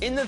In the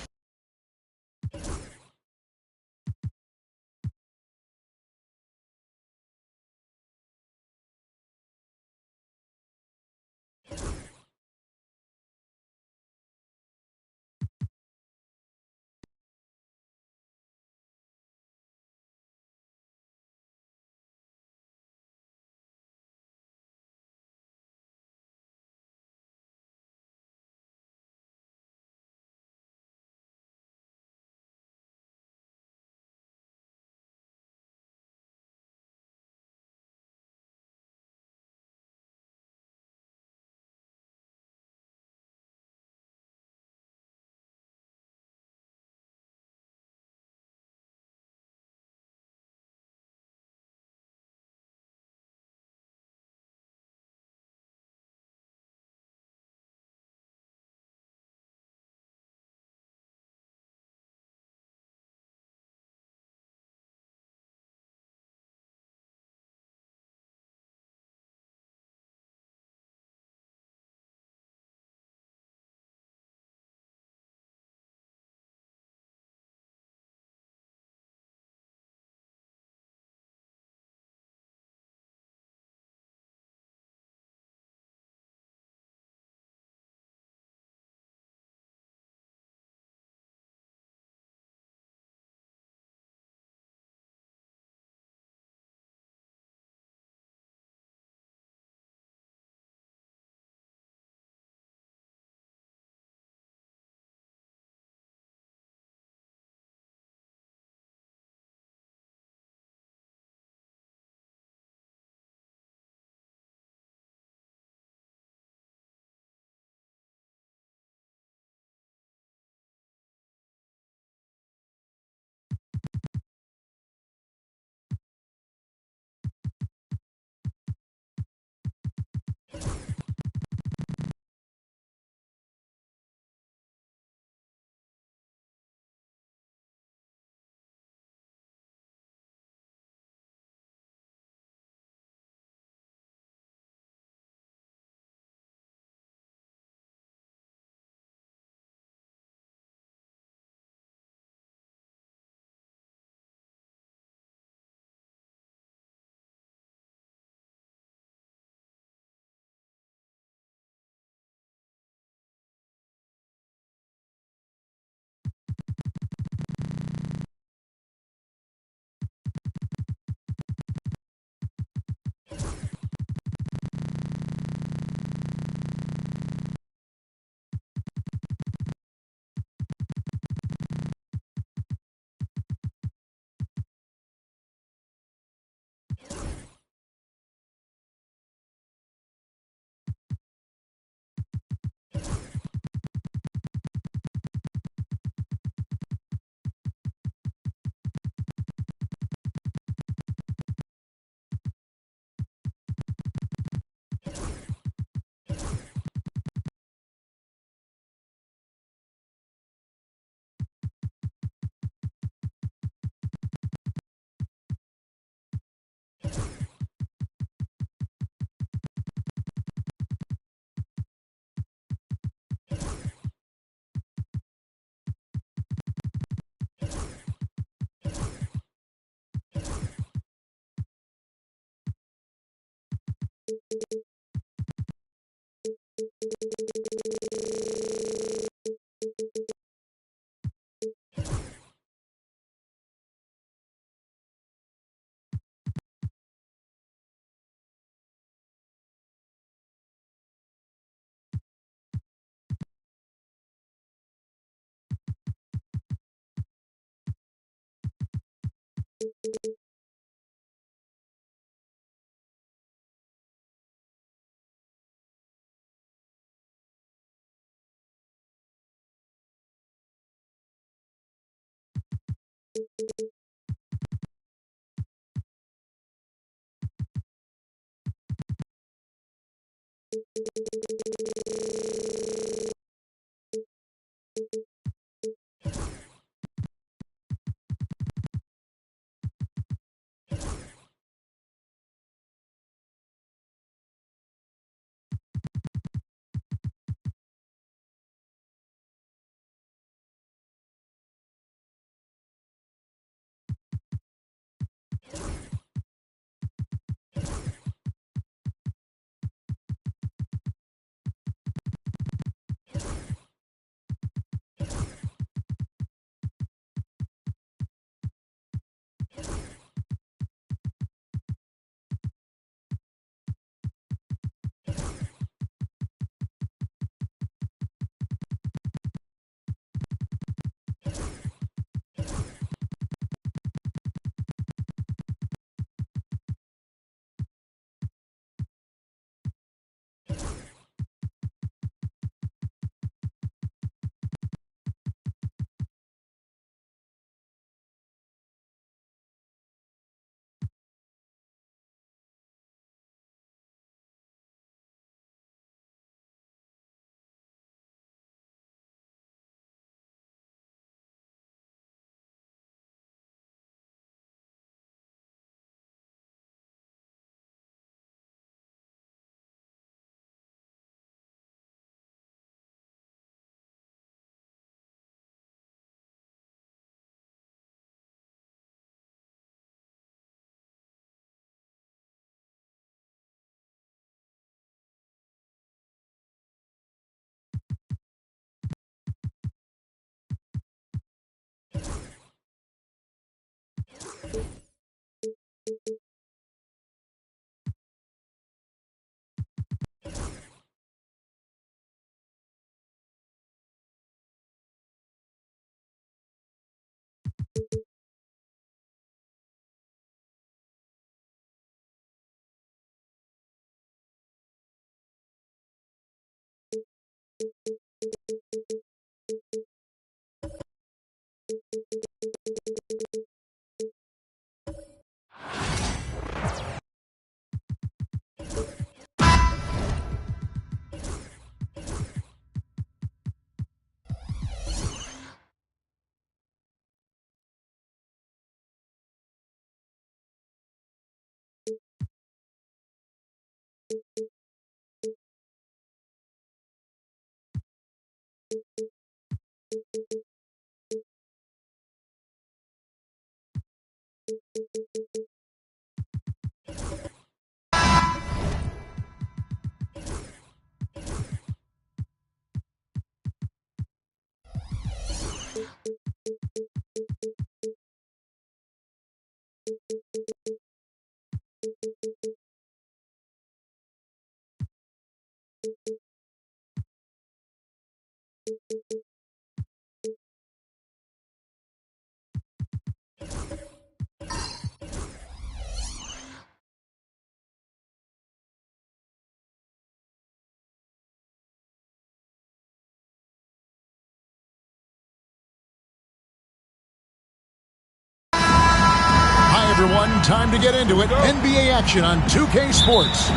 Everyone, time to get into it. NBA action on 2K Sports.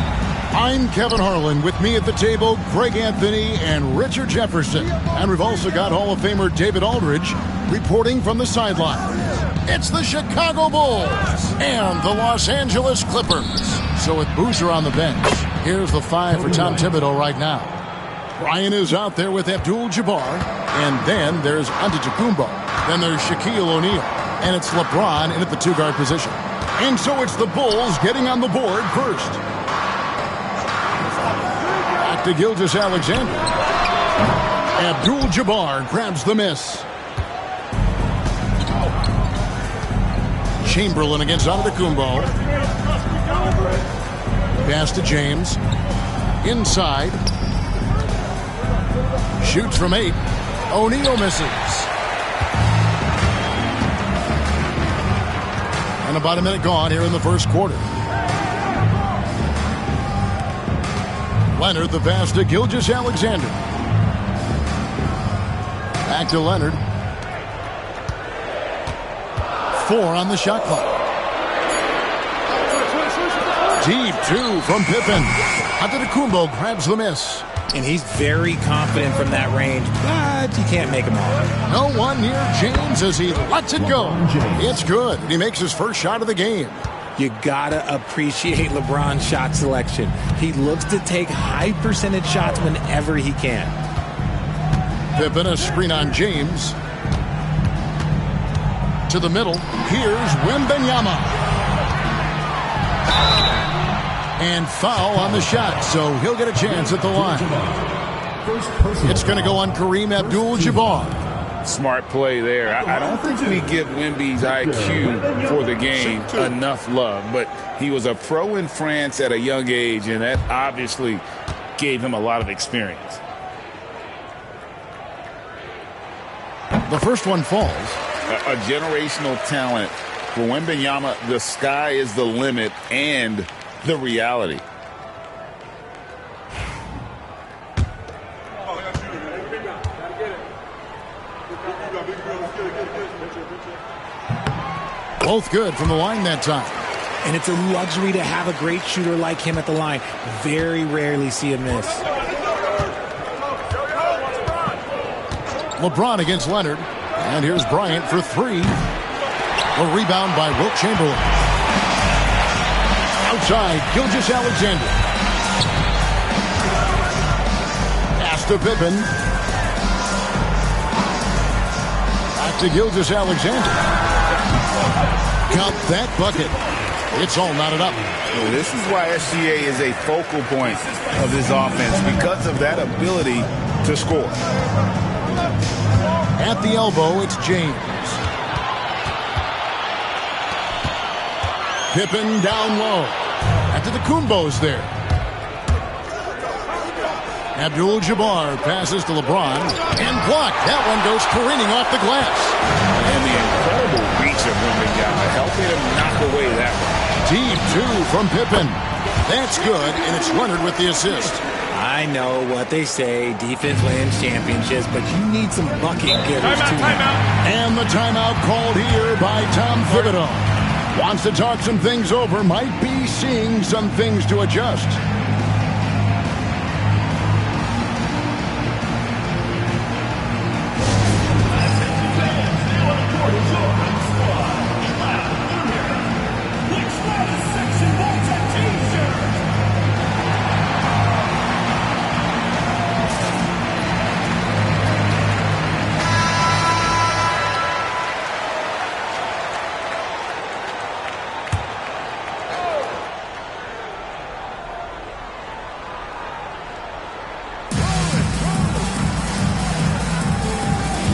I'm Kevin Harlan. With me at the table, Greg Anthony and Richard Jefferson. And we've also got Hall of Famer David Aldridge reporting from the sideline. It's the Chicago Bulls and the Los Angeles Clippers. So with Boozer on the bench, here's the five for Tom Thibodeau right now. Bryant is out there with Abdul-Jabbar. And then there's Antetokounmpo. Then there's Shaquille O'Neal. And it's LeBron in at the two-guard position. And so it's the Bulls getting on the board first. Back to Gilgeous-Alexander. Abdul-Jabbar grabs the miss. Chamberlain against Antetokounmpo. Pass to James. Inside. Shoots from 8. O'Neal misses. And about a minute gone here in the first quarter. Leonard, the pass to Gilgeous-Alexander. Back to Leonard. 4 on the shot clock. Deep 2 from Pippen. Antetokounmpo grabs the miss. And he's very confident from that range, but you can't make him all. No one near James as he lets it go. It's good. He makes his first shot of the game. You gotta appreciate LeBron's shot selection. He looks to take high percentage shots whenever he can. Pippen, a screen on James. To the middle. Here's Wembanyama. And foul on the shot, so he'll get a chance at the line. It's going to go on Kareem Abdul-Jabbar. Smart play there. I don't think we give Wemby's IQ for the game enough love, but he was a pro in France at a young age, and that obviously gave him a lot of experience. The first one falls. A generational talent. For Wembanyama, the sky is the limit and the reality. Both good from the line that time. And it's a luxury to have a great shooter like him at the line. Very rarely see a miss. LeBron against Leonard. And here's Bryant for 3. A rebound by Wilt Chamberlain. Outside, Gilgeous-Alexander. Pass to Pippen. Back to Gilgeous-Alexander. Count that bucket. It's all knotted up. Well, this is why SGA is a focal point of this offense, because of that ability to score. At the elbow, it's James. Pippen down low. Antetokounmpo's there. Abdul-Jabbar passes to LeBron and blocked. That one goes careening off the glass. And the incredible reach of Wembanyama helping him knock away that one. Deep 2 from Pippen. That's good, and it's Leonard with the assist. I know what they say, defense wins championships, but you need some bucket getters too. And the timeout called here by Tom Thibodeau. Wants to talk some things over, might be seeing some things to adjust.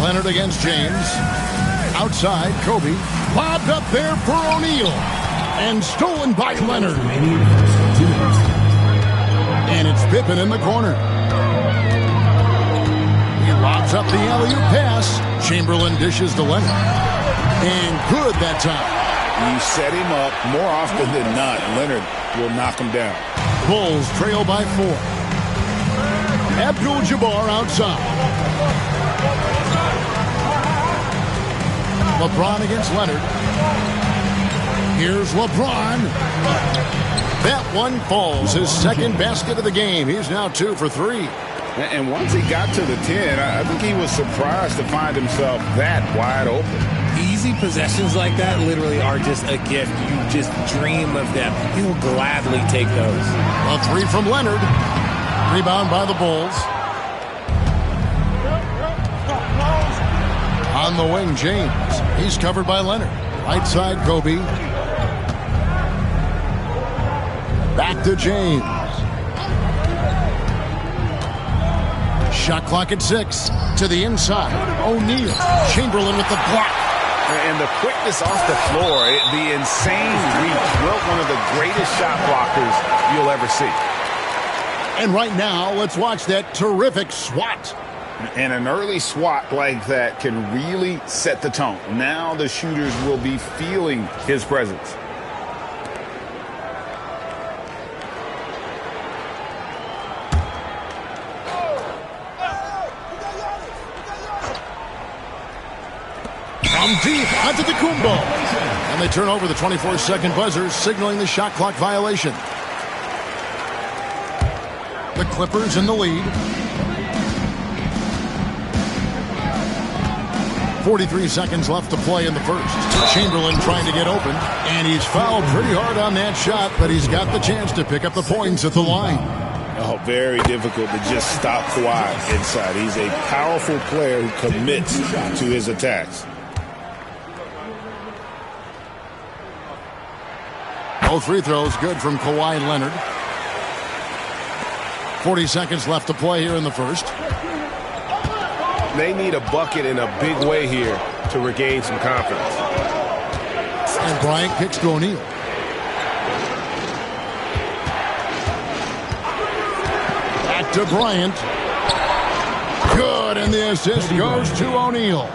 Leonard against James. Outside, Kobe. Lobbed up there for O'Neal. And stolen by Leonard. And it's Pippen in the corner. He lobs up the alley-oop pass. Chamberlain dishes to Leonard. And good that time. You set him up more often than not. Leonard will knock him down. Bulls trail by 4. Abdul-Jabbar outside. LeBron against Leonard. Here's LeBron. That one falls. His second basket of the game. He's now 2 for 3. And once he got to the 10, I think he was surprised to find himself that wide open. Easy possessions like that literally are just a gift. You just dream of them. He'll gladly take those. A 3 from Leonard. Rebound by the Bulls. On the wing, James. He's covered by Leonard. Right side, Kobe. Back to James. Shot clock at 6. To the inside. O'Neal. Chamberlain with the block. And the quickness off the floor, the insane reach. Wilt, one of the greatest shot blockers you'll ever see. And right now, let's watch that terrific swat. And an early swat like that can really set the tone. Now the shooters will be feeling his presence. From deep onto the Kumbo. And they turn over the 24-second buzzer, signaling the shot clock violation. The Clippers in the lead. 43 seconds left to play in the first. Chamberlain trying to get open, and he's fouled pretty hard on that shot, but he's got the chance to pick up the points at the line. Oh, very difficult to just stop Kawhi inside. He's a powerful player who commits to his attacks. Both free throws good from Kawhi Leonard. 40 seconds left to play here in the first. They need a bucket in a big way here to regain some confidence. And Bryant kicks to O'Neal. Back to Bryant. Good, and the assist goes to O'Neal.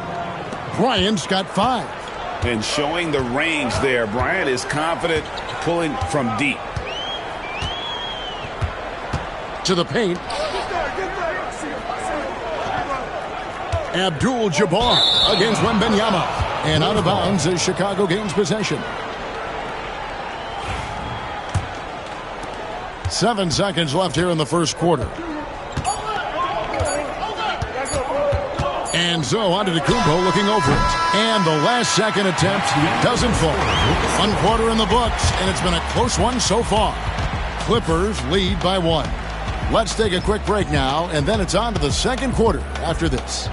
Bryant's got 5. And showing the range there. Bryant is confident pulling from deep. To the paint. Abdul-Jabbar against Wembanyama. And out of bounds as Chicago gains possession. 7 seconds left here in the first quarter. And so onto Kumbo looking over it. And the last second attempt doesn't fall. 1 quarter in the books, and it's been a close one so far. Clippers lead by 1. Let's take a quick break now, and then it's on to the second quarter after this.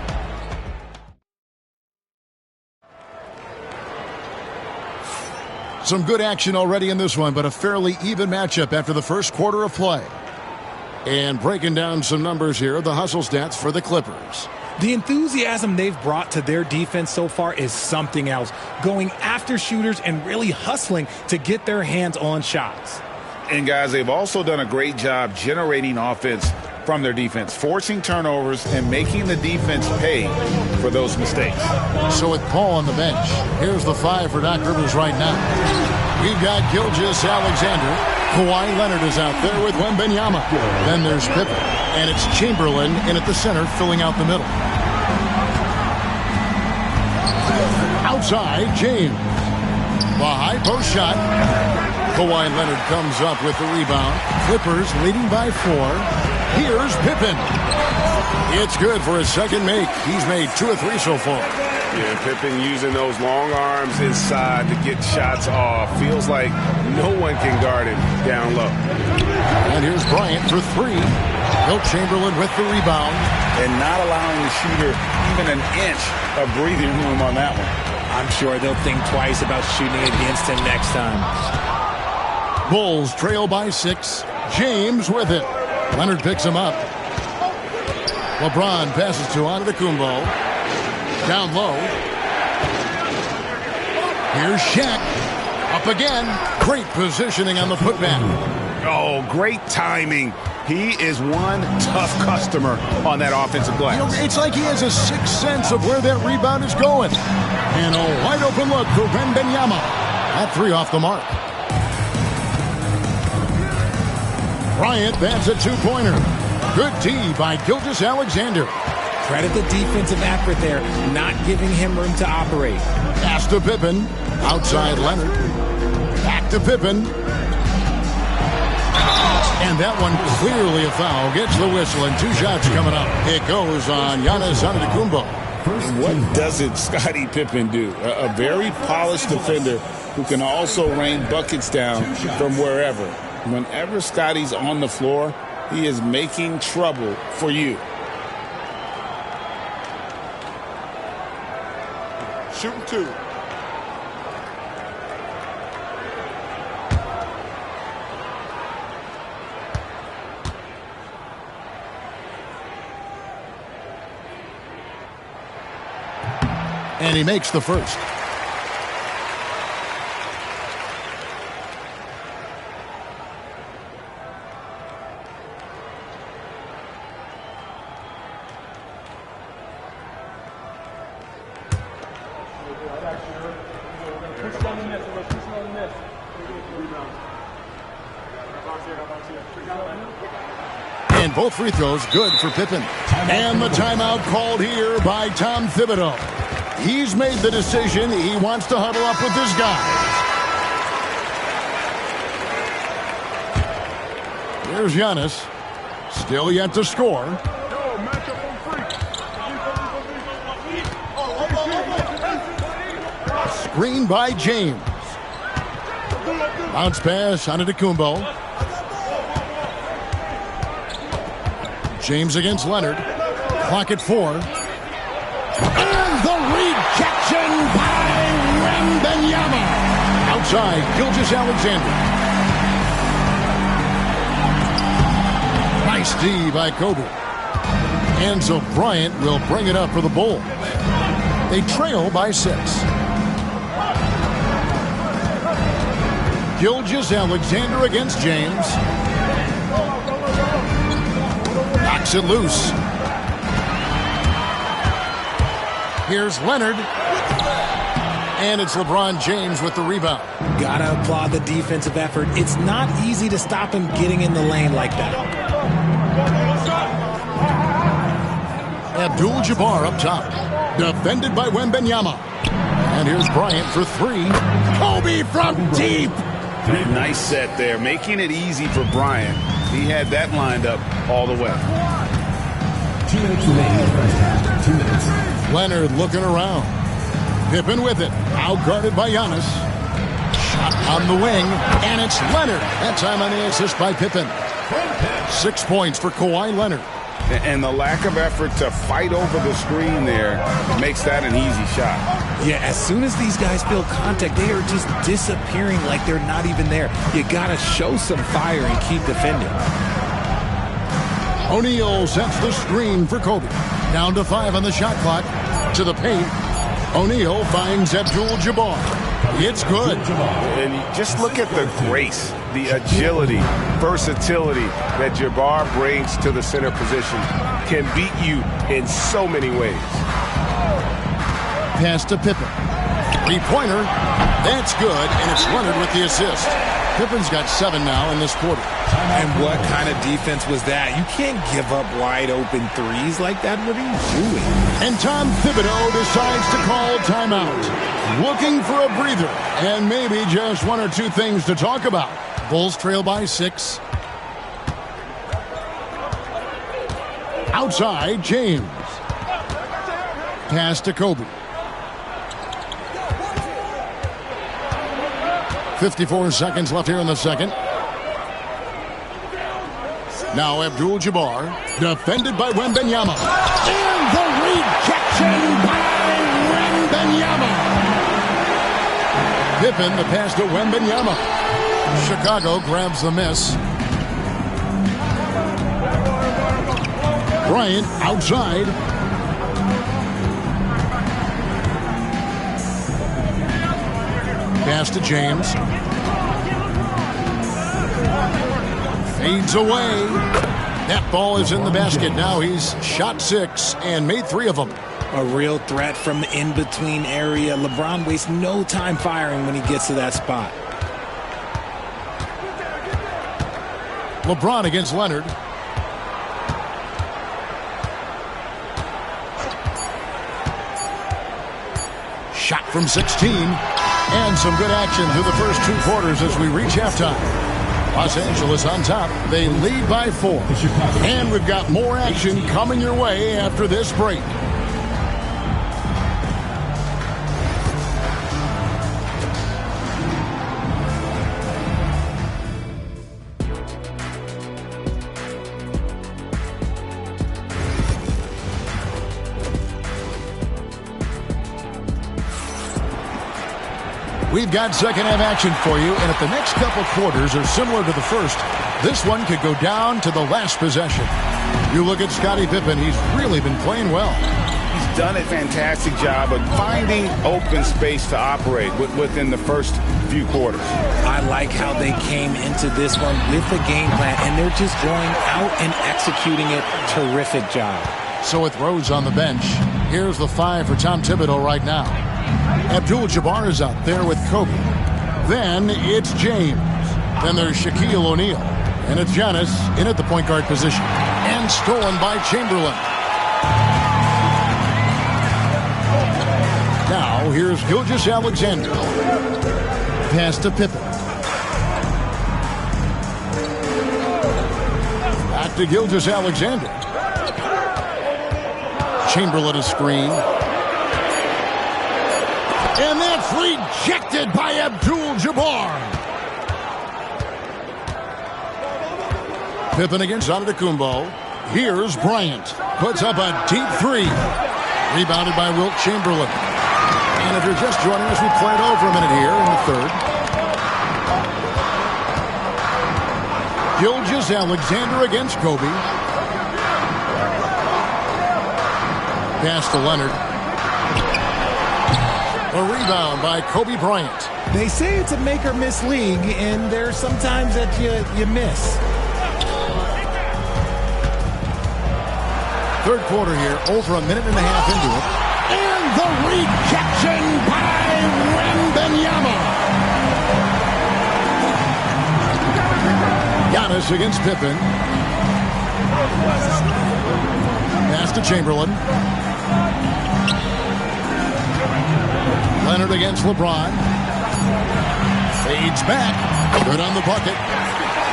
Some good action already in this one, but a fairly even matchup after the first quarter of play. And breaking down some numbers here, the hustle stats for the Clippers. The enthusiasm they've brought to their defense so far is something else. Going after shooters and really hustling to get their hands on shots. And guys, they've also done a great job generating offense from their defense, forcing turnovers and making the defense pay for those mistakes. So with Paul on the bench, here's the 5 for Doc Rivers right now. We've got Gilgeous-Alexander. Kawhi Leonard is out there with Wembanyama. Then there's Pippen, and it's Chamberlain in at the center, filling out the middle. Outside, James. The high post shot. Kawhi Leonard comes up with the rebound. Clippers leading by 4. Here's Pippen. It's good for his second make. He's made 2 of 3 so far. Yeah, Pippen using those long arms inside to get shots off. Feels like no one can guard him down low. And here's Bryant for 3. Wilt Chamberlain with the rebound. And not allowing the shooter even an inch of breathing room on that one. I'm sure they'll think twice about shooting against him next time. Bulls trail by 6. James with it. Leonard picks him up. LeBron passes to Antetokounmpo. Down low. Here's Shaq. Up again. Great positioning on the putback. Oh, great timing. He is one tough customer on that offensive glass. You know, it's like he has a sixth sense of where that rebound is going. And a wide open look for Wembanyama. That 3 off the mark. Bryant bats a 2-pointer. Good D by Gilgeous-Alexander. Credit the defensive effort there, not giving him room to operate. Pass to Pippen. Outside Leonard. Back to Pippen. And that one clearly a foul. Gets the whistle and 2 shots coming up. It goes on Giannis Antetokounmpo. What doesn't Scottie Pippen do? A very polished defender who can also rain buckets down from wherever. Whenever Scottie's on the floor, he is making trouble for you. Shooting 2. And he makes the first. And both free throws good for Pippen. And the timeout called here by Tom Thibodeau. He's made the decision. He wants to huddle up with his guys. Here's Giannis. Still yet to score. Screen by James. Bounce pass on Antetokounmpo. James against Leonard. Clock at 4. And the rejection by Wembanyama. Outside, Gilgeous-Alexander. Nice D by Kobe. And so Bryant will bring it up for the Bulls. They trail by 6. Gilgeous-Alexander against James. Knocks it loose. Here's Leonard. And it's LeBron James with the rebound. Gotta applaud the defensive effort. It's not easy to stop him getting in the lane like that. Abdul-Jabbar up top. Defended by Wembanyama. And here's Bryant for 3. Kobe from deep. Nice set there, making it easy for Bryant. He had that lined up all the way. 2 minutes remaining in the first half. 2 minutes. Leonard looking around. Pippen with it. Outguarded by Giannis. Shot on the wing. And it's Leonard. That time on the assist by Pippen. 6 points for Kawhi Leonard. And the lack of effort to fight over the screen there makes that an easy shot. Yeah, as soon as these guys feel contact, they are just disappearing like they're not even there. You gotta show some fire and keep defending. O'Neal sets the screen for Kobe. Down to 5 on the shot clock. To the paint. O'Neal finds Abdul-Jabbar. It's good. And just look at the grace, the agility, versatility that Jabbar brings to the center position. Can beat you in so many ways. Pass to Pippen. 3-pointer. That's good, and it's Leonard with the assist. Pippen's got 7 now in this quarter. And what kind of defense was that? You can't give up wide open threes like that. What are you doing? And Tom Thibodeau decides to call timeout. Looking for a breather and maybe just 1 or 2 things to talk about. Bulls trail by 6. Outside, James. Pass to Kobe. 54 seconds left here in the second. Now Abdul-Jabbar, defended by Wembanyama. And the rejection by Wembanyama. Pippen, the pass to Wembanyama. Chicago grabs the miss. Bryant outside. Pass to James. Fades away. That ball is in the basket. Now he's shot 6 and made 3 of them. A real threat from the in-between area. LeBron wastes no time firing when he gets to that spot. LeBron against Leonard. Shot from 16. And some good action through the first 2 quarters as we reach halftime. Los Angeles on top. They lead by 4. And we've got more action coming your way after this break. We've got second half action for you, and if the next couple quarters are similar to the first, this one could go down to the last possession. You look at Scottie Pippen, he's really been playing well. He's done a fantastic job of finding open space to operate within the first few quarters. I like how they came into this one with a game plan, and they're just going out and executing it. Terrific job. So with Rose on the bench, here's the 5 for Tom Thibodeau right now. Abdul-Jabbar is out there with Kobe. Then it's James. Then there's Shaquille O'Neal. And it's Giannis in at the point guard position. And stolen by Chamberlain. Now here's Gilgeous-Alexander. Pass to Pippen. Back to Gilgeous-Alexander. Chamberlain a screen. And that's rejected by Abdul-Jabbar. Pippen against Antetokounmpo. Here's Bryant. Puts up a deep three. Rebounded by Wilt Chamberlain. And if you're just joining us, we play it over a minute here in the third. Gilgeous-Alexander against Kobe. Pass to Leonard. A rebound by Kobe Bryant. They say it's a make-or-miss league, and there's sometimes that you miss. Third quarter here, over a minute and a half into it. And the rejection by Wembanyama. Giannis against Pippen. Pass to Chamberlain. Leonard against LeBron. Fades back. Good on the bucket.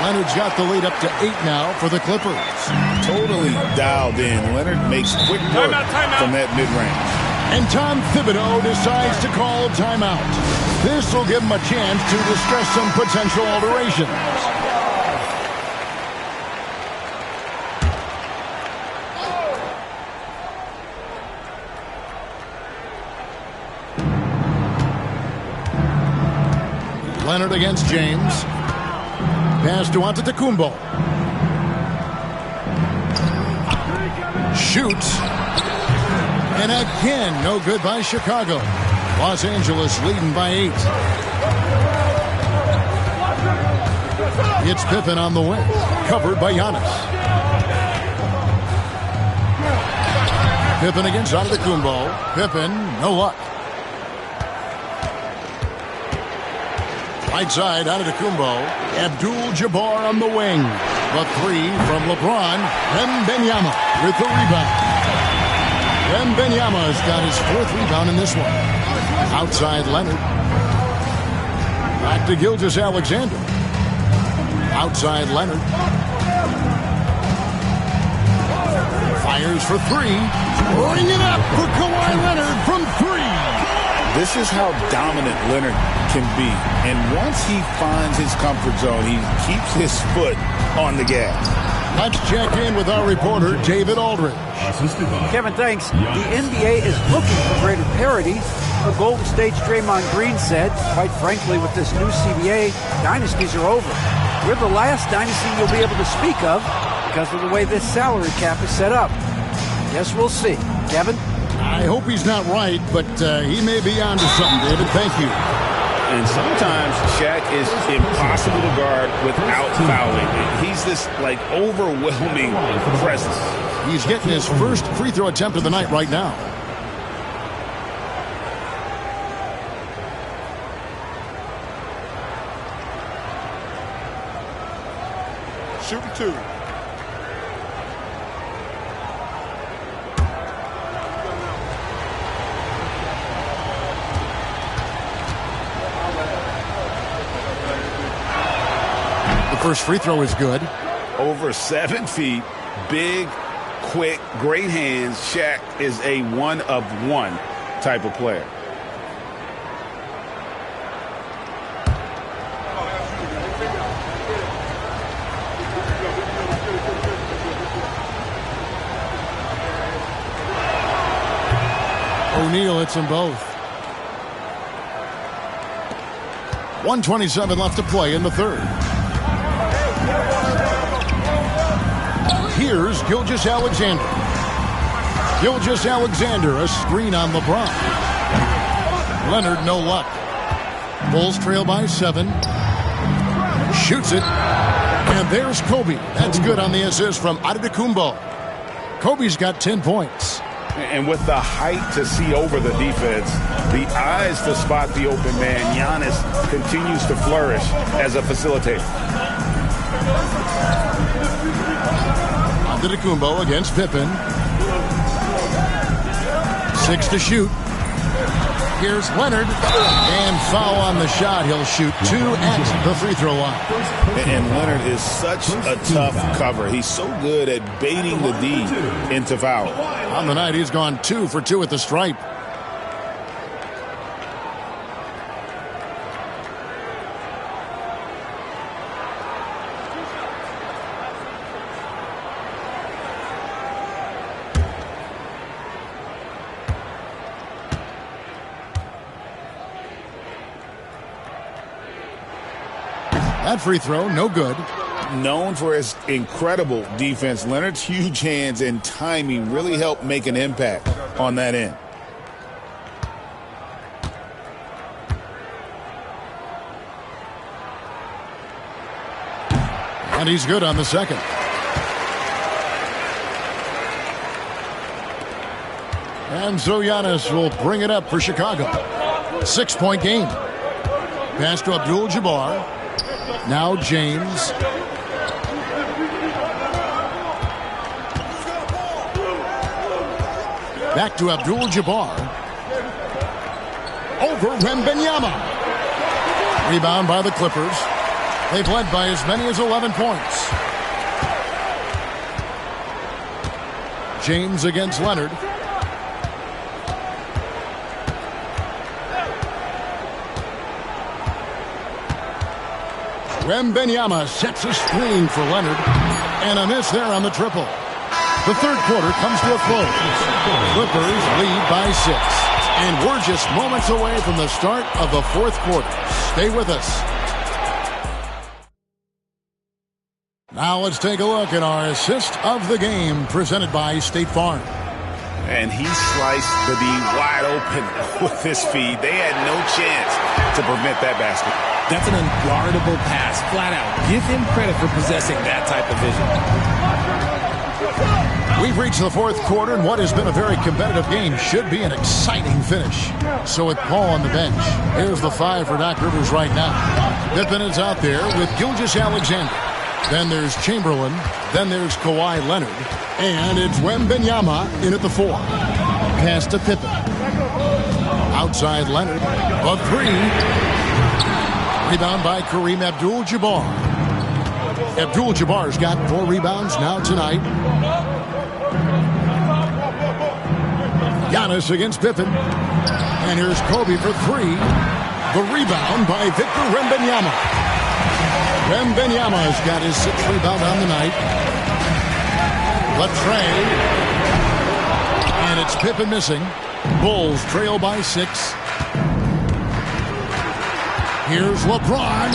Leonard's got the lead up to 8 now for the Clippers. Totally dialed in. Leonard makes quick work from that mid-range. And Tom Thibodeau decides to call timeout. This will give him a chance to discuss some potential alterations. Leonard against James. Pass to Antetokounmpo. Shoots. And again, no good by Chicago. Los Angeles leading by 8. It's Pippen on the wing. Covered by Giannis. Pippen against Antetokounmpo. Pippen, no luck. Right side, Antetokounmpo. Abdul-Jabbar on the wing. The three from LeBron. Wembanyama with the rebound. Wembanyama's got his 4th rebound in this one. Outside Leonard. Back to Gilgeous-Alexander. Outside Leonard. Fires for 3. Bring it up for Kawhi Leonard from 3. This is how dominant Leonard can be. And once he finds his comfort zone, he keeps his foot on the gas. Let's check in with our reporter, David Aldridge. Kevin, thanks. The NBA is looking for greater parity. The Golden State's Draymond Green said, quite frankly, with this new CBA, dynasties are over. We're the last dynasty you'll be able to speak of because of the way this salary cap is set up. Guess we'll see. Kevin? I hope he's not right, but he may be onto something, David. Thank you. And sometimes Shaq is impossible to guard without fouling. He's this, overwhelming presence. He's getting his first free throw attempt of the night right now. Shooting 2. First free throw is good. Over 7 feet, big, quick, great hands. Shaq is a one-of-one type of player. O'Neal hits them both. 1:27 left to play in the third. Here's Gilgeous-Alexander. Gilgeous-Alexander, a screen on LeBron. Leonard, no luck. Bulls trail by 7. Shoots it. And there's Kobe. That's good on the assist from Antetokounmpo. Kobe's got 10 points. And with the height to see over the defense, the eyes to spot the open man, Giannis continues to flourish as a facilitator. Antetokounmpo against Pippen. 6 to shoot. Here's Leonard. And foul on the shot. He'll shoot 2 at the free throw line. And Leonard is such a tough cover. He's so good at baiting the D into foul. On the night, he's gone 2 for 2 at the stripe. That free throw, no good. Known for his incredible defense, Leonard's huge hands and timing really help make an impact on that end. And he's good on the second. And so Giannis will bring it up for Chicago. 6-point game. Pass to Abdul-Jabbar. Now James. Back to Abdul-Jabbar. Over Wembanyama. Rebound by the Clippers. They've led by as many as 11 points. James against Leonard. Wembanyama sets a screen for Leonard. And a miss there on the triple. The third quarter comes to a close. Clippers lead by 6. And we're just moments away from the start of the fourth quarter. Stay with us. Now let's take a look at our assist of the game presented by State Farm. And he sliced the D wide open with his feed. They had no chance to prevent that basket. That's an unguardable pass, flat out. Give him credit for possessing that type of vision. We've reached the fourth quarter, and what has been a very competitive game should be an exciting finish. So with Paul on the bench, here's the 5 for Doc Rivers right now. Pippen is out there with Gilgeous-Alexander. Then there's Chamberlain. Then there's Kawhi Leonard. And it's Wembanyama in at the 4. Pass to Pippen. Outside Leonard. A 3. Rebound by Kareem Abdul-Jabbar. Abdul-Jabbar's got 4 rebounds now tonight. Giannis against Pippen. And here's Kobe for 3. The rebound by Victor Wembanyama. Wembanyama's got his 6th rebound on the night. Latrey. And it's Pippen missing. Bulls trail by 6. Here's LeBron.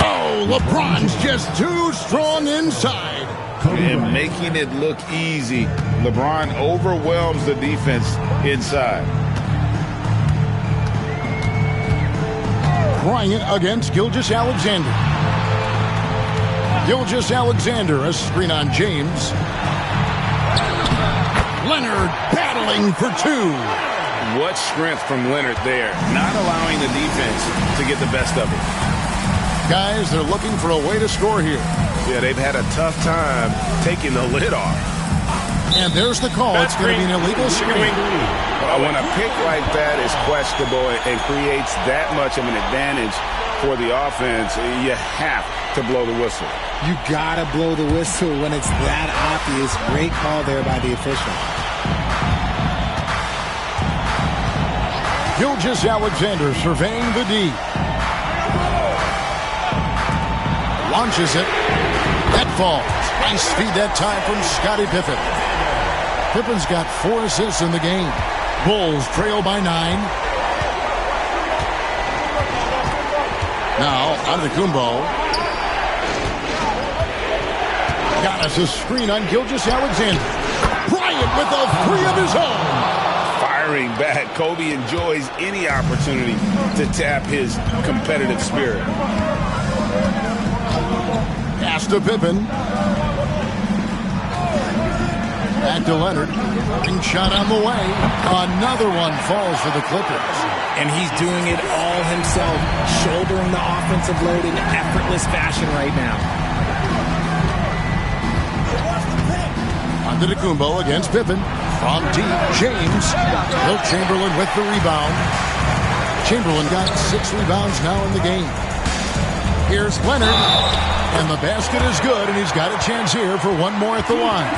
Oh, LeBron's just too strong inside. And making it look easy, LeBron overwhelms the defense inside. Bryant against Gilgeous-Alexander. Gilgeous-Alexander, a screen on James. Leonard battling for 2. What strength from Leonard there, not allowing the defense to get the best of it. Guys, they're looking for a way to score here. Yeah, they've had a tough time taking the lid off. And there's the call. It's going to be an illegal screen. When a pick like that is questionable and creates that much of an advantage for the offense, you have to blow the whistle. You got to blow the whistle when it's that obvious. Great call there by the official. Gilgeous-Alexander surveying the D. Launches it. That falls. Nice feed that time from Scottie Pippen. Pippen's got 4 assists in the game. Bulls trail by 9. Now, Antetokounmpo. Got us a screen on Gilgeous-Alexander. Bryant with a 3 of his own. Firing back, Kobe enjoys any opportunity to tap his competitive spirit. Pass to Pippen. Back to Leonard. Ring shot on the way. Another one falls for the Clippers. And he's doing it all himself, shouldering the offensive load in effortless fashion right now. Antetokounmpo against Pippen. From deep, James. Wilt Chamberlain with the rebound. Chamberlain got 6 rebounds now in the game. Here's Leonard. And the basket is good, and he's got a chance here for one more at the line.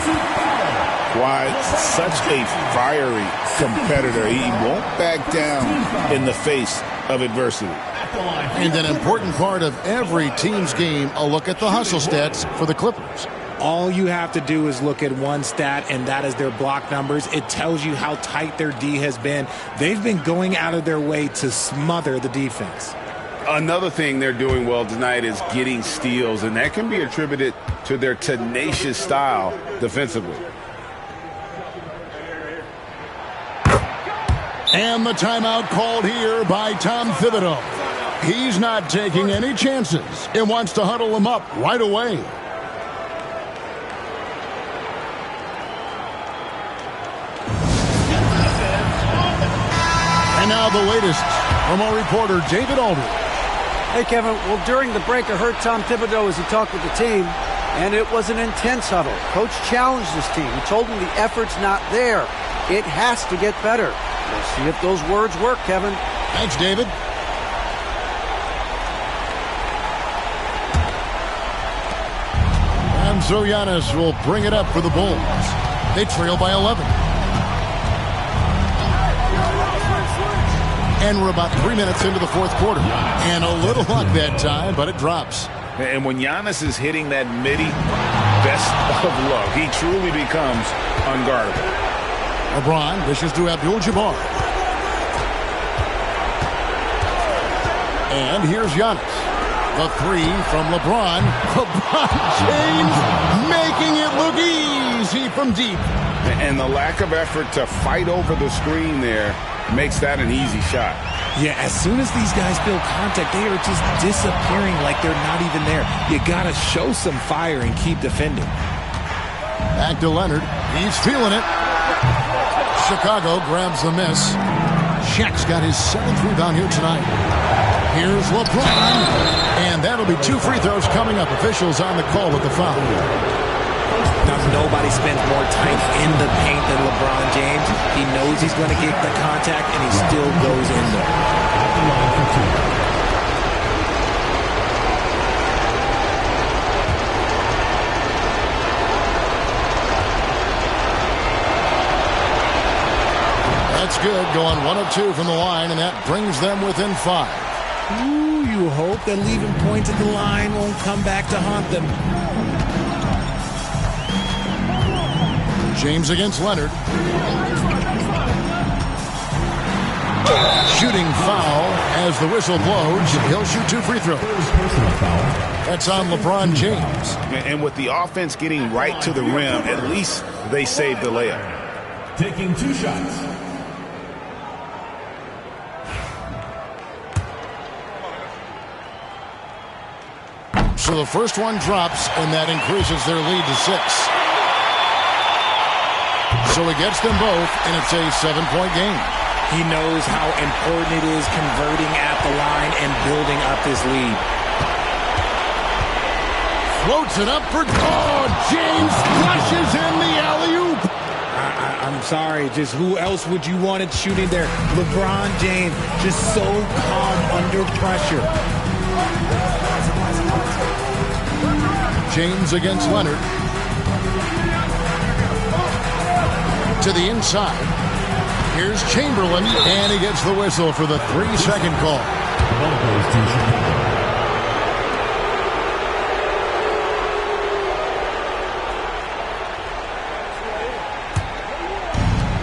Why, such a fiery competitor. He won't back down in the face of adversity. And an important part of every team's game, a look at the hustle stats for the Clippers. All you have to do is look at one stat, and that is their block numbers. It tells you how tight their D has been. They've been going out of their way to smother the defense. Another thing they're doing well tonight is getting steals, and that can be attributed to their tenacious style defensively. And the timeout called here by Tom Thibodeau. He's not taking any chances and wants to huddle them up right away. And now the latest from our reporter, David Aldridge. Hey, Kevin. Well, during the break, I heard Tom Thibodeau as he talked with the team, and it was an intense huddle. Coach challenged his team. He told them the effort's not there. It has to get better. We'll see if those words work, Kevin. Thanks, David. And so Giannis will bring it up for the Bulls. They trail by 11. And we're about 3 minutes into the fourth quarter. And a little luck that time, but it drops. And when Giannis is hitting that midi, best of luck. He truly becomes unguardable. LeBron dishes to Abdul-Jabbar. And here's Giannis. The 3 from LeBron. LeBron James making it look easy from deep. And the lack of effort to fight over the screen there makes that an easy shot. Yeah, as soon as these guys feel contact, they are just disappearing like they're not even there. You got to show some fire and keep defending. Back to Leonard. He's feeling it. Chicago grabs the miss. Shaq's got his 7th rebound here tonight. Here's LeBron. And that'll be 2 free throws coming up. Officials on the call with the foul. Now, nobody spends more time in the paint than LeBron James. He knows he's going to get the contact, and he still goes in there. That's good. Going 1 of 2 from the line, and that brings them within 5. Ooh, you hope that leaving points at the line won't come back to haunt them. James against Leonard. Shooting foul as the whistle blows. He'll shoot 2 free throws. That's on LeBron James. And with the offense getting right to the rim, at least they saved the layup. Taking 2 shots. So the first one drops, and that increases their lead to 6. So he gets them both, and it's a 7-point game. He knows how important it is converting at the line and building up this lead. Floats it up for... Oh, James flushes in the alley-oop. I'm sorry, just who else would you want it shooting there? LeBron James, just so calm under pressure. James against Leonard. To the inside. Here's Chamberlain, and he gets the whistle for the 3-second call.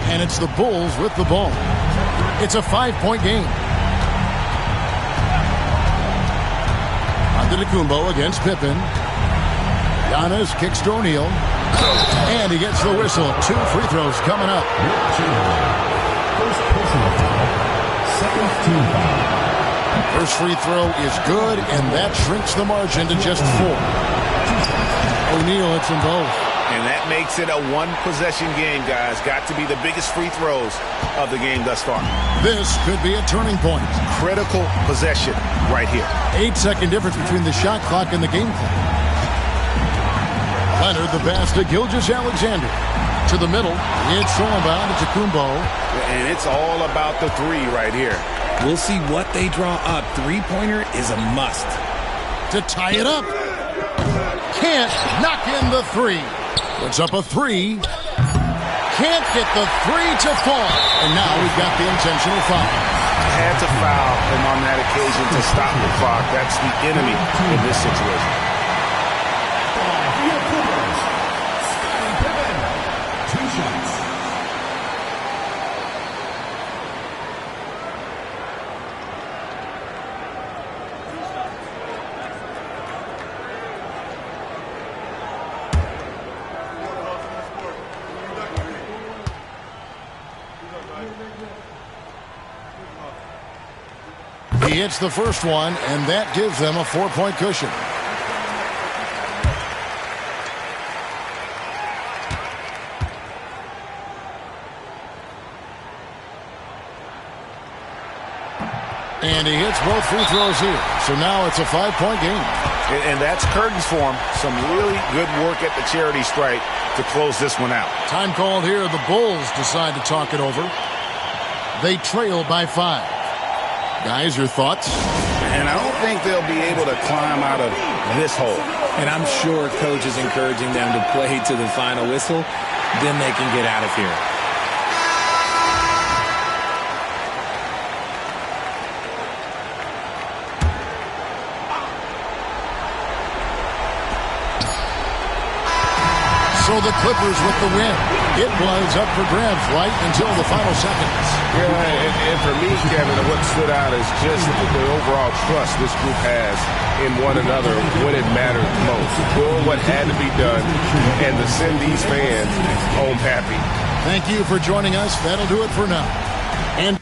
And it's the Bulls with the ball. It's a 5-point game. Antetokounmpo against Pippen. Giannis kicks to O'Neal. And he gets the whistle. 2 free throws coming up. First personal foul. Second team foul. First free throw is good, and that shrinks the margin to just 4. O'Neal hits them both. And that makes it a one-possession game, guys. Got to be the biggest free throws of the game thus far. This could be a turning point. Critical possession right here. 8-second difference between the shot clock and the game clock. Leonard, the pass to Gilgeous-Alexander. To the middle, it's Solomon to Kumbo. And it's all about the three right here. We'll see what they draw up. Three-pointer is a must. To tie it up. Can't knock in the three. Puts up a three. Can't get the three to fall. And now we've got the intentional foul. Had to foul him on that occasion to stop the clock. That's the enemy in this situation. He hits the first one, and that gives them a 4-point cushion. And he hits both free throws here. So now it's a 5-point game. And that's curtains for him. Some really good work at the charity stripe to close this one out. Time called here. The Bulls decide to talk it over. They trail by 5. Guys, your thoughts? And I don't think they'll be able to climb out of this hole. And I'm sure coach is encouraging them to play to the final whistle. Then they can get out of here. So the Clippers with the win. It was up for grabs right until the final seconds. Yeah, and for me, Kevin, what stood out is just the overall trust this group has in one another when it mattered most. Doing what had to be done and to send these fans home happy. Thank you for joining us. That'll do it for now. And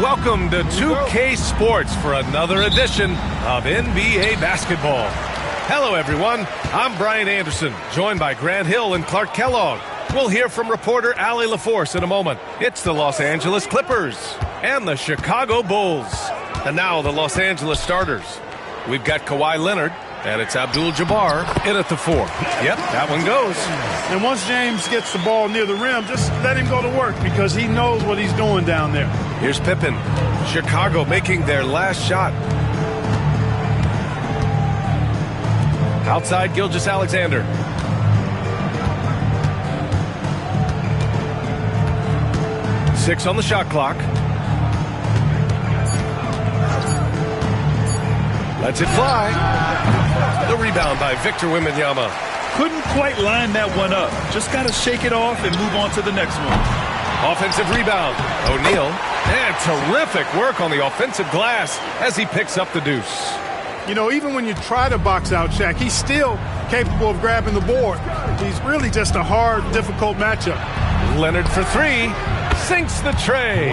welcome to 2K Sports for another edition of NBA basketball. Hello, everyone. I'm Brian Anderson, joined by Grant Hill and Clark Kellogg. We'll hear from reporter Allie LaForce in a moment. It's the Los Angeles Clippers and the Chicago Bulls. And now the Los Angeles starters. We've got Kawhi Leonard, and it's Abdul-Jabbar in at the 4. Yep, that one goes. And once James gets the ball near the rim, just let him go to work because he knows what he's doing down there. Here's Pippen. Chicago making their last shot. Outside, Gilgeous-Alexander. Six on the shot clock. Lets it fly. The rebound by Victor Wembanyama. Couldn't quite line that one up. Just got to shake it off and move on to the next one. Offensive rebound. O'Neal. And terrific work on the offensive glass as he picks up the deuce. You know, even when you try to box out Shaq, he's still capable of grabbing the board. He's really just a hard, difficult matchup. Leonard for 3. Sinks the tray.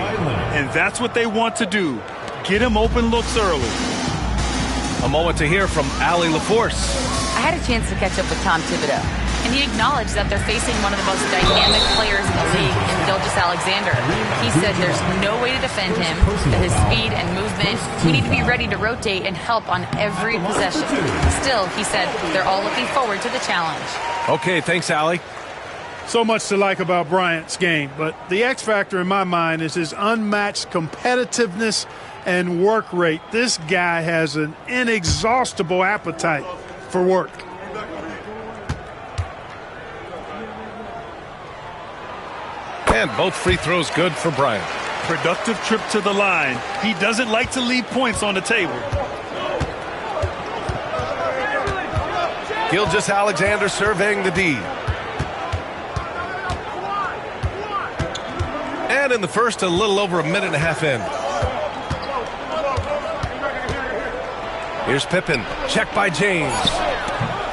And that's what they want to do. Get him open looks early. A moment to hear from Allie LaForce. I had a chance to catch up with Tom Thibodeau, and he acknowledged that they're facing one of the most dynamic players in the league in Gilgeous-Alexander. He said there's no way to defend him, that his speed and movement, we need to be ready to rotate and help on every possession. Still, he said they're all looking forward to the challenge. Okay, thanks, Allie. So much to like about Bryant's game, but the X factor in my mind is his unmatched competitiveness and work rate. This guy has an inexhaustible appetite for work. And both free throws good for Bryant. Productive trip to the line. He doesn't like to leave points on the table. Gilgeous-Alexander surveying the D. And in the first, a little over a minute and a half in. Here's Pippen. Check by James.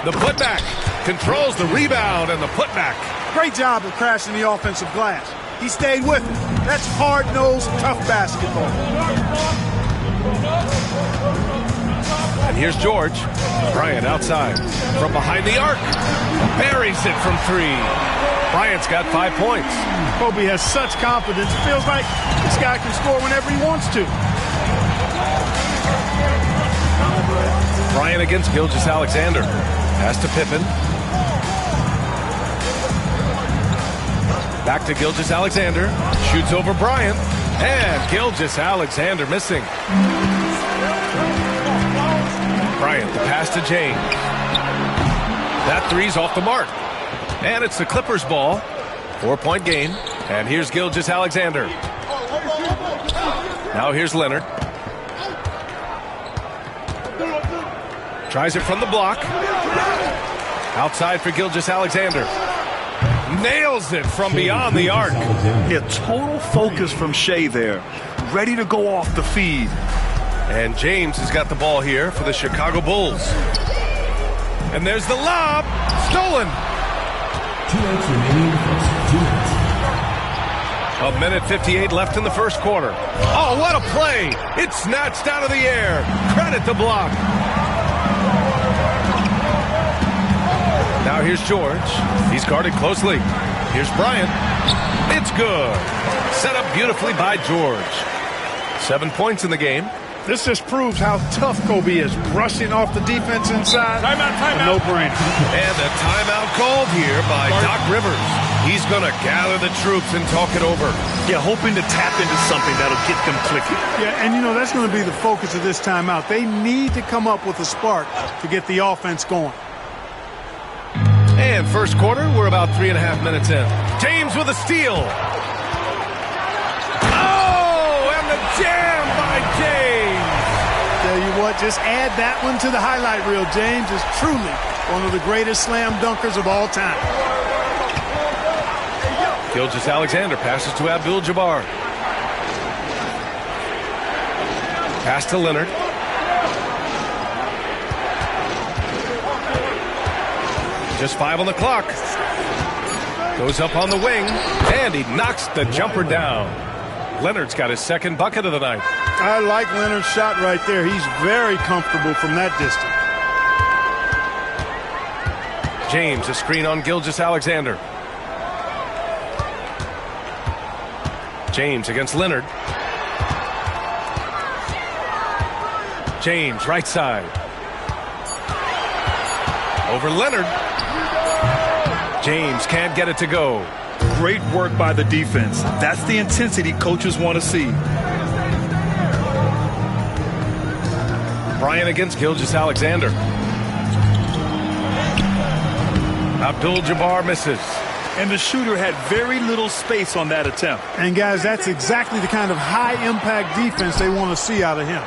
The putback. Controls the rebound and the putback. Great job of crashing the offensive glass. He stayed with it. That's hard-nosed, tough basketball. And here's George. Bryant outside. From behind the arc. Buries it from 3. Bryant's got 5 points. Kobe has such confidence. It feels like this guy can score whenever he wants to. Bryant against Gilgeous-Alexander. Pass to Pippen. Back to Gilgeous-Alexander. Shoots over Bryant. And Gilgeous-Alexander missing. Bryant, the pass to James. That 3's off the mark. And it's the Clippers ball. 4-point game. And here's Gilgeous-Alexander. Now here's Leonard. Tries it from the block. Outside for Gilgeous-Alexander. Nails it from beyond the arc. Yeah, total focus from Shea there. Ready to go off the feed. And James has got the ball here for the Chicago Bulls. And there's the lob. Stolen. 2 minutes remaining in the first. 2 minutes. A minute 58 left in the first quarter. Oh, what a play. It's snatched out of the air. Credit the block. Now here's George. He's guarded closely. Here's Bryant. It's good. Set up beautifully by George. 7 points in the game. This just proves how tough Kobe is. Brushing off the defense inside. Timeout. No brainer. And a timeout called here by Doc Rivers. He's going to gather the troops and talk it over. Yeah, hoping to tap into something that'll get them clicking. Yeah, and you know, that's going to be the focus of this timeout. They need to come up with a spark to get the offense going. And first quarter, we're about 3.5 minutes in. James with a steal. Oh, and the jam by James. Tell you what, just add that one to the highlight reel. James is truly one of the greatest slam dunkers of all time. Gilgeous-Alexander passes to Abdul-Jabbar. Pass to Leonard. Just 5 on the clock. Goes up on the wing, and he knocks the jumper down. Leonard's got his second bucket of the night. I like Leonard's shot right there. He's very comfortable from that distance. James, a screen on Gilgeous-Alexander. James against Leonard. James, right side. Over Leonard. James can't get it to go. Great work by the defense. That's the intensity coaches want to see. Bryant against Gilgeous-Alexander. Abdul-Jabbar misses. And the shooter had very little space on that attempt. And guys, that's exactly the kind of high-impact defense they want to see out of him.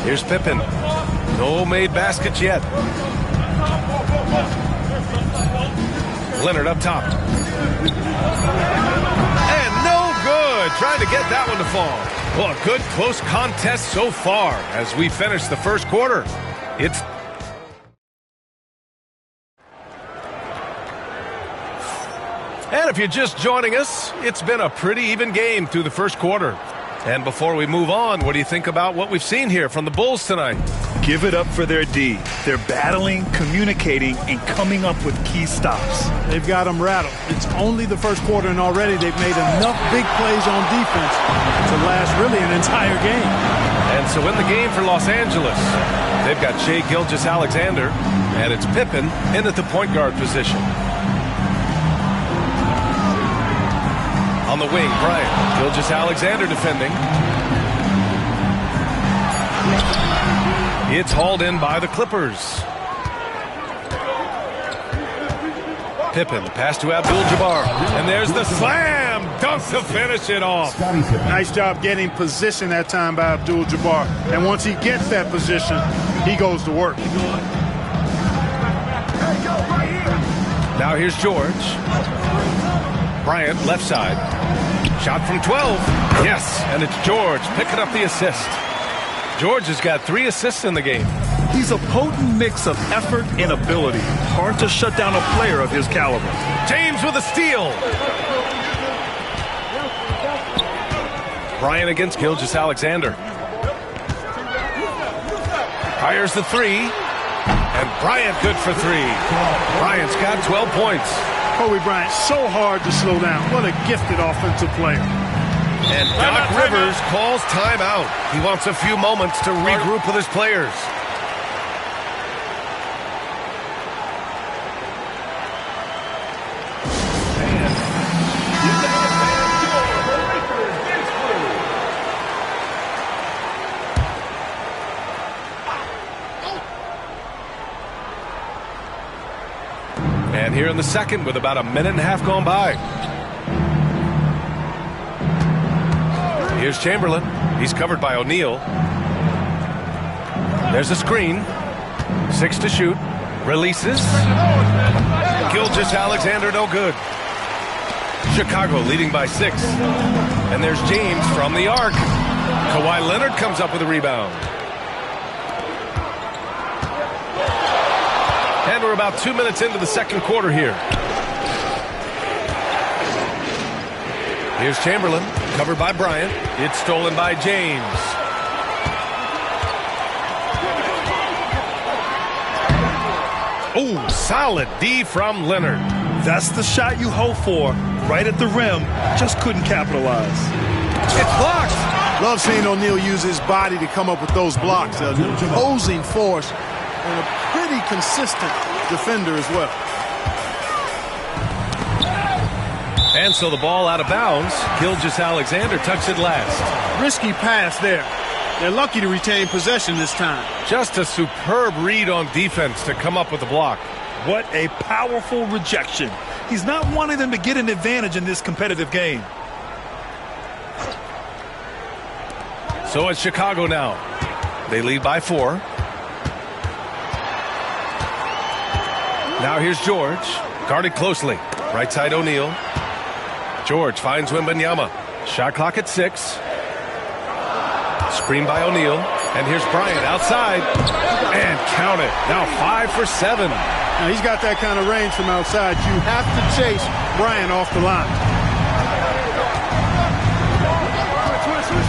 Here's Pippen. No made baskets yet. Leonard up top. And no good. Trying to get that one to fall. Well, a good close contest so far as we finish the first quarter. It's And if you're just joining us, it's been a pretty even game through the first quarter. And before we move on, what do you think about what we've seen here from the Bulls tonight? Give it up for their D. They're battling, communicating, and coming up with key stops. They've got them rattled. It's only the first quarter, and already they've made enough big plays on defense to last really an entire game. And so in the game for Los Angeles, they've got Shai Gilgeous-Alexander, and it's Pippen in at the point guard position. On the wing, Bryant. Gilgeous-Alexander defending. It's hauled in by the Clippers. Pippen, pass to Abdul-Jabbar. And there's the slam dunk to finish it off. Nice job getting position that time by Abdul-Jabbar. And once he gets that position, he goes to work. Now here's George. Bryant, left side. Shot from 12. Yes, and it's George picking up the assist. George has got 3 assists in the game. He's a potent mix of effort and ability. Hard to shut down a player of his caliber. James with a steal. Bryant against Gilgeous-Alexander. Fires the 3. And Bryant good for 3. Bryant's got 12 points. Kobe Bryant, so hard to slow down. What a gifted offensive player. And Doc Rivers calls timeout. He wants a few moments to regroup with his players. And here in the second with about a minute and a half gone by. Here's Chamberlain. He's covered by O'Neal. There's a screen. 6 to shoot. Releases. Gilgeous-Alexander no good. Chicago leading by 6. And there's James from the arc. Kawhi Leonard comes up with a rebound. And we're about 2 minutes into the second quarter here. Here's Chamberlain, covered by Bryant. It's stolen by James. Oh, solid D from Leonard. That's the shot you hope for. Right at the rim, just couldn't capitalize. It's blocked. Love seeing O'Neal use his body to come up with those blocks. An opposing force and a pretty consistent defender as well. And so the ball out of bounds. Gilgeous-Alexander tucks it last. Risky pass there. They're lucky to retain possession this time. Just a superb read on defense to come up with the block. What a powerful rejection. He's not wanting them to get an advantage in this competitive game. So it's Chicago now. They lead by 4. Now here's George. Guarded closely. Right side O'Neal. George finds Wembanyama. Shot clock at 6. Screen by O'Neal. And here's Bryant outside. And count it. Now 5 for 7. Now, he's got that kind of range from outside. You have to chase Bryant off the line.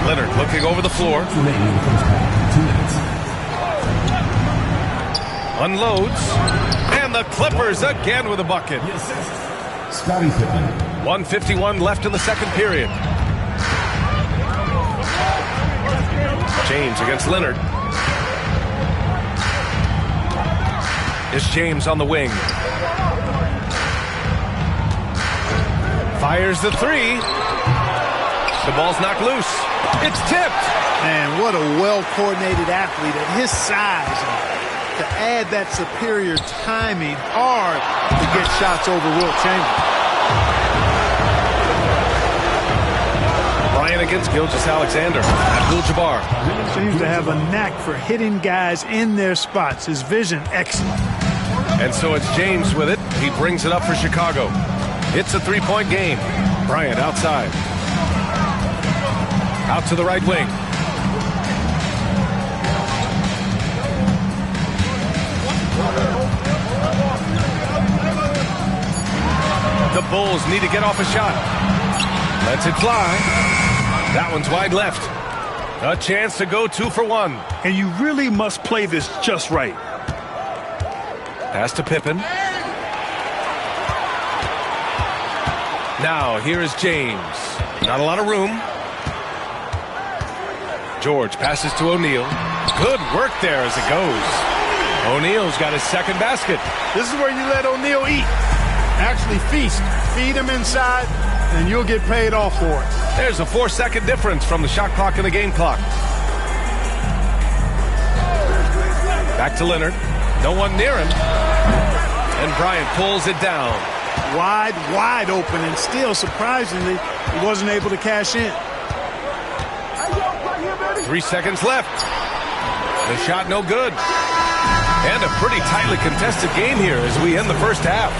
Leonard looking over the floor. Unloads. And the Clippers again with a bucket. Scottie Pippen. 1:51 left in the second period. James against Leonard. It's James on the wing. Fires the three. The ball's knocked loose. It's tipped. Man, what a well-coordinated athlete at his size. And to add that superior timing, hard to get shots over Wilt Chamberlain. Bryant against Gilgeous-Alexander. Abdul-Jabbar. Seems to have a knack for hitting guys in their spots. His vision, excellent. And so it's James with it. He brings it up for Chicago. It's a three-point game. Bryant outside. Out to the right wing. The Bulls need to get off a shot. Lets it fly. That one's wide left. A chance to go 2 for 1. And you really must play this just right. Pass to Pippen. Now, here is James. Not a lot of room. George passes to O'Neal. Good work there as it goes. O'Neal's got his second basket. This is where you let O'Neal eat. Actually feast. Feed him inside, and you'll get paid off for it. There's a 4-second difference from the shot clock and the game clock. Back to Leonard. No one near him. And Bryant pulls it down. Wide open, and still, surprisingly, he wasn't able to cash in. 3 seconds left. The shot no good. And a pretty tightly contested game here as we end the first half.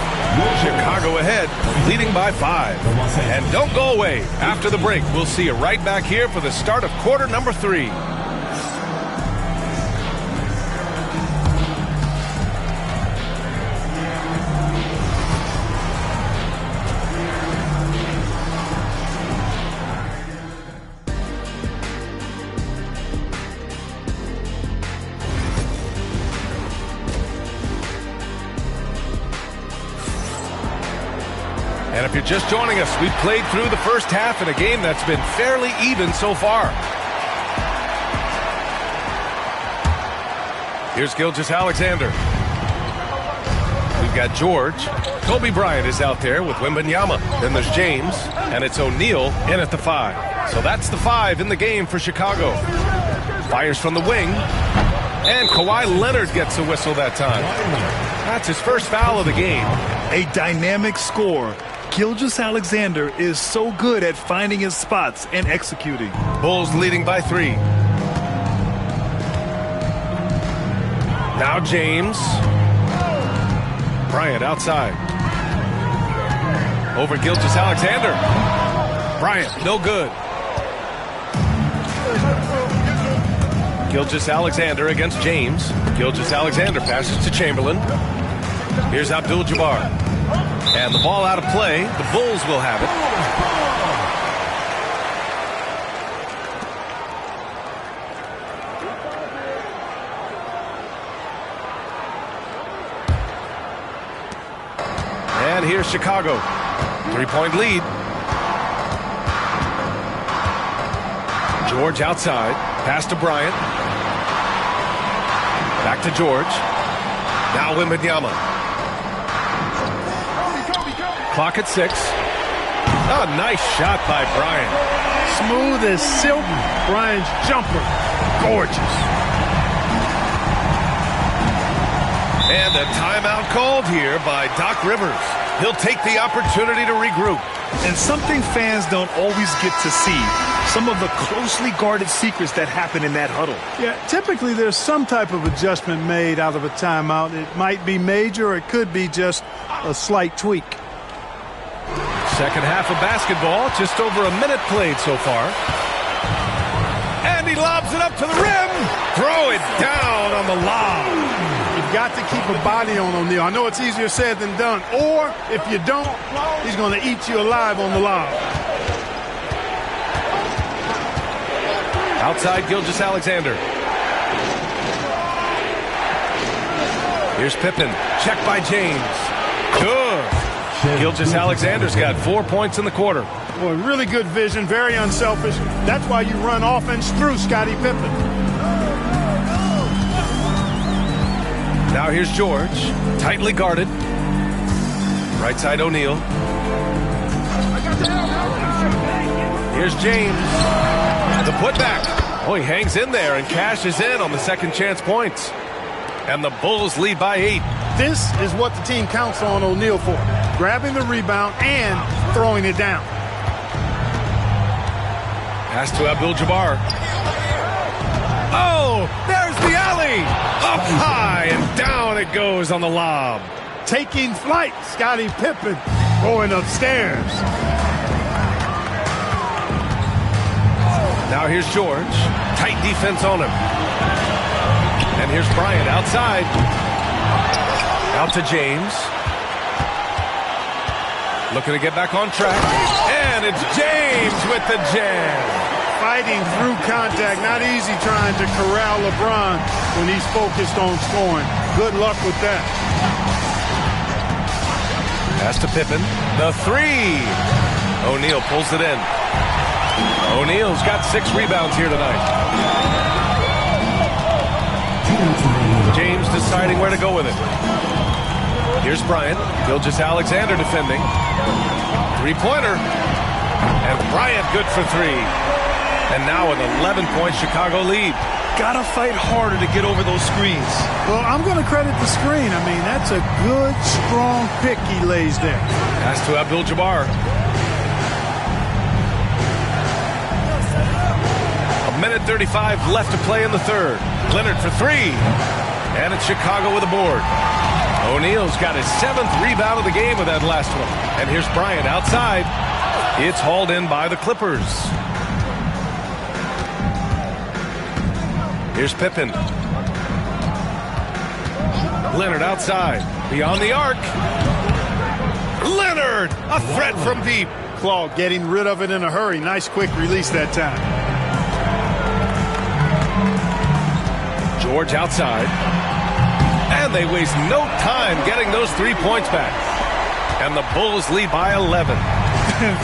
Chicago ahead, leading by 5. And don't go away. After the break, we'll see you right back here for the start of quarter number 3. And if you're just joining us, we've played through the first half in a game that's been fairly even so far. Here's Gilgeous-Alexander. We've got George. Kobe Bryant is out there with Wembanyama. Then there's James, and it's O'Neal in at the 5. So that's the 5 in the game for Chicago. Fires from the wing, and Kawhi Leonard gets a whistle that time. That's his first foul of the game. A dynamic score. Gilgeous-Alexander is so good at finding his spots and executing. Bulls leading by 3. Now James. Bryant outside. Over Gilgeous-Alexander. Bryant, no good. Gilgeous-Alexander against James. Gilgeous-Alexander passes to Chamberlain. Here's Abdul-Jabbar. And the ball out of play. The Bulls will have it. And here's Chicago. 3-point lead. George outside. Pass to Bryant. Back to George. Now Wembanyama. Clock at 6. Oh, nice shot by Bryant. Smooth as silk. Bryant's jumper. Gorgeous. And a timeout called here by Doc Rivers. He'll take the opportunity to regroup. And something fans don't always get to see. Some of the closely guarded secrets that happen in that huddle. Yeah, typically there's some type of adjustment made out of a timeout. It might be major or it could be just a slight tweak. Second half of basketball, just over a minute played so far. And he lobs it up to the rim. Throw it down on the lob. If You've got to keep a body on O'Neal. I know it's easier said than done. Or, if you don't, he's going to eat you alive on the lob. Outside Gilgeous-Alexander. Here's Pippen. Check by James. Good. Gilgeous-Alexander's got 4 points in the quarter. Boy, really good vision, very unselfish. That's why you run offense through Scottie Pippen. Now here's George. Tightly guarded. Right side O'Neal. Here's James. The putback. Oh, he hangs in there and cashes in on the second chance points. And the Bulls lead by 8. This is what the team counts on O'Neal for. Grabbing the rebound and throwing it down. Pass to Abdul-Jabbar. Oh, there's the alley. Up high and down it goes on the lob. Taking flight, Scottie Pippen going upstairs. Now here's George. Tight defense on him. And here's Bryant outside. Out to James. Looking to get back on track. And it's James with the jam. Fighting through contact. Not easy trying to corral LeBron when he's focused on scoring. Good luck with that. Pass to Pippen. The three. O'Neal pulls it in. O'Neal's got 6 rebounds here tonight. James deciding where to go with it. Here's Bryant. Gilgeous-Alexander defending. Three-pointer. And Bryant good for 3. And now an 11-point Chicago lead. Gotta fight harder to get over those screens. Well, I'm going to credit the screen. I mean, that's a good, strong pick he lays there. Pass to Abdul-Jabbar. A minute 35 left to play in the third. Leonard for 3. And it's Chicago with a board. O'Neal's got his 7th rebound of the game with that last one. And here's Bryant outside. It's hauled in by the Clippers. Here's Pippen. Leonard outside. Beyond the arc. Leonard! A threat from deep. Claude getting rid of it in a hurry. Nice quick release that time. George outside. And they waste no time getting those 3 points back. And the Bulls lead by 11.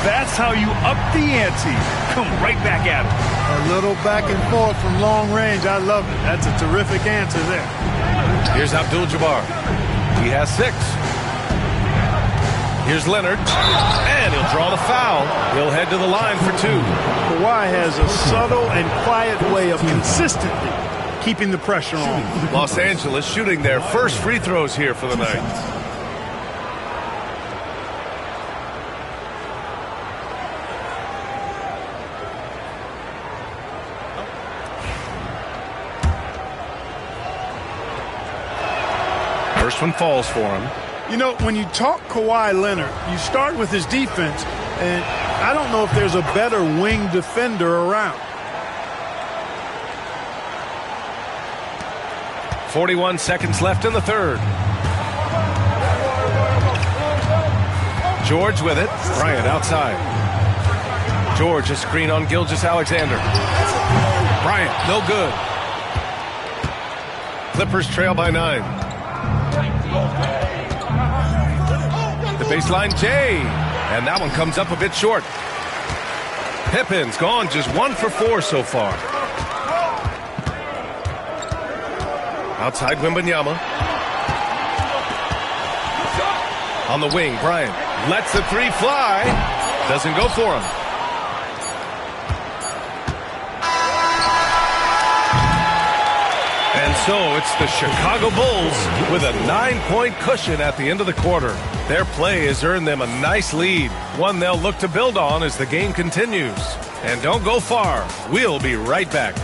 That's how you up the ante. Come right back at it. A little back and forth from long range. I love it. That's a terrific answer there. Here's Abdul-Jabbar. He has 6. Here's Leonard. And he'll draw the foul. He'll head to the line for 2. Kawhi has a subtle and quiet way of consistently keeping the pressure on. Los Angeles shooting their first free throws here for the night. First one falls for him. You know, when you talk Kawhi Leonard, you start with his defense, and I don't know if there's a better wing defender around. 41 seconds left in the third. George with it. Bryant outside. George a screen on Gilgeous-Alexander. Bryant, no good. Clippers trail by 9. The baseline, Jay. And that one comes up a bit short. Pippen's gone just 1 for 4 so far. Outside Wembanyama. On the wing, Bryant lets the 3 fly. Doesn't go for him. And so it's the Chicago Bulls with a 9-point cushion at the end of the quarter. Their play has earned them a nice lead, one they'll look to build on as the game continues. And don't go far. We'll be right back.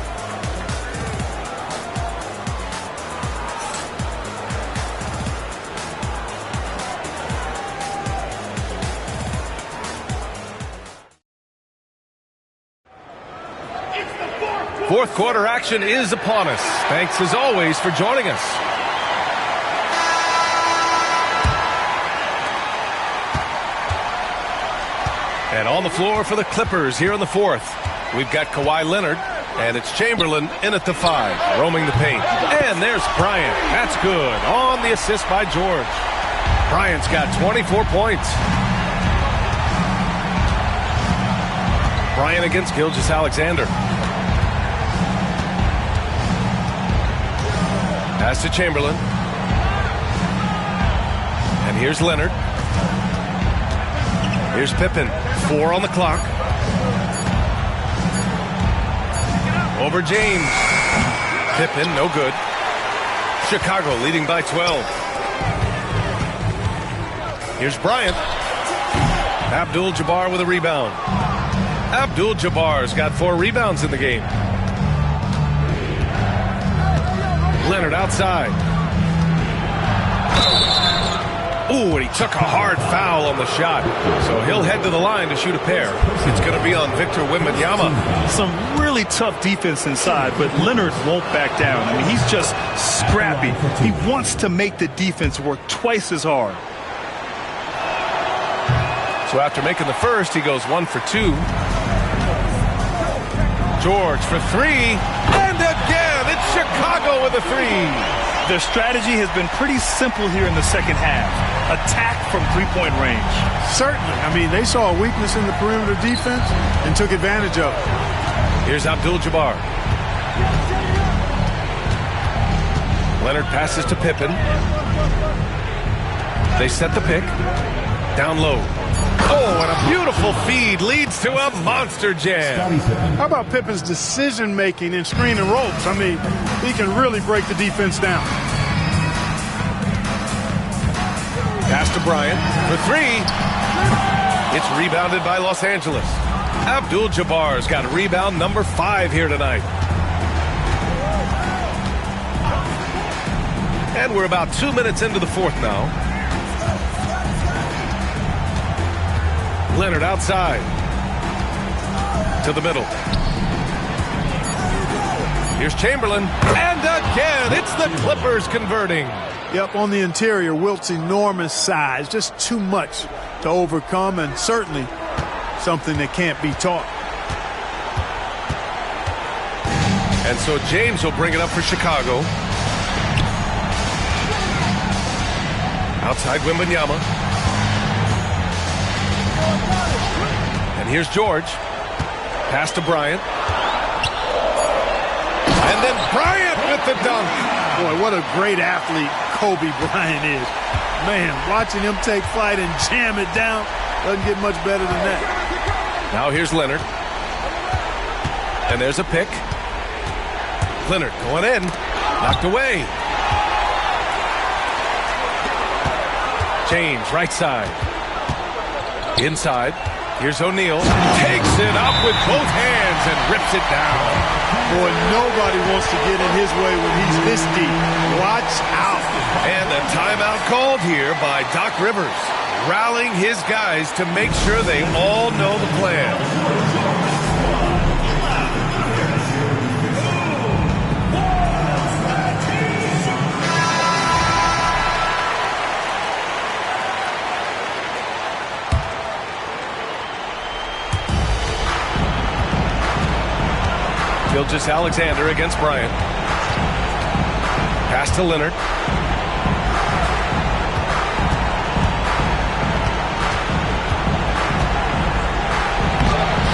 Fourth quarter action is upon us. Thanks as always for joining us. And on the floor for the Clippers here in the fourth, we've got Kawhi Leonard, and it's Chamberlain in at the 5, roaming the paint. And there's Bryant. That's good. On the assist by George. Bryant's got 24 points. Bryant against Gilgeous-Alexander. Pass to Chamberlain. And here's Leonard. Here's Pippen. 4 on the clock. Over James. Pippen, no good. Chicago leading by 12. Here's Bryant. Abdul-Jabbar with a rebound. Abdul-Jabbar's got 4 rebounds in the game. Leonard outside. Ooh, and he took a hard foul on the shot. So he'll head to the line to shoot a pair. It's going to be on Victor Wembanyama. Some really tough defense inside, but Leonard won't back down. I mean, he's just scrappy. He wants to make the defense work twice as hard. So after making the first, he goes 1 for 2. George for 3. And again, it's Chicago with a 3. Their strategy has been pretty simple here in the second half. Attack from three-point range. Certainly. I mean, they saw a weakness in the perimeter defense and took advantage of it. Here's Abdul-Jabbar. Leonard passes to Pippen. They set the pick. Down low. Oh, and a beautiful feed leads to a monster jam. How about Pippen's decision-making in screen and ropes? I mean, he can really break the defense down. Pass to Bryant for 3. It's rebounded by Los Angeles. Abdul-Jabbar's got rebound number 5 here tonight. And we're about 2 minutes into the fourth now. Leonard outside. To the middle. Here's Chamberlain. And again, it's the Clippers converting. Yep, on the interior, Wilt's enormous size. Just too much to overcome, and certainly something that can't be taught. And so James will bring it up for Chicago. Outside Wembanyama. And here's George. Pass to Bryant. And then Bryant with the dunk. Boy, what a great athlete Kobe Bryant is. Man, watching him take flight and jam it down doesn't get much better than that. Now here's Leonard. And there's a pick. Leonard going in. Knocked away. James, right side. Inside. Here's O'Neal. Takes it up with both hands and rips it down. Boy, nobody wants to get in his way when he's this deep. Watch out. And a timeout called here by Doc Rivers, rallying his guys to make sure they all know the plan. Gilgeous-Alexander against Bryant. Pass to Leonard.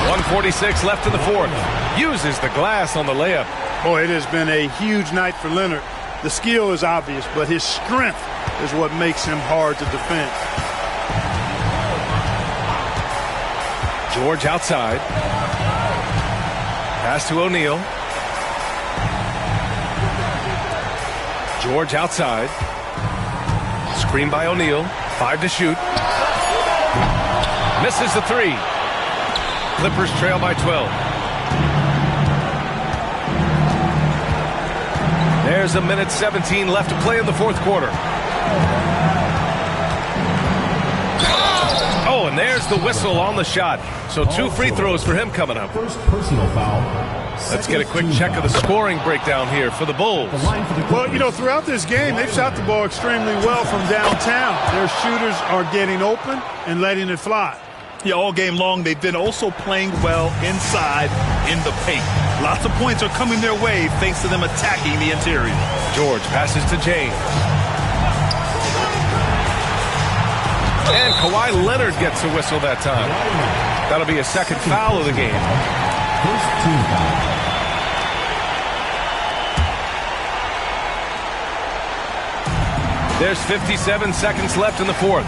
.146 left in the fourth. Uses the glass on the layup. Boy, it has been a huge night for Leonard. The skill is obvious, but his strength is what makes him hard to defend. George outside. Pass to O'Neal. George outside. Screen by O'Neal. 5 to shoot. Misses the 3. Clippers trail by 12. There's a minute 17 left to play in the fourth quarter. Oh, and there's the whistle on the shot. So 2 free throws for him coming up. First personal foul. Let's get a quick check of the scoring breakdown here for the Bulls. Well, you know, throughout this game, they've shot the ball extremely well from downtown. Their shooters are getting open and letting it fly. Yeah, all game long, they've been also playing well inside in the paint. Lots of points are coming their way thanks to them attacking the interior. George passes to James. And Kawhi Leonard gets a whistle that time. That'll be a second foul of the game. First team foul. There's 57 seconds left in the fourth.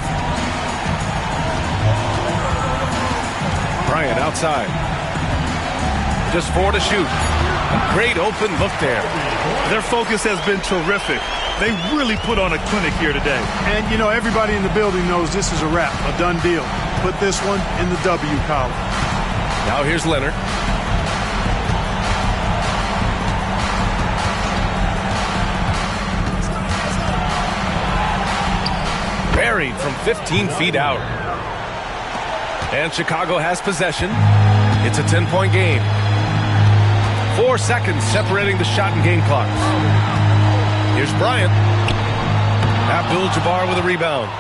Bryant outside. Just 4 to shoot. A great open look there. Their focus has been terrific. They really put on a clinic here today. And, you know, everybody in the building knows this is a wrap, a done deal. Put this one in the W column. Now here's Leonard. Buried from 15 feet out. And Chicago has possession. It's a 10-point game. 4 seconds separating the shot and game clocks. Here's Bryant. Abdul-Jabbar with a rebound.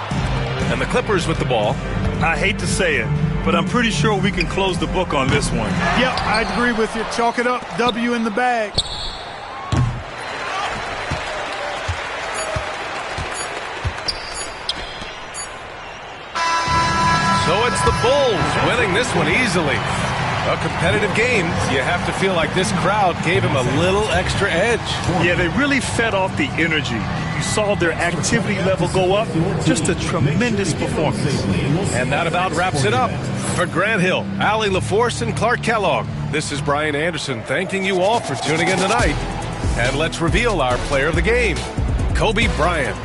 And the Clippers with the ball. I hate to say it, but I'm pretty sure we can close the book on this one. Yep, I agree with you. Chalk it up. W in the bag. So it's the Bulls winning this one easily. A competitive game. You have to feel like this crowd gave him a little extra edge. Yeah, they really fed off the energy. You saw their activity level go up. Just a tremendous performance. And that about wraps it up. For Grant Hill, Allie LaForce, and Clark Kellogg, this is Brian Anderson thanking you all for tuning in tonight. And let's reveal our player of the game, Kobe Bryant.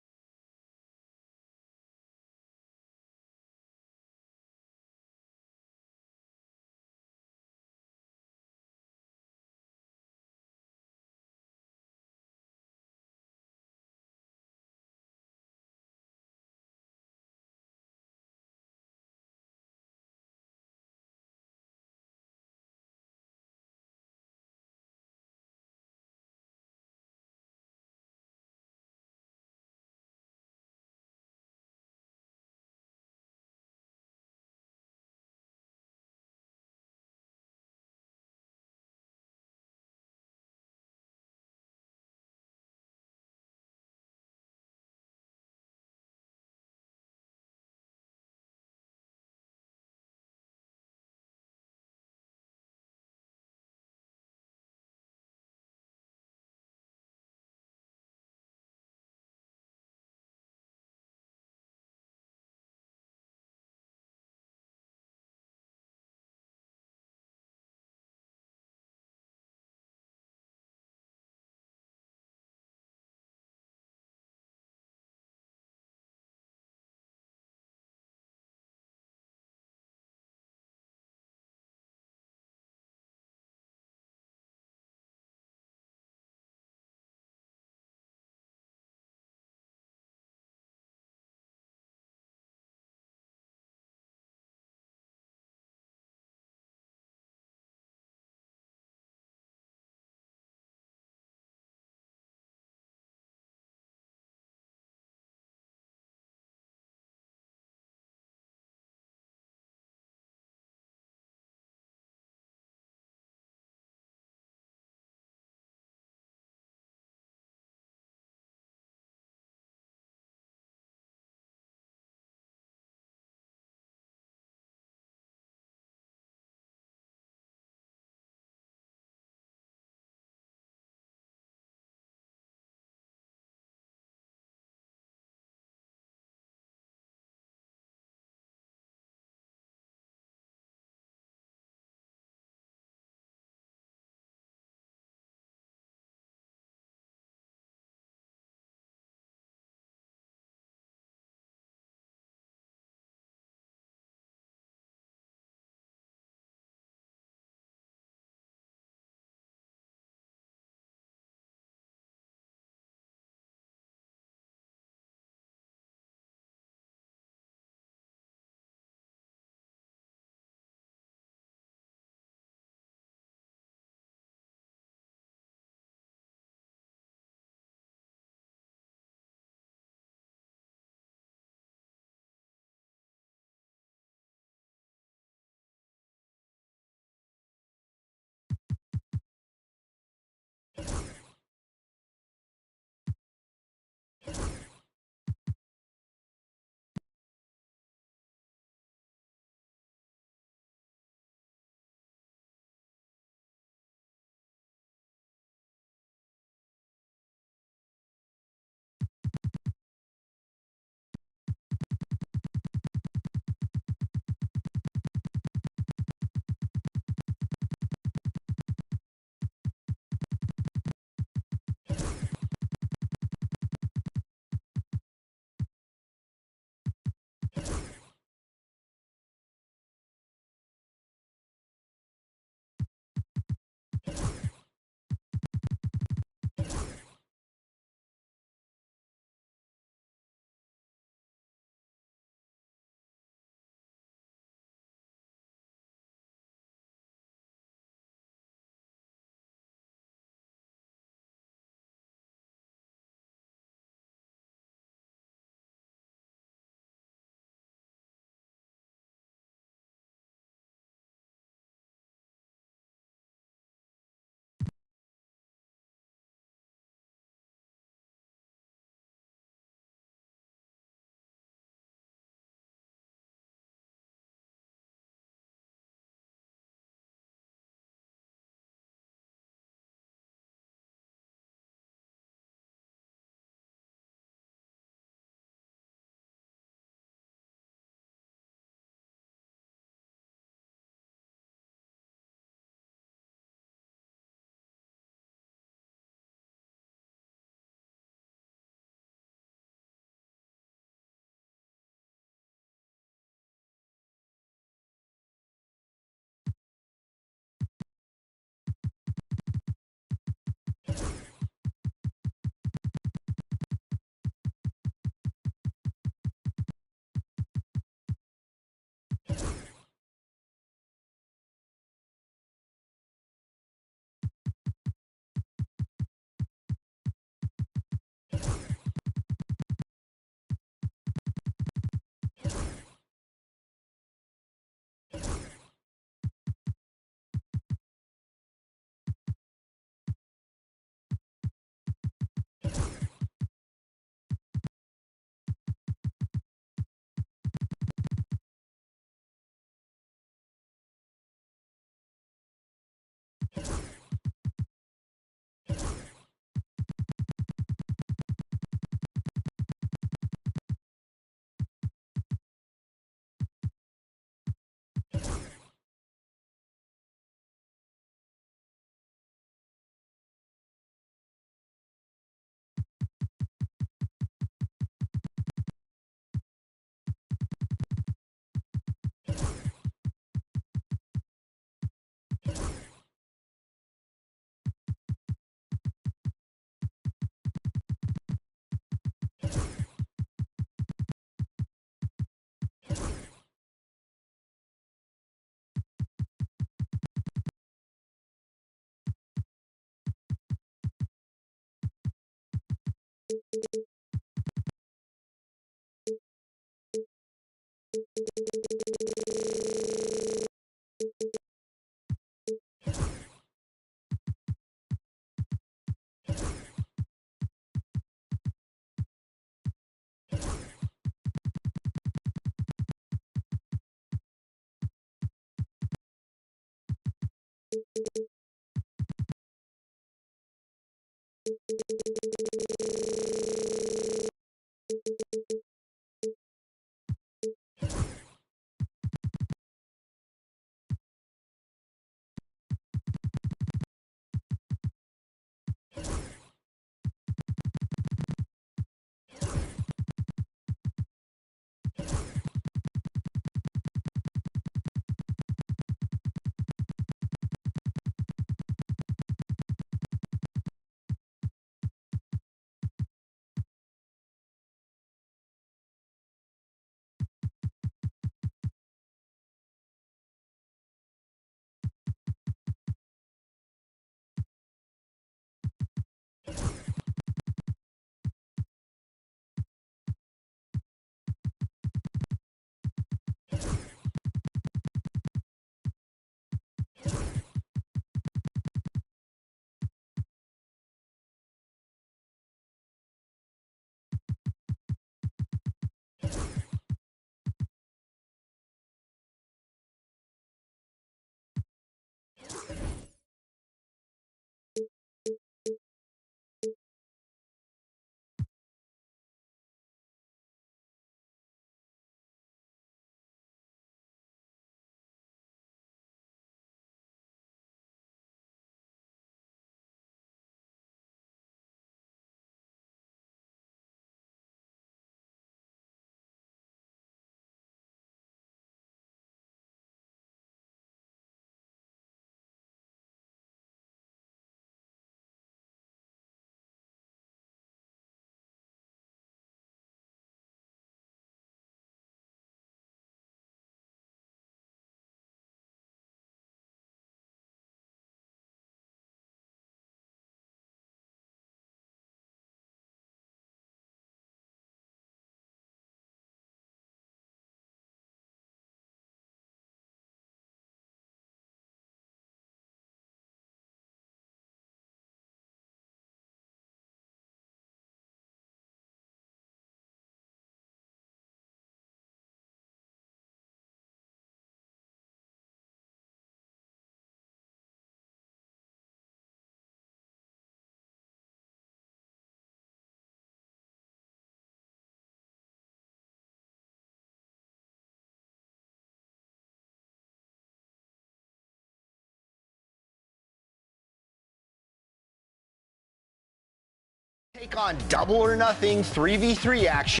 Take on double or nothing 3v3 action.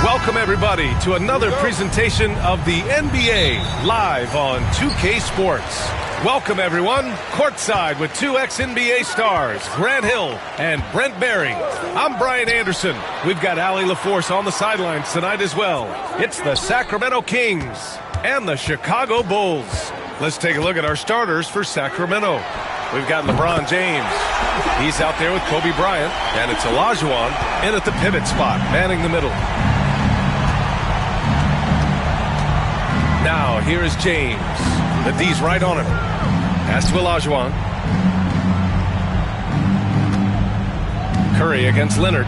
Welcome, everybody, to another presentation of the NBA live on 2K Sports. Welcome, everyone, courtside with two ex-NBA stars, Grant Hill and Brent Barry. I'm Brian Anderson. We've got Allie LaForce on the sidelines tonight as well. It's the Sacramento Kings and the Chicago Bulls. Let's take a look at our starters for Sacramento. We've got LeBron James. He's out there with Kobe Bryant, and it's Olajuwon in at the pivot spot, manning the middle. Now, here is James. The D's right on him. Pass to Olajuwon. Curry against Leonard.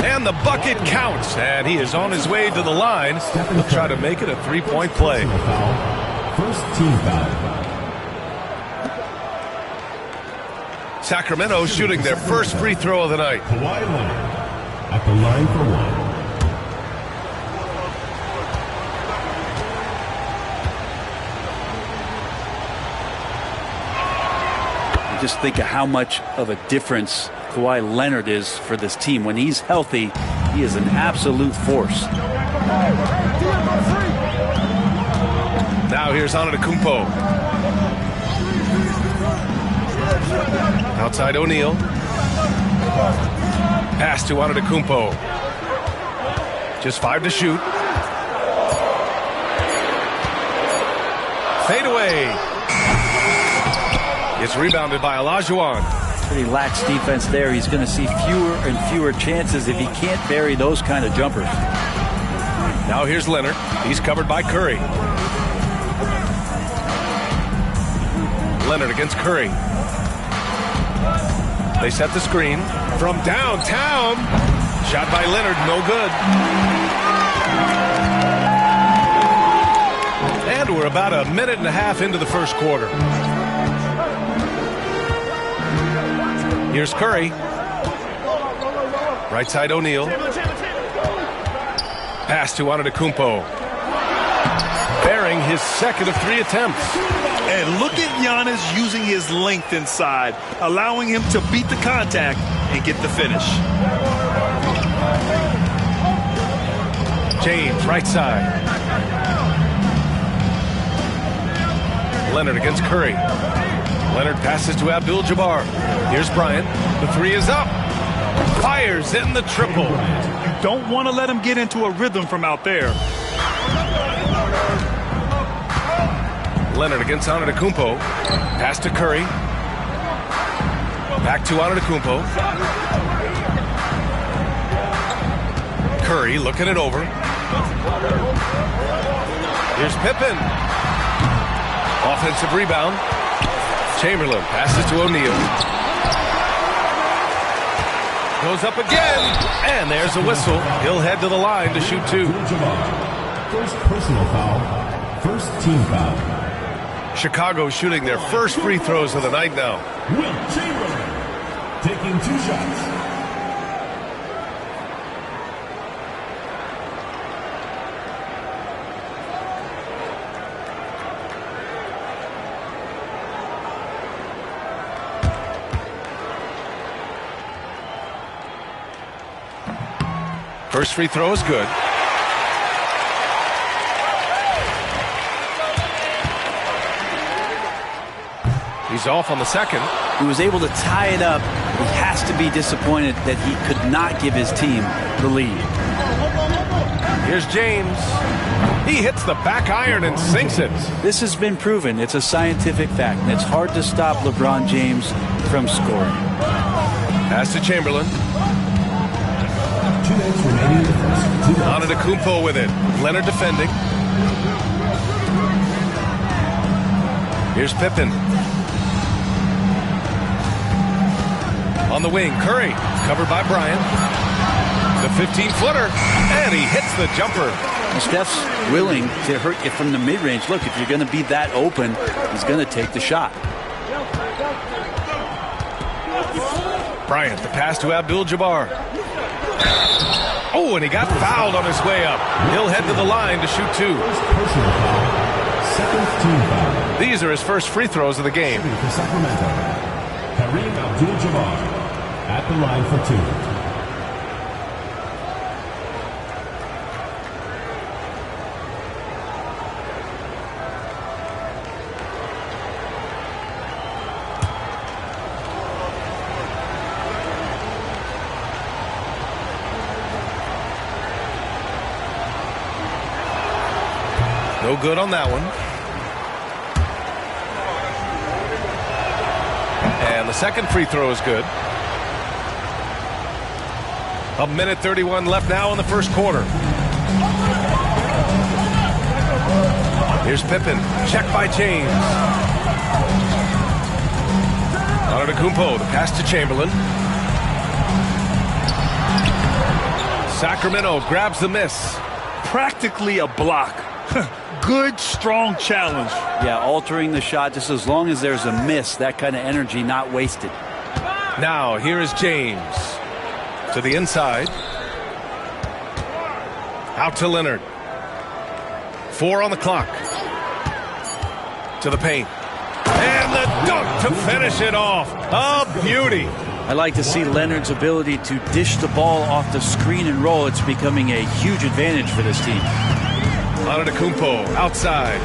And the bucket counts. And he is on his way to the line. He'll try to make it a three-point play. First team foul. Sacramento shooting their first free throw of the night. Kawhi Leonard at the line for one. Just think of how much of a difference Kawhi Leonard is for this team. When he's healthy, he is an absolute force. Now here's Antetokounmpo. Outside O'Neal. Pass to Antetokounmpo. Just 5 to shoot. Fade away. It's rebounded by Olajuwon. Pretty lax defense there. He's going to see fewer and fewer chances if he can't bury those kind of jumpers. Now here's Leonard. He's covered by Curry. Leonard against Curry. They set the screen from downtown. Shot by Leonard, no good. And we're about a minute and a half into the first quarter. Here's Curry. Right side O'Neal. Pass to Antetokounmpo. Bearing his second of 3 attempts. And look at Giannis using his length inside, allowing him to beat the contact and get the finish. James, right side. Leonard against Curry. Leonard passes to Abdul-Jabbar. Here's Bryant. The 3 is up. Fires in the triple. You don't want to let him get into a rhythm from out there. Leonard against Antetokounmpo. Pass to Curry. Back to Antetokounmpo. Curry looking it over. Here's Pippen. Offensive rebound. Chamberlain passes to O'Neal. Goes up again. And there's a whistle. He'll head to the line to shoot 2. First personal foul. First team foul. Chicago shooting their first free throws of the night now. Wilt Chamberlain taking 2 shots. First free throw is good. He's off on the second. He was able to tie it up. He has to be disappointed that he could not give his team the lead. Here's James. He hits the back iron and sinks it. This has been proven. It's a scientific fact, and it's hard to stop LeBron James from scoring. Pass to Chamberlain. 2 minutes remaining in the first. Antetokounmpo with it. Leonard defending. Here's Pippen. On the wing, Curry. Covered by Bryant. The 15-footer. And he hits the jumper. Steph's willing to hurt you from the mid-range. Look, if you're going to be that open, he's going to take the shot. Bryant, the pass to Abdul-Jabbar. Oh, and he got fouled on his way up. He'll head to the line to shoot 2. Second team foul. These are his first free throws of the game. For Sacramento, Kareem Abdul-Jabbar at the line for 2. No good on that one. And the second free throw is good. 1:31 left now in the first quarter. Here's Pippen. Check by James. Antetokounmpo, the pass to Chamberlain. Sacramento grabs the miss. Practically a block. Good, strong challenge. Yeah, altering the shot just as long as there's a miss. That kind of energy not wasted. Now, here is James. To the inside. Out to Leonard. 4 on the clock. To the paint. And the dunk to finish it off. A beauty. I like to see Leonard's ability to dish the ball off the screen and roll. It's becoming a huge advantage for this team. Antetokounmpo outside.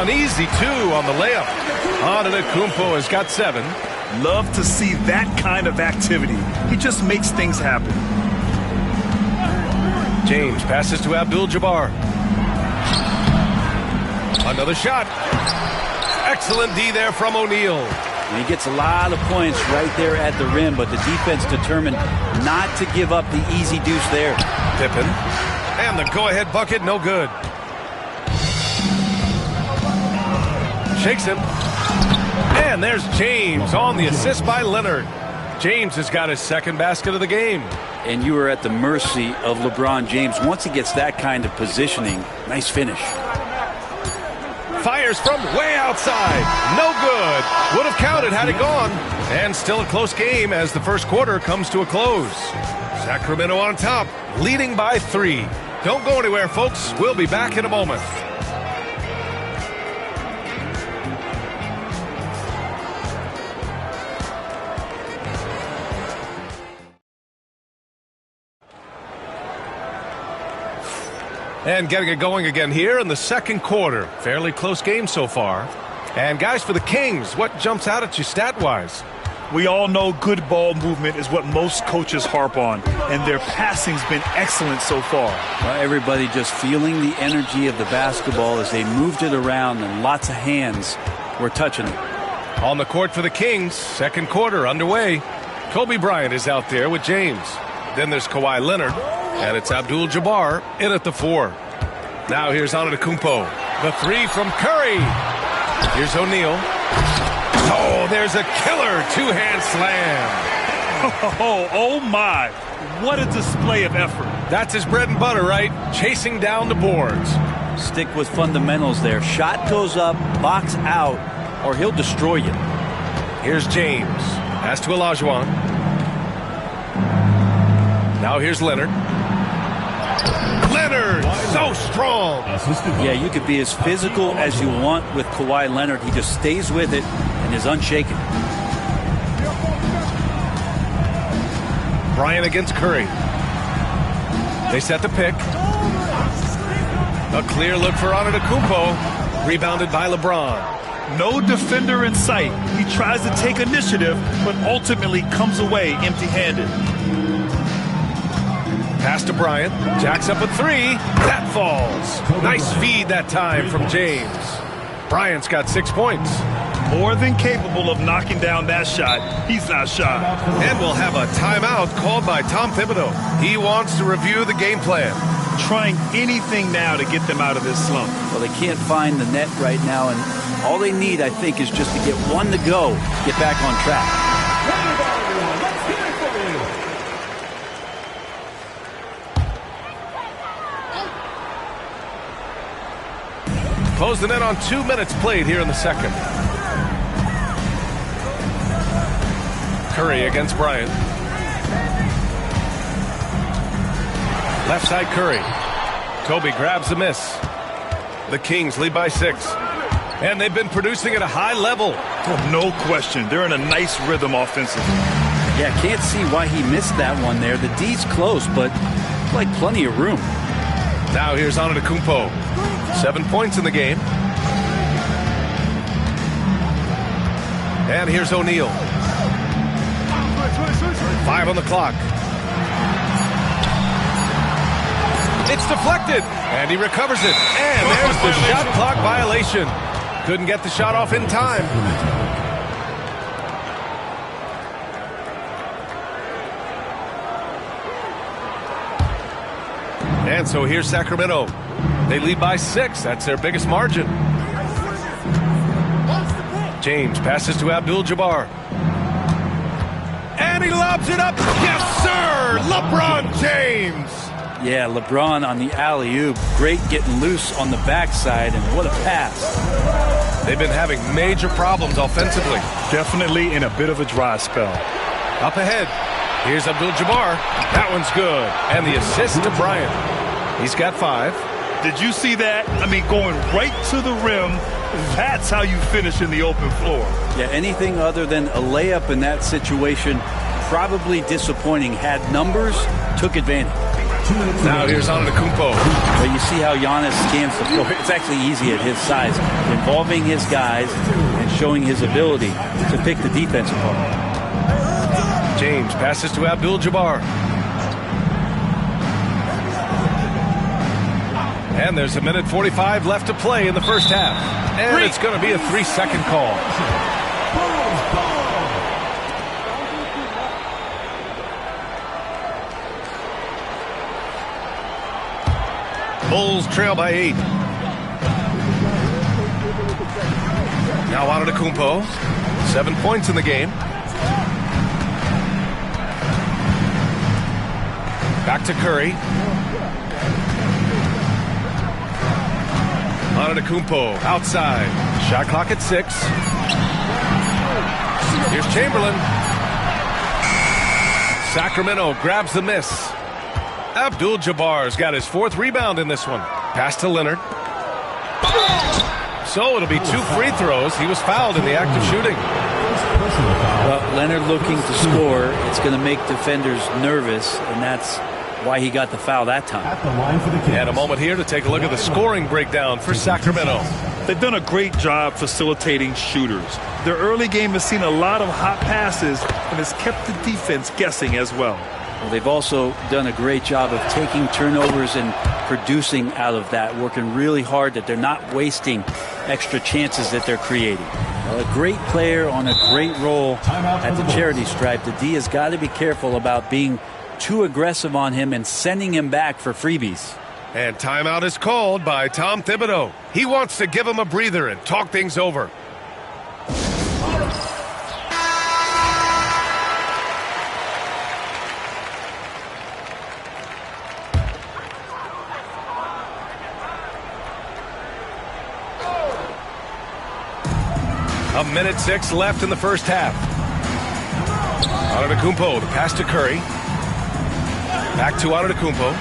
Uneasy 2 on the layup. Antetokounmpo has got 7. Love to see that kind of activity. He just makes things happen. James passes to Abdul-Jabbar. Another shot. Excellent D there from O'Neal. He gets a lot of points right there at the rim, but the defense determined not to give up the easy deuce there. Pippen. And the go-ahead bucket, no good. Shakes him. And there's James on the assist by Leonard. James has got his second basket of the game. And you are at the mercy of LeBron James. Once he gets that kind of positioning, nice finish. Fires from way outside. No good. Would have counted had it gone. And still a close game as the first quarter comes to a close. Sacramento on top, leading by 3. Don't go anywhere, folks. We'll be back in a moment. And getting it going again here in the second quarter. Fairly close game so far. And guys, for the Kings, what jumps out at you stat-wise? We all know good ball movement is what most coaches harp on, and their passing's been excellent so far. Well, everybody just feeling the energy of the basketball as they moved it around, and lots of hands were touching it. On the court for the Kings, second quarter underway. Kobe Bryant is out there with James. Then there's Kawhi Leonard. And it's Abdul-Jabbar in at the 4. Now here's Antetokounmpo. The 3 from Curry. Here's O'Neal. Oh, there's a killer two-hand slam. Oh my. What a display of effort. That's his bread and butter, right? Chasing down the boards. Stick with fundamentals there. Shot goes up, box out, or he'll destroy you. Here's James. Pass to Olajuwon. Now here's Leonard. Leonard, so strong. Yeah, you could be as physical as you want with Kawhi Leonard. He just stays with it and is unshaken. Bryant against Curry. They set the pick. A clear look for Antetokounmpo. Rebounded by LeBron. No defender in sight. He tries to take initiative, but ultimately comes away empty-handed. Pass to Bryant. Jacks up a three. That falls. Nice feed that time from James. Bryant's got 6 points. More than capable of knocking down that shot. He's not shy. And we'll have a timeout called by Tom Thibodeau. He wants to review the game plan. Trying anything now to get them out of this slump. Well, they can't find the net right now, and all they need, I think, is just to get one to go, get back on track. Close the net on 2 minutes played here in the second. Curry against Bryant. Left side Curry. Kobe grabs the miss. The Kings lead by 6. And they've been producing at a high level. Oh, no question. They're in a nice rhythm offensively. Yeah, can't see why he missed that one there. The D's close, but like plenty of room. Now here's Antetokounmpo. 7 points in the game. And here's O'Neal. 5 on the clock. It's deflected, and he recovers it. And there's the shot clock violation. Couldn't get the shot off in time. And so here's Sacramento. They lead by 6. That's their biggest margin. James passes to Abdul-Jabbar. And he lobs it up. Yes, sir! LeBron James! Yeah, LeBron on the alley-oop. Great getting loose on the backside, and what a pass. They've been having major problems offensively. Definitely in a bit of a dry spell. Up ahead. Here's Abdul-Jabbar. That one's good. And the assist to Bryant. He's got 5. Did you see that? I mean, going right to the rim. That's how you finish in the open floor. Yeah, anything other than a layup in that situation, probably disappointing. Had numbers, took advantage. Now here's Antetokounmpo. But you see how Giannis scans the floor. It's actually easy at his size, involving his guys and showing his ability to pick the defense apart. James passes to Abdul-Jabbar. And there's 1:45 left to play in the first half. And it's going to be a 3-second call. Bulls trail by 8. Now Antetokounmpo. 7 points in the game. Back to Curry. Antetokounmpo outside. Shot clock at 6. Here's Chamberlain. Sacramento grabs the miss. Abdul-Jabbar's got his 4th rebound in this one. Pass to Leonard. So it'll be 2 free throws. He was fouled in the act of shooting. Well, Leonard looking to score. It's going to make defenders nervous, and that's why he got the foul that time. And a moment here to take a look at the scoring breakdown for Sacramento. They've done a great job facilitating shooters. Their early game has seen a lot of hot passes and has kept the defense guessing as well. Well, they've also done a great job of taking turnovers and producing out of that, working really hard that they're not wasting extra chances that they're creating. Well, a great player on a great role at the charity stripe. The D has got to be careful about being too aggressive on him and sending him back for freebies. And timeout is called by Tom Thibodeau. He wants to give him a breather and talk things over. A 1:06 left in the first half. Antetokounmpo, the pass to Curry. Back to Antetokounmpo.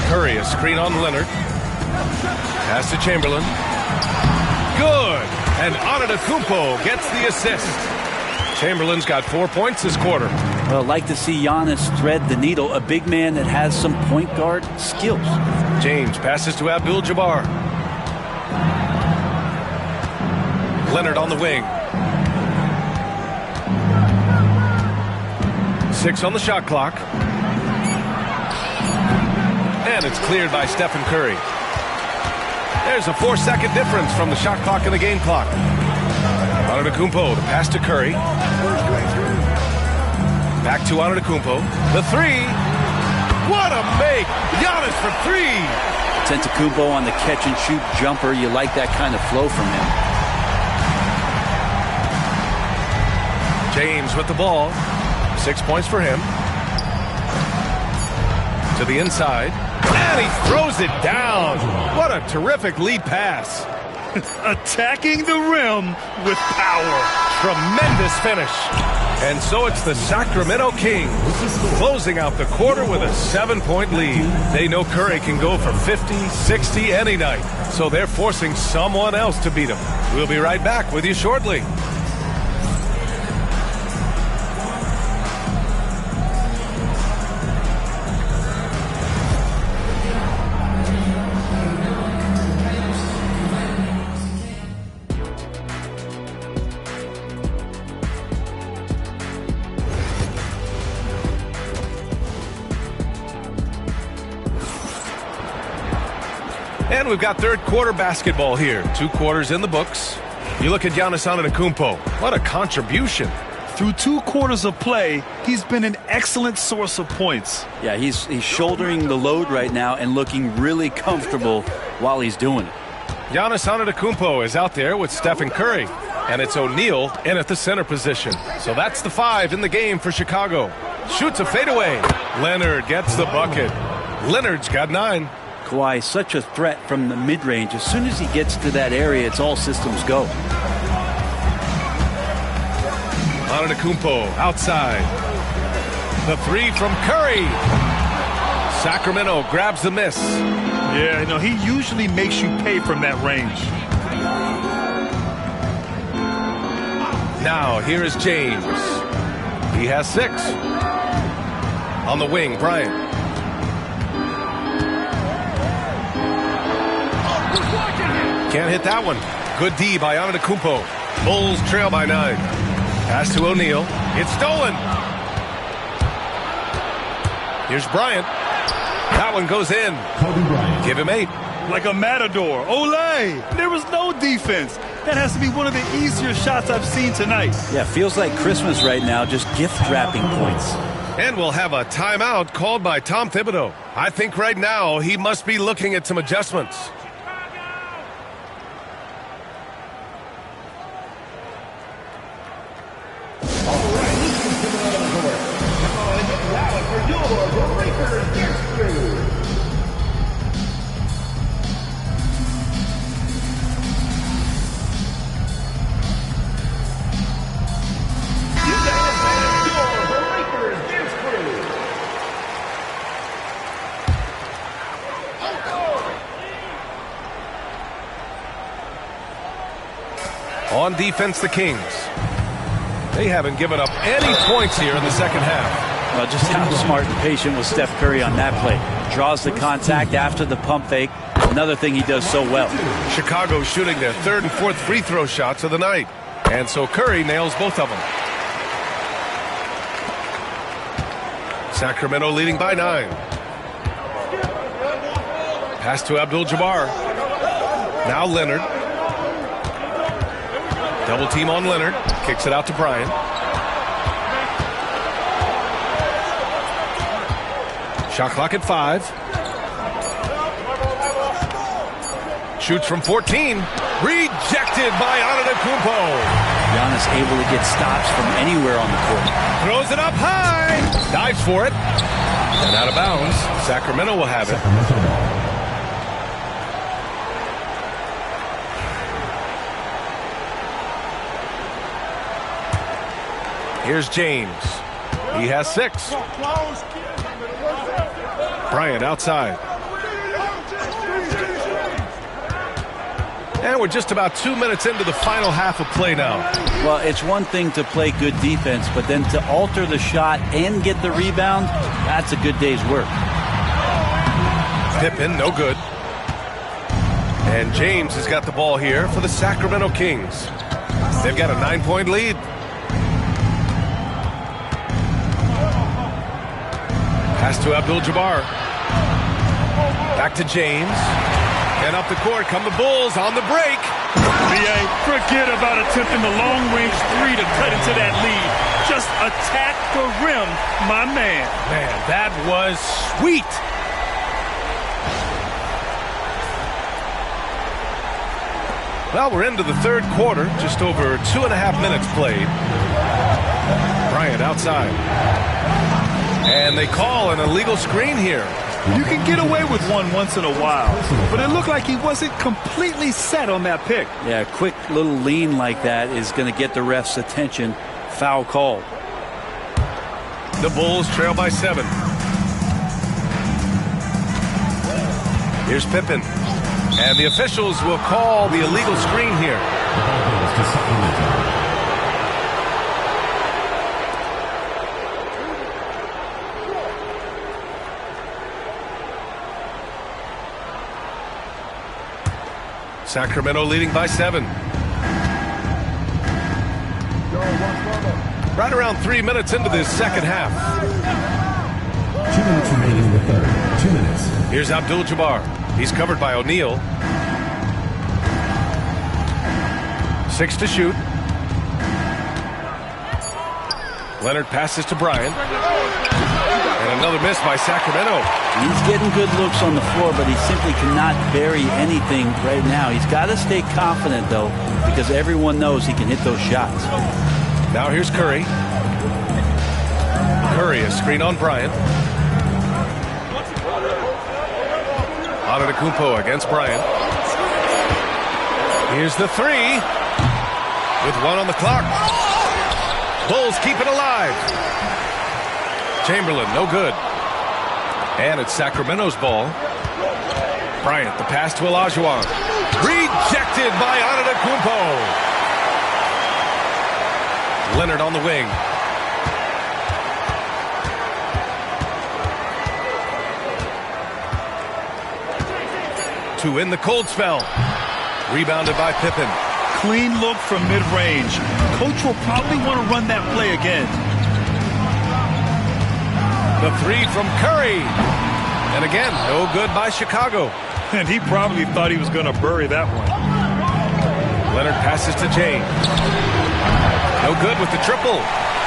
Curry, a screen on Leonard. Pass to Chamberlain. Good! And Antetokounmpo gets the assist. Chamberlain's got 4 points this quarter. Well, I'd like to see Giannis thread the needle, a big man that has some point guard skills. James passes to Abdul-Jabbar. Leonard on the wing. 6 on the shot clock. And it's cleared by Stephen Curry. There's a 4-second difference from the shot clock and the game clock. Antetokounmpo to pass to Curry. Back to Antetokounmpo. The 3. What a make! Giannis for 3. Antetokounmpo on the catch-and-shoot jumper. You like that kind of flow from him. James with the ball. 6 points for him. To the inside. And he throws it down. What a terrific lead pass. Attacking the rim with power. Tremendous finish. And so it's the Sacramento Kings closing out the quarter with a 7-point lead. They know Curry can go for 50, 60 any night. So they're forcing someone else to beat him. We'll be right back with you shortly. And we've got third quarter basketball here. 2 quarters in the books. You look at Giannis Antetokounmpo. What a contribution. Through 2 quarters of play, he's been an excellent source of points. Yeah, he's shouldering the load right now and looking really comfortable while he's doing it. Giannis Antetokounmpo is out there with Stephen Curry. And it's O'Neal in at the center position. So that's the 5 in the game for Chicago. Shoots a fadeaway. Leonard gets the bucket. Leonard's got 9. Kawhi, such a threat from the mid-range. As soon as he gets to that area, it's all systems go. Antetokounmpo outside. The 3 from Curry. Sacramento grabs the miss. Yeah, he usually makes you pay from that range. Now, here is James. He has 6. On the wing, Bryant. Can't hit that one. Good D by Antetokounmpo. Bulls trail by 9. Pass to O'Neal. It's stolen. Here's Bryant. That one goes in. Give him 8. Like a matador. Olay! There was no defense. That has to be one of the easier shots I've seen tonight. Yeah, feels like Christmas right now, just gift wrapping points. And we'll have a timeout called by Tom Thibodeau. I think right now he must be looking at some adjustments. On defense, the Kings. They haven't given up any points here in the second half. Well, just how smart and patient was Steph Curry on that play. Draws the contact after the pump fake. Another thing he does so well. Chicago shooting their 3rd and 4th free throw shots of the night. And so Curry nails both of them. Sacramento leading by 9. Pass to Abdul-Jabbar. Now Leonard. Double team on Leonard. Kicks it out to Bryant. Shot clock at 5. Shoots from 14. Rejected by Antetokounmpo. Giannis able to get stops from anywhere on the court. Throws it up high. Dives for it. And out of bounds. Sacramento will have it. Here's James. He has 6. Bryant outside. And we're just about 2 minutes into the final half of play now. Well, it's one thing to play good defense, but then to alter the shot and get the rebound, that's a good day's work. Pippen, no good. And James has got the ball here for the Sacramento Kings. They've got a 9-point lead. Pass to Abdul-Jabbar. Back to James. And up the court come the Bulls on the break. B.A., forget about attempting the long-range three to cut into that lead. Just attack the rim, my man. Man, that was sweet. Well, we're into the third quarter. Just over 2.5 minutes played. Bryant outside. And they call an illegal screen here. You can get away with one once in a while, but it looked like he wasn't completely set on that pick. Yeah, a quick little lean like that is going to get the ref's attention. Foul called. The Bulls trail by 7. Here's Pippen. And the officials will call the illegal screen here. Sacramento leading by 7. Right around 3 minutes into this second half. 2 minutes remaining in the third. 2 minutes. Here's Abdul-Jabbar. He's covered by O'Neal. 6 to shoot. Leonard passes to Bryant. And another miss by Sacramento. He's getting good looks on the floor, but he simply cannot bury anything right now. He's got to stay confident, though, because everyone knows he can hit those shots. Now here's Curry. Curry, a screen on Bryant. Antetokounmpo against Bryant. Here's the three. With 1 on the clock. Bulls keep it alive. Chamberlain, no good. And it's Sacramento's ball. Bryant, the pass to Olajuwon. Rejected by Antetokounmpo. Leonard on the wing. To win the cold spell. Rebounded by Pippen. Clean look from mid-range. Coach will probably want to run that play again. The three from Curry. And again, no good by Chicago. And he probably thought he was going to bury that one. Leonard passes to James. No good with the triple.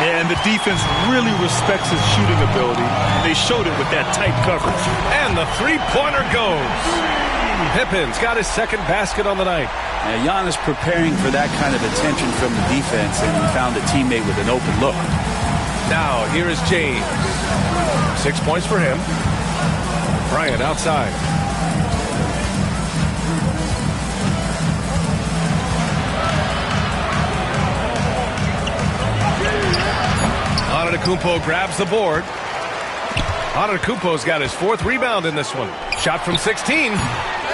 Yeah, and the defense really respects his shooting ability. They showed it with that tight coverage. And the three-pointer goes. Pippen's got his second basket on the night. Giannis preparing for that kind of attention from the defense, and he found a teammate with an open look. Now, here is James. 6 points for him. Bryant outside. Antetokounmpo grabs the board. Antetokounmpo's got his 4th rebound in this one. Shot from 16.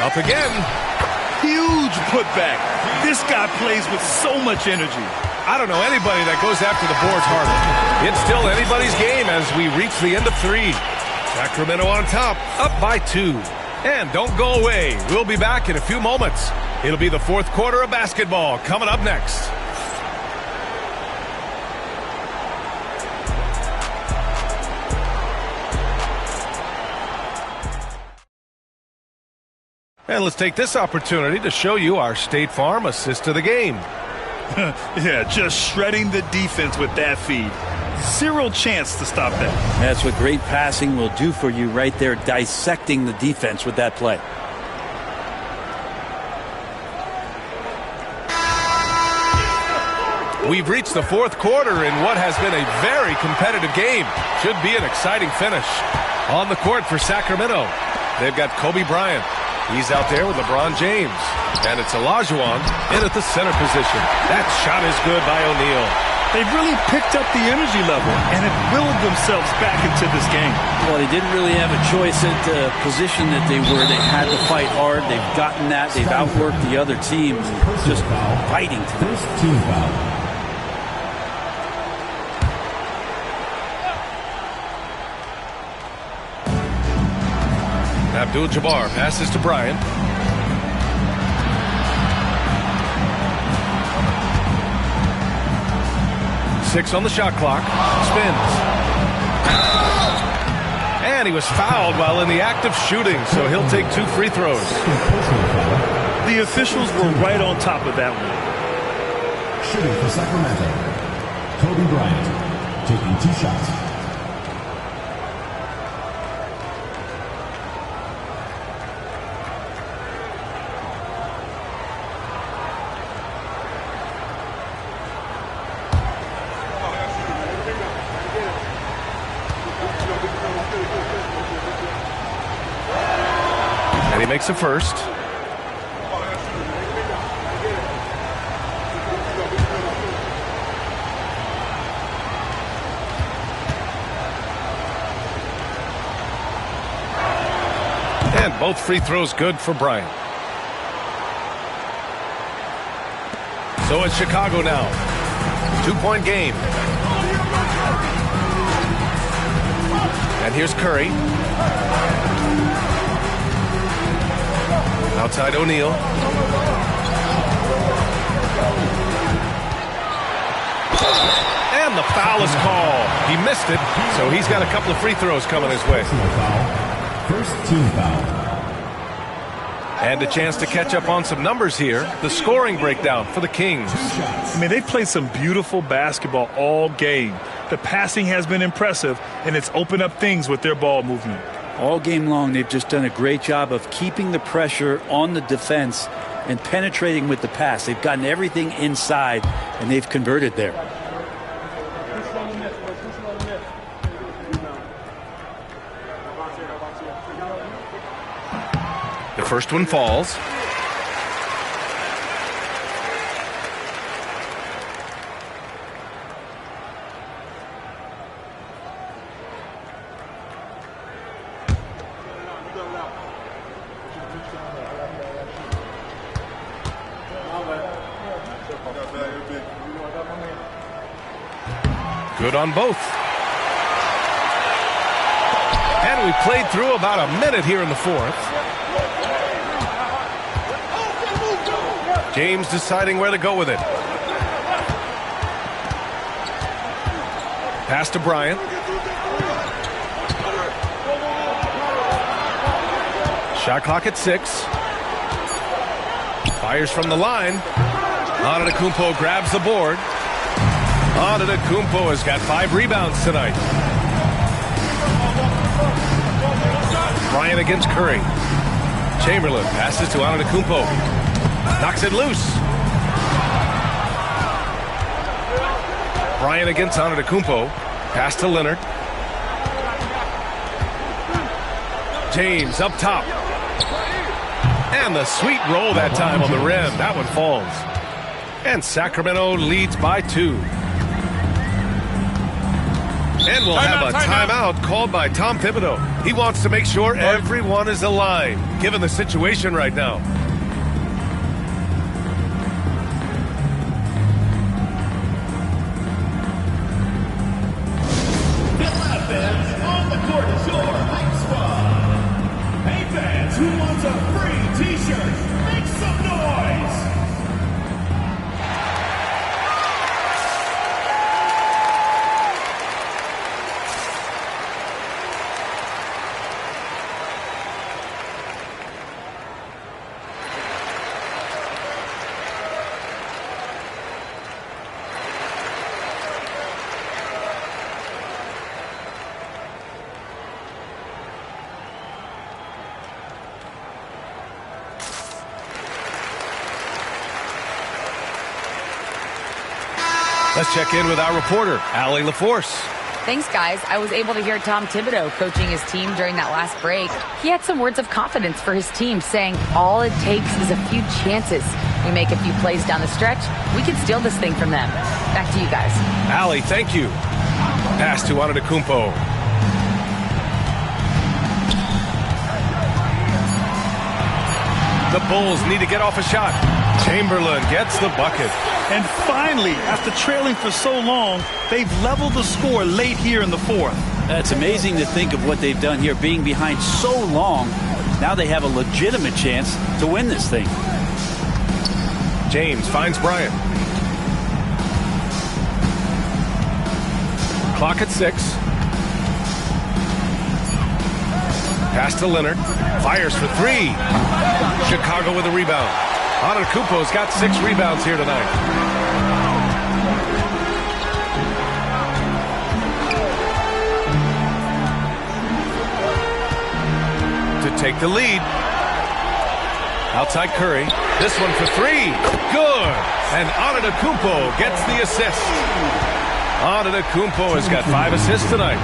Up again. Huge putback. This guy plays with so much energy. I don't know anybody that goes after the boards harder. It's still anybody's game as we reach the end of 3. Sacramento on top, up by 2. And don't go away. We'll be back in a few moments. It'll be the 4th quarter of basketball coming up next. And let's take this opportunity to show you our State Farm assist of the game. Yeah, just shredding the defense with that feed. Zero chance to stop that. That's what great passing will do for you right there, dissecting the defense with that play. We've reached the 4th quarter in what has been a very competitive game. Should be an exciting finish. On the court for Sacramento, they've got Kobe Bryant. He's out there with LeBron James. And it's Olajuwon in at the center position. That shot is good by O'Neal. They've really picked up the energy level and have willed themselves back into this game. Well, they didn't really have a choice at the position that they were. They had to fight hard. They've gotten that. They've outworked the other team. Just fighting to them. First team foul. Abdul-Jabbar passes to Bryant. Six on the shot clock. Spins. And he was fouled while in the act of shooting, so he'll take 2 free throws. The officials were right on top of that one. Shooting for Sacramento, Kobe Bryant, taking 2 shots. And he makes a first. And both free throws good for Bryant. So it's Chicago now. 2-point game. And here's Curry. Outside O'Neal. And the foul is called. He missed it, so he's got a couple of free throws coming his way. First team foul. And a chance to catch up on some numbers here. The scoring breakdown for the Kings. I mean, they've played some beautiful basketball all game. The passing has been impressive, and it's opened up things with their ball movement. All game long, they've just done a great job of keeping the pressure on the defense and penetrating with the pass. They've gotten everything inside, and they've converted there. The first one falls. Good on both. And we played through about a minute here in the fourth. James deciding where to go with it. Pass to Bryant. Shot clock at 6. Fires from the line. Antetokounmpo grabs the board. Antetokounmpo has got 5 rebounds tonight. Bryant against Curry. Chamberlain passes to Antetokounmpo. Knocks it loose. Bryant against Antetokounmpo. Pass to Leonard. James up top. And the sweet roll that time on the rim. That one falls. And Sacramento leads by 2. And we'll have a timeout called by Tom Thibodeau. He wants to make sure everyone is aligned, given the situation right now. On the court is your hype squad. Hey fans, who wants a free t-shirt? Make some noise! Let's check in with our reporter, Allie LaForce. Thanks, guys. I was able to hear Tom Thibodeau coaching his team during that last break. He had some words of confidence for his team, saying all it takes is a few chances. We make a few plays down the stretch, We could steal this thing from them. Back to you guys. Allie, thank you. Pass to Antetokounmpo. The Bulls need to get off a shot. Chamberlain gets the bucket. And finally, after trailing for so long, they've leveled the score late here in the fourth. It's amazing to think of what they've done here, being behind so long. Now they have a legitimate chance to win this thing. James finds Bryant. Clock at 6. Pass to Leonard. Fires for 3. Chicago with a rebound. Antetokounmpo's got 6 rebounds here tonight. To take the lead. Outside Curry. This one for 3. Good. And Antetokounmpo gets the assist. Antetokounmpo has got 5 assists tonight.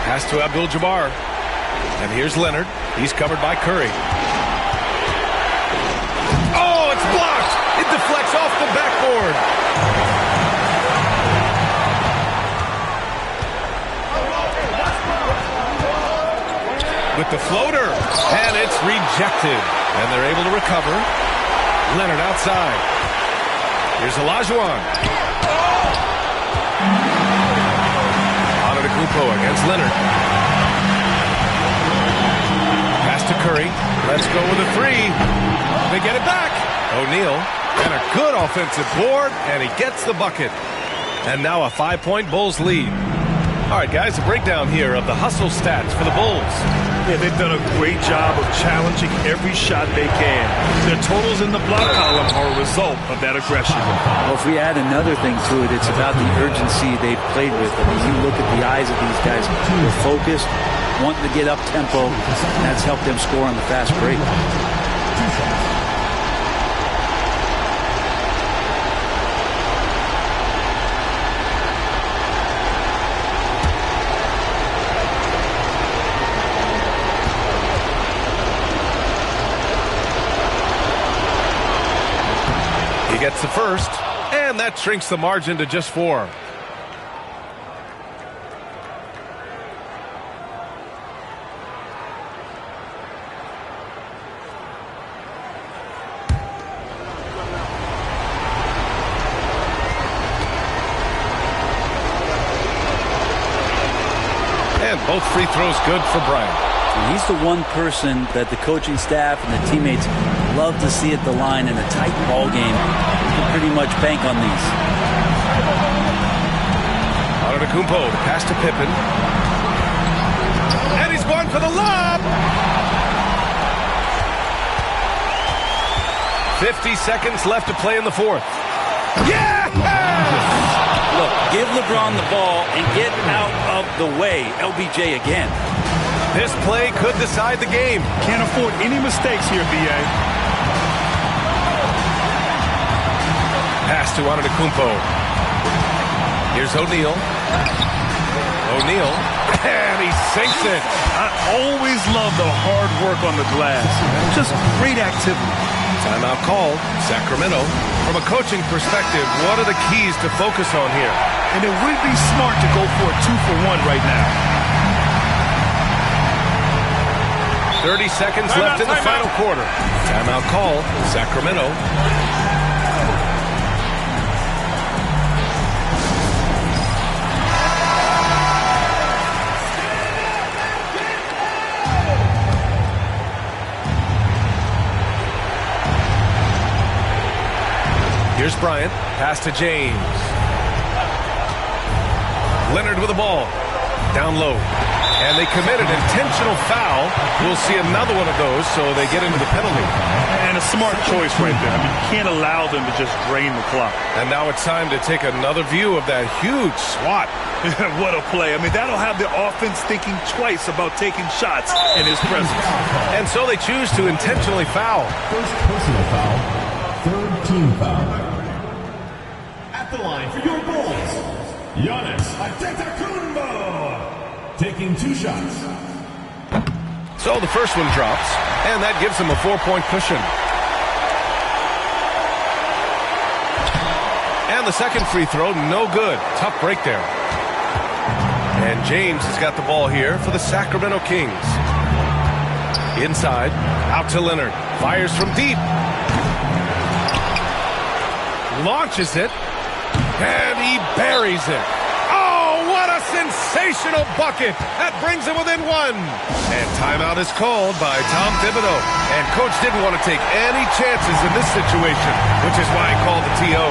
Pass to Abdul-Jabbar. And here's Leonard. He's covered by Curry. Oh, it's blocked. It deflects off the backboard. With the floater. And it's rejected. And they're able to recover. Leonard outside. Here's Olajuwon. Antetokounmpo against Leonard. Pass to Curry. Let's go with a 3. They get it back. O'Neal. And a good offensive board. And he gets the bucket. And now a 5-point Bulls lead. All right, guys, a breakdown here of the hustle stats for the Bulls. Yeah, they've done a great job of challenging every shot they can. Their totals in the block column are a result of that aggression. Well, if we add another thing to it, it's about the urgency they've played with. I mean, you look at the eyes of these guys. They're focused, wanting to get up tempo, and that's helped them score on the fast break. Gets the first, and that shrinks the margin to just 4. And both free throws good for Bryant. He's the one person that the coaching staff and the teammates love to see at the line in a tight ball game. You can pretty much bank on these. Antetokounmpo, pass to Pippen. And he's going for the lob! 50 seconds left to play in the fourth. Yeah! Look, give LeBron the ball and get out of the way. LBJ again. This play could decide the game. Can't afford any mistakes here, B.A. Pass to Antetokounmpo. Here's O'Neal. O'Neal. And he sinks it. I always love the hard work on the glass. Just great activity. Timeout called. Sacramento. From a coaching perspective, what are the keys to focus on here? And it would be smart to go for a 2-for-1 right now. 30 seconds left in the final quarter. Timeout call. Sacramento. Here's Bryant. Pass to James. Leonard with the ball. Down low. And they commit an intentional foul. We'll see another one of those, so they get into the penalty. And a smart choice right there. I mean, you can't allow them to just drain the clock. And now it's time to take another view of that huge swat. What a play. I mean, that'll have the offense thinking twice about taking shots in his presence. And so they choose to intentionally foul. First personal foul, third team foul. At the line for your Bulls, Giannis Antetokounmpo. Taking 2 shots. So the first one drops, and that gives them a 4-point cushion. And the second free throw, no good. Tough break there. And James has got the ball here for the Sacramento Kings. Inside, out to Leonard. Fires from deep. Launches it. And he buries it. Oh, what a sensational bucket. That brings him within one. And timeout is called by Tom Thibodeau. And Coach didn't want to take any chances in this situation, which is why he called the TO.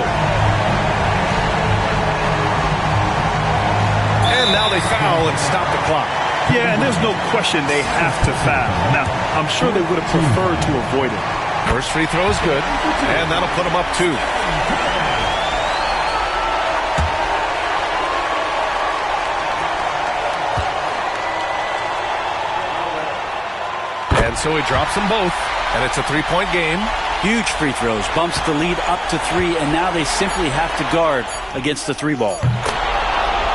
And now they foul and stop the clock. Yeah, and there's no question they have to foul. Now, I'm sure they would have preferred to avoid it. First free throw is good, and that'll put them up 2. And so he drops them both, and it's a 3-point game. Huge free throws, bumps the lead up to 3, and now they simply have to guard against the 3 ball.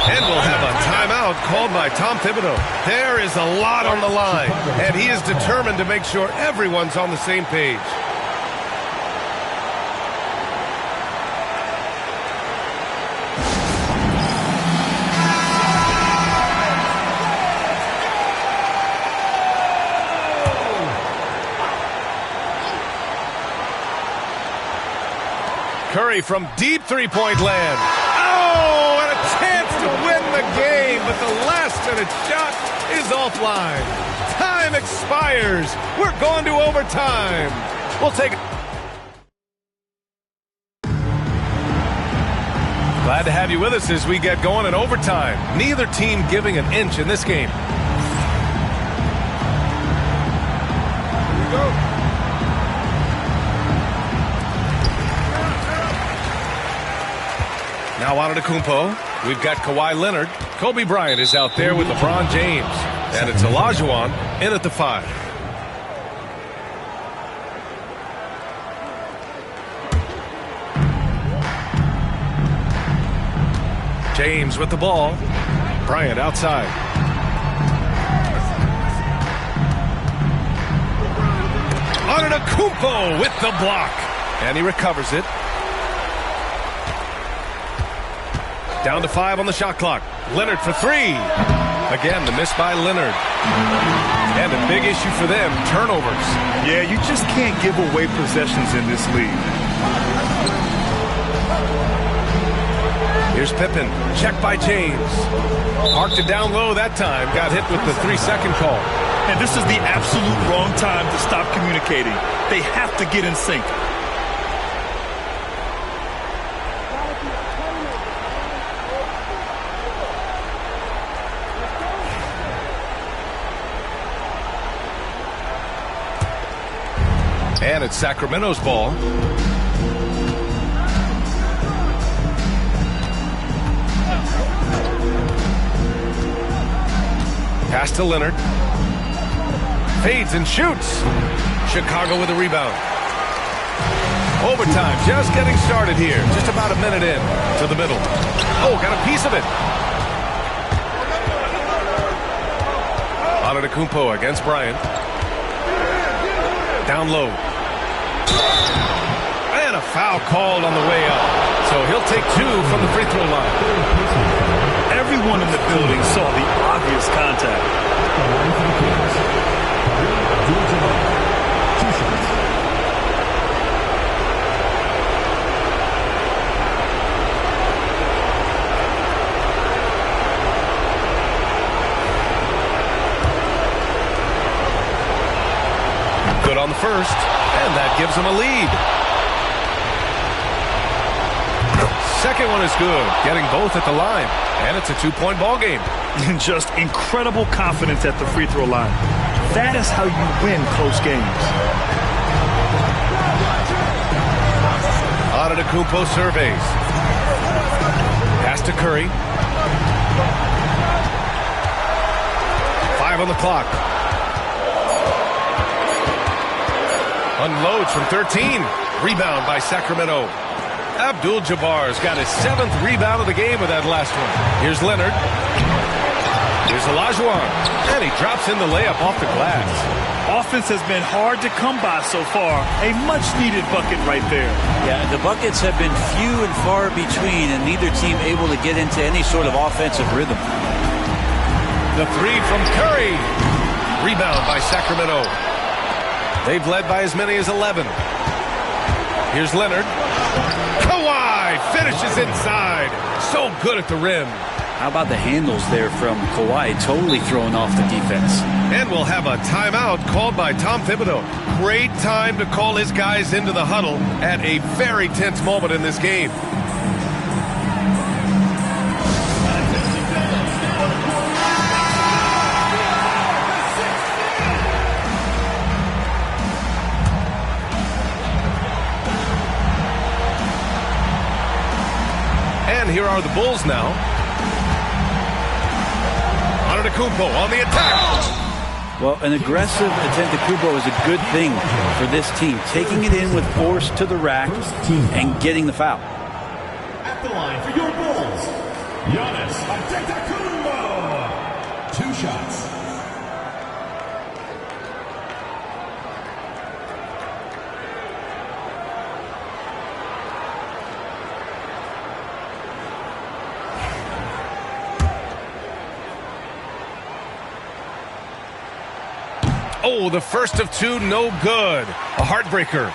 And we'll have a timeout called by Tom Thibodeau. There is a lot on the line, and he is determined to make sure everyone's on the same page. Curry from deep 3-point land. Oh, and a chance to win the game, but the last-minute shot is offline. Time expires. We're going to overtime. We'll take it. Glad to have you with us as we get going in overtime. Neither team giving an inch in this game. Here we go. Now Antetokounmpo. We've got Kawhi Leonard. Kobe Bryant is out there with LeBron James. And it's Olajuwon in at the 5. James with the ball. Bryant outside. Antetokounmpo with the block. And he recovers it. Down to 5 on the shot clock. Leonard for 3. Again, the miss by Leonard. And a big issue for them, turnovers. Yeah, you just can't give away possessions in this league. Here's Pippen. Check by James. Parked it down low that time. Got hit with the 3-second call. And this is the absolute wrong time to stop communicating. They have to get in sync. And it's Sacramento's ball. Pass to Leonard. Fades and shoots. Chicago with a rebound. Overtime just getting started here. Just about a minute in to the middle. Oh, got a piece of it. Antetokounmpo against Bryant. Down low. And a foul called on the way up. So he'll take 2 from the free throw line. Everyone in the building saw the obvious contact. Good on the first, and that gives them a lead. Second one is good, getting both at the line, and it's a 2-point ball game. And just incredible confidence at the free throw line. That is how you win close games. Antetokounmpo surveys. Pass to Curry. 5 on the clock. Unloads from 13. Rebound by Sacramento. Abdul-Jabbar's got his 7th rebound of the game with that last one. Here's Leonard. Here's Olajuwon. And he drops in the layup off the glass. Offense has been hard to come by so far. A much-needed bucket right there. Yeah, the buckets have been few and far between, and neither team able to get into any sort of offensive rhythm. The three from Curry. Rebound by Sacramento. They've led by as many as 11. Here's Leonard. Kawhi finishes inside. So good at the rim. How about the handles there from Kawhi, totally throwing off the defense. And we'll have a timeout called by Tom Thibodeau. Great time to call his guys into the huddle at a very tense moment in this game. And here are the Bulls now. Antetokounmpo on the attack. Well, an aggressive Antetokounmpo is a good thing for this team. Taking it in with force to the rack and getting the foul. At the line for your Bulls, Giannis Antetokounmpo. 2 shots. Oh, the first of 2, no good. A heartbreaker.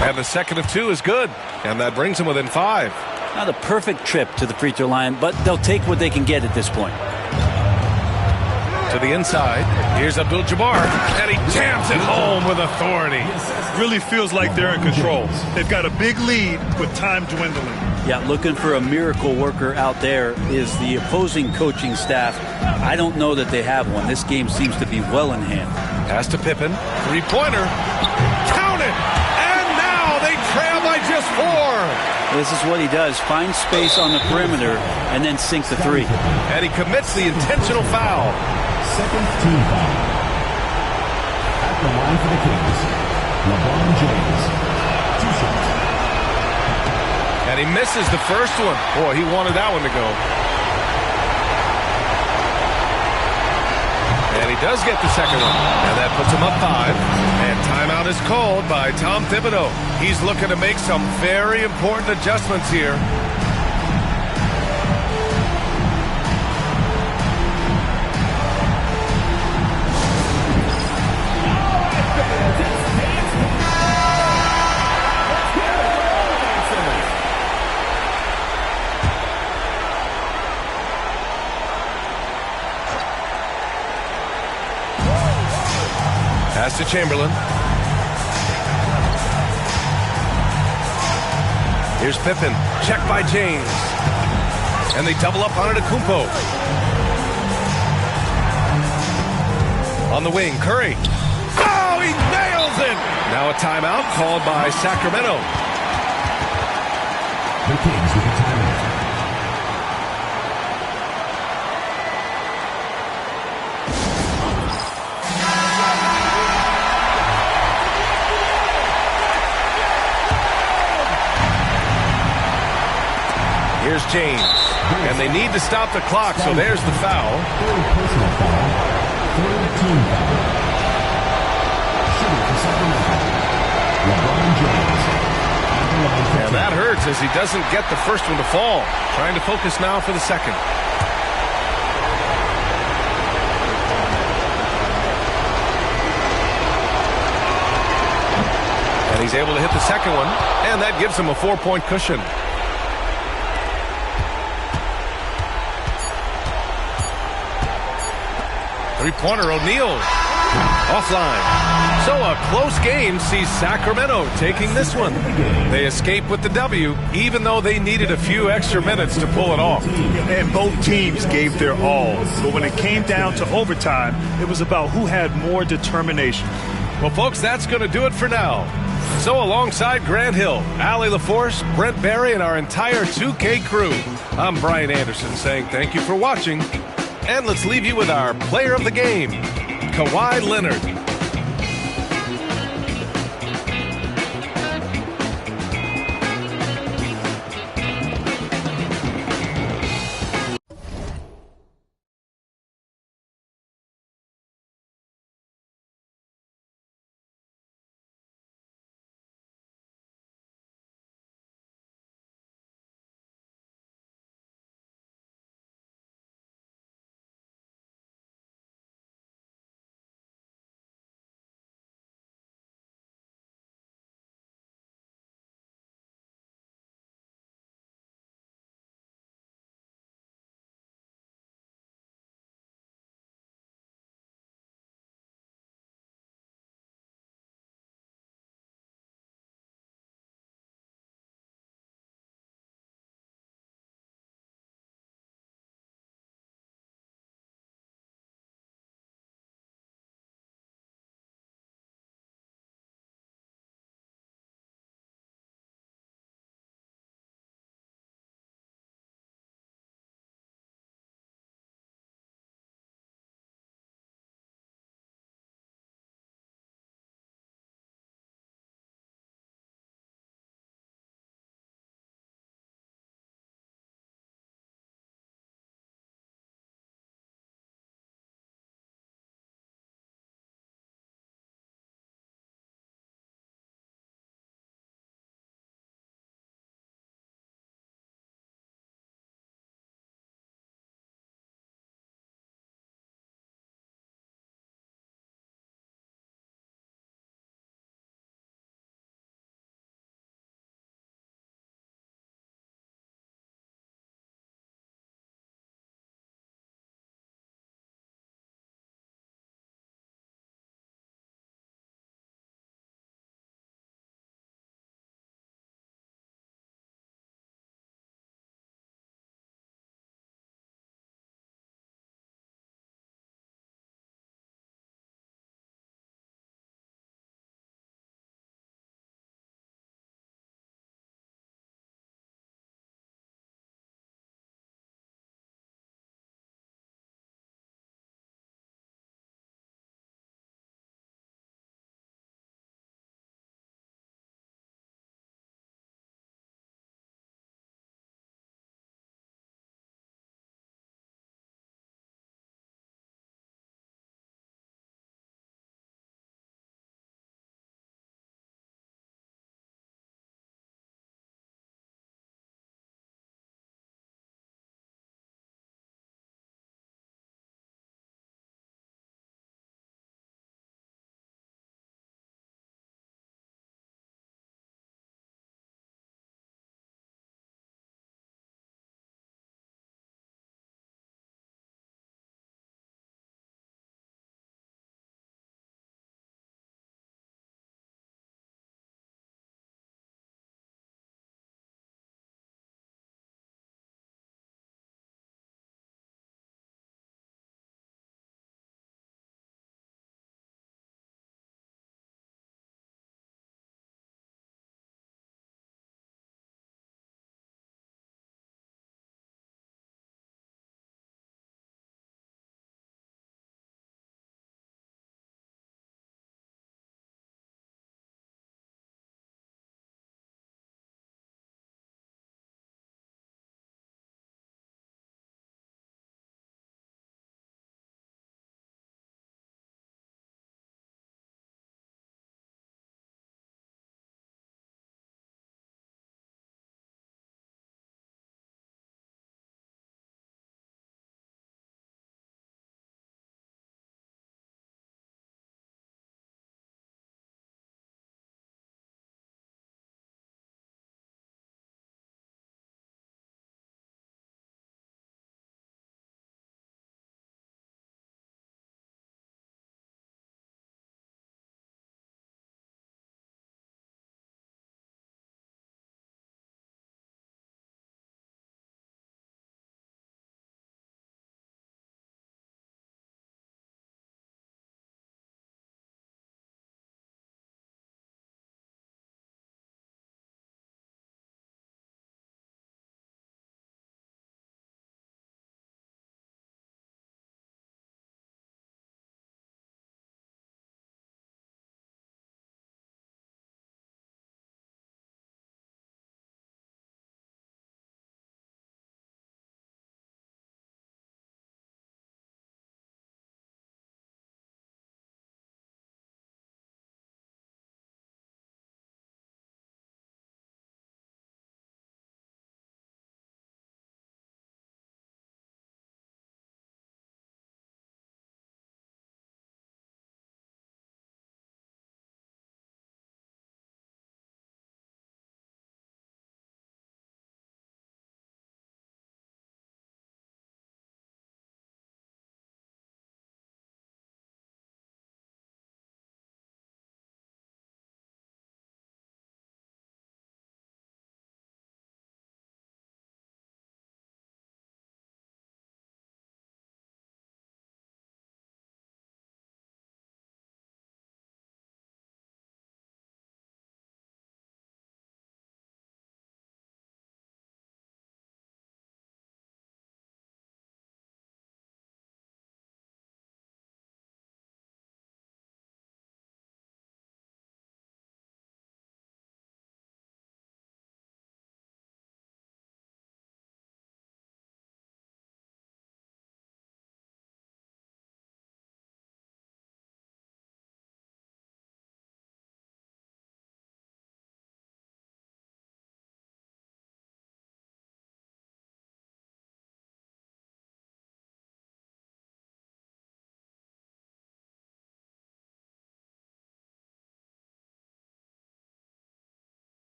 And the second of 2 is good. And that brings him within 5. Not a perfect trip to the free throw line, but they'll take what they can get at this point. To the inside. Here's Abdul-Jabbar. And he jams it home with authority. Really feels like they're in control. They've got a big lead with time dwindling. Yeah, looking for a miracle worker out there is the opposing coaching staff. I don't know that they have one. This game seems to be well in hand. Pass to Pippen. Three-pointer. Count it! And now they trail by just 4. This is what he does. Find space on the perimeter and then sink the 3. And he commits the intentional foul. Second team foul. At the line for the Kings, LeBron James. 2 shots. And he misses the first one. Boy, he wanted that one to go. And he does get the second one. And that puts him up 5. And timeout is called by Tom Thibodeau. He's looking to make some very important adjustments here. Pass to Chamberlain. Here's Pippen. Check by James. And they double up on Antetokounmpo. On the wing, Curry. Oh, he nails it! Now a timeout called by Sacramento. The Kings with a timeout. Here's James. And they need to stop the clock, so there's the foul. Third personal foul. Third team foul. Shooting for Sacramento, LeBron James. And that hurts as he doesn't get the first one to fall. Trying to focus now for the second. And he's able to hit the second one, and that gives him a 4-point cushion. Three-pointer, O'Neal. Offline. So a close game sees Sacramento taking this one. They escape with the W, even though they needed a few extra minutes to pull it off. And both teams gave their all. But when it came down to overtime, it was about who had more determination. Well, folks, that's going to do it for now. So alongside Grant Hill, Allie LaForce, Brent Barry, and our entire 2K crew, I'm Brian Anderson saying thank you for watching. And let's leave you with our player of the game, Kawhi Leonard.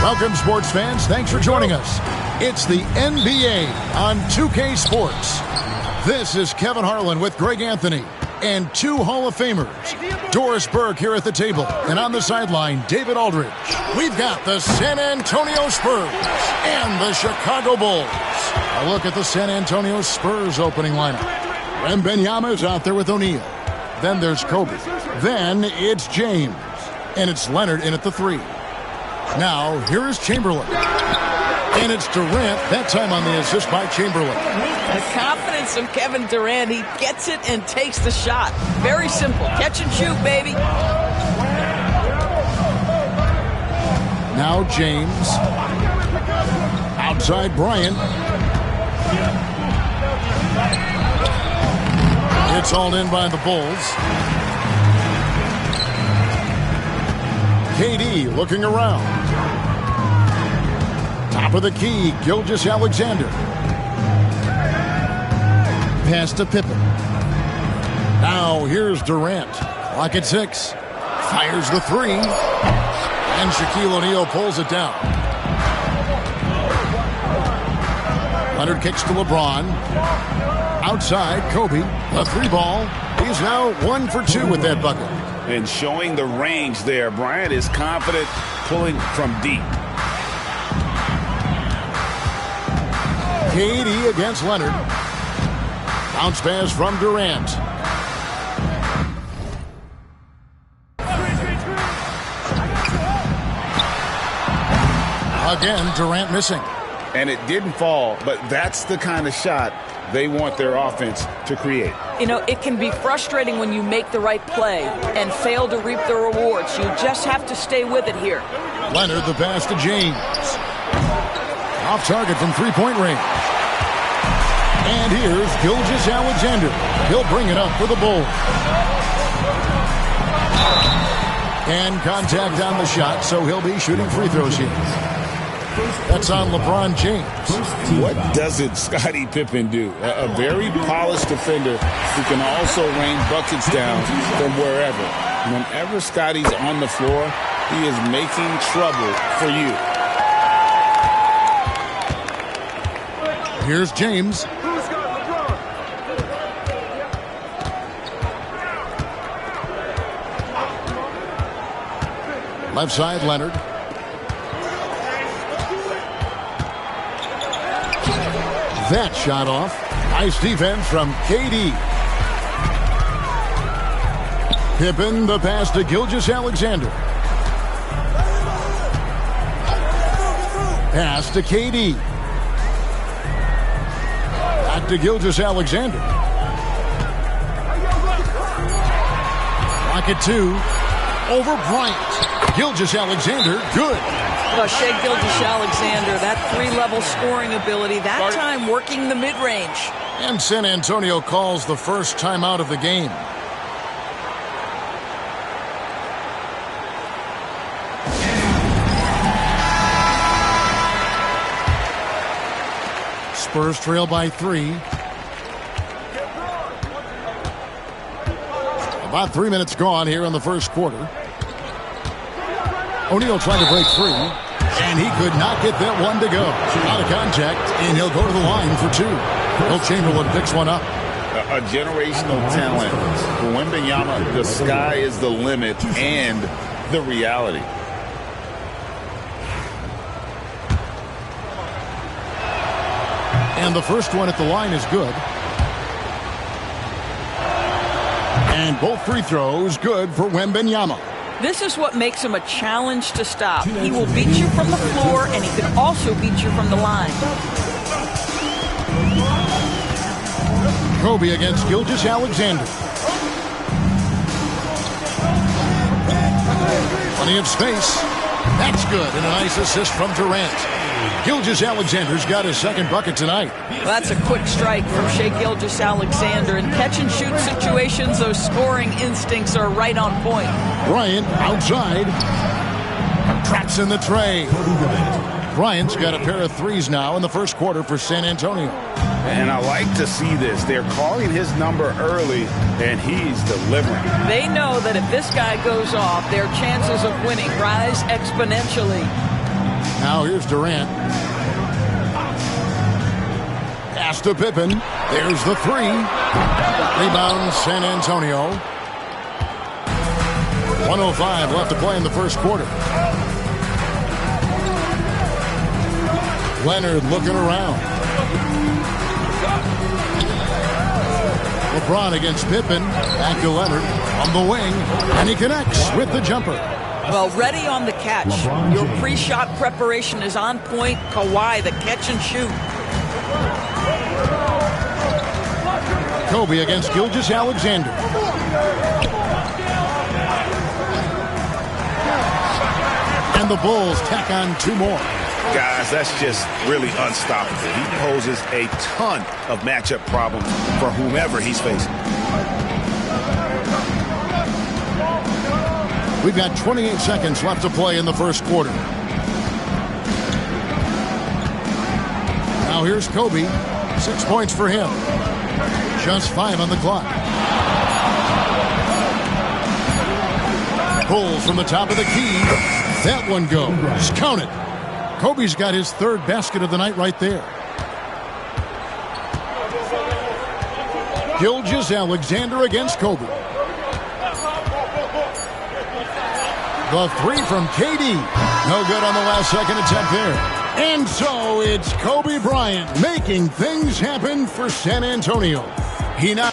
Welcome, sports fans. Thanks for joining us. It's the NBA on 2K Sports. This is Kevin Harlan with Greg Anthony and two Hall of Famers. Doris Burke here at the table, and on the sideline, David Aldridge. We've got the San Antonio Spurs and the Chicago Bulls. A look at the San Antonio Spurs opening lineup. Wembanyama's out there with O'Neal. Then there's Kobe. Then it's James. And it's Leonard in at the 3. Now, here is Chamberlain. And it's Durant, that time on the assist by Chamberlain. The confidence of Kevin Durant. He gets it and takes the shot. Very simple. Catch and shoot, baby. Now James. Outside Bryant. It's hauled in by the Bulls. KD looking around. Top of the key, Gilgeous-Alexander. Pass to Pippen. Now here's Durant. Clock at 6. Fires the 3. And Shaquille O'Neal pulls it down. Leonard kicks to LeBron. Outside, Kobe. A 3-ball. He's now 1 for 2 with that bucket. And showing the range there. Bryant is confident pulling from deep. KD against Leonard. Bounce pass from Durant. Again, Durant missing. And it didn't fall, but that's the kind of shot they want their offense to create. You know, it can be frustrating when you make the right play and fail to reap the rewards. You just have to stay with it here. Leonard, the pass to James. Off target from three-point range. And here's Gilgeous-Alexander. He'll bring it up for the Bulls. And contact on the shot, so he'll be shooting free throws here. That's on LeBron James. What doesn't Scottie Pippen do? A very polished defender who can also rain buckets down from wherever. Whenever Scottie's on the floor, he is making trouble for you. Here's James. Left side, Leonard. That shot off. Nice defense from KD. Pippen, the pass to Gilgeous-Alexander. Pass to KD. Back to Gilgeous-Alexander. Rocket 2. Over Bryant. Gilgeous-Alexander, good. Shea Gilgeous-Alexander, that three-level scoring ability, that time working the mid-range. And San Antonio calls the first timeout of the game. Spurs trail by 3. About 3 minutes gone here in the first quarter. O'Neal trying to break free, and he could not get that one to go. Out of contact, and he'll go to the line for 2. Will Chamberlain picks one up. A generational talent. For Wembanyama, the sky is the limit and the reality. And the first one at the line is good. And both free throws good for Wembanyama. This is what makes him a challenge to stop. He will beat you from the floor, and he can also beat you from the line. Kobe against Gilgeous-Alexander. Plenty of space. That's good, and a nice assist from Durant. Gilgeous-Alexander's got his second bucket tonight. Well, that's a quick strike from Shea Gilgeous-Alexander. In catch-and-shoot situations, those scoring instincts are right on point. Bryant outside. Traps in the tray. Bryant's got a pair of threes now in the first quarter for San Antonio. And I like to see this. They're calling his number early, and he's delivering. They know that if this guy goes off, their chances of winning rise exponentially. Now here's Durant. Pass to Pippen. There's the 3. Rebound San Antonio. 1:05 left to play in the first quarter. Leonard looking around. LeBron against Pippen. Back to Leonard on the wing. And he connects with the jumper. Well, ready on the catch. Your pre-shot preparation is on point. Kawhi, the catch and shoot. Kobe against And the Bulls tack on 2 more. Guys, that's just really unstoppable. He poses a ton of matchup problems for whomever he's facing. We've got 28 seconds left to play in the first quarter. Now here's Kobe. 6 points for him. Just 5 on the clock. Pulls from the top of the key. That one goes. Count it. Kobe's got his 3rd basket of the night right there. Gilgeous-Alexander against Kobe. The 3 from KD. No good on the last second attempt there. And so it's Kobe Bryant making things happen for San Antonio. He now...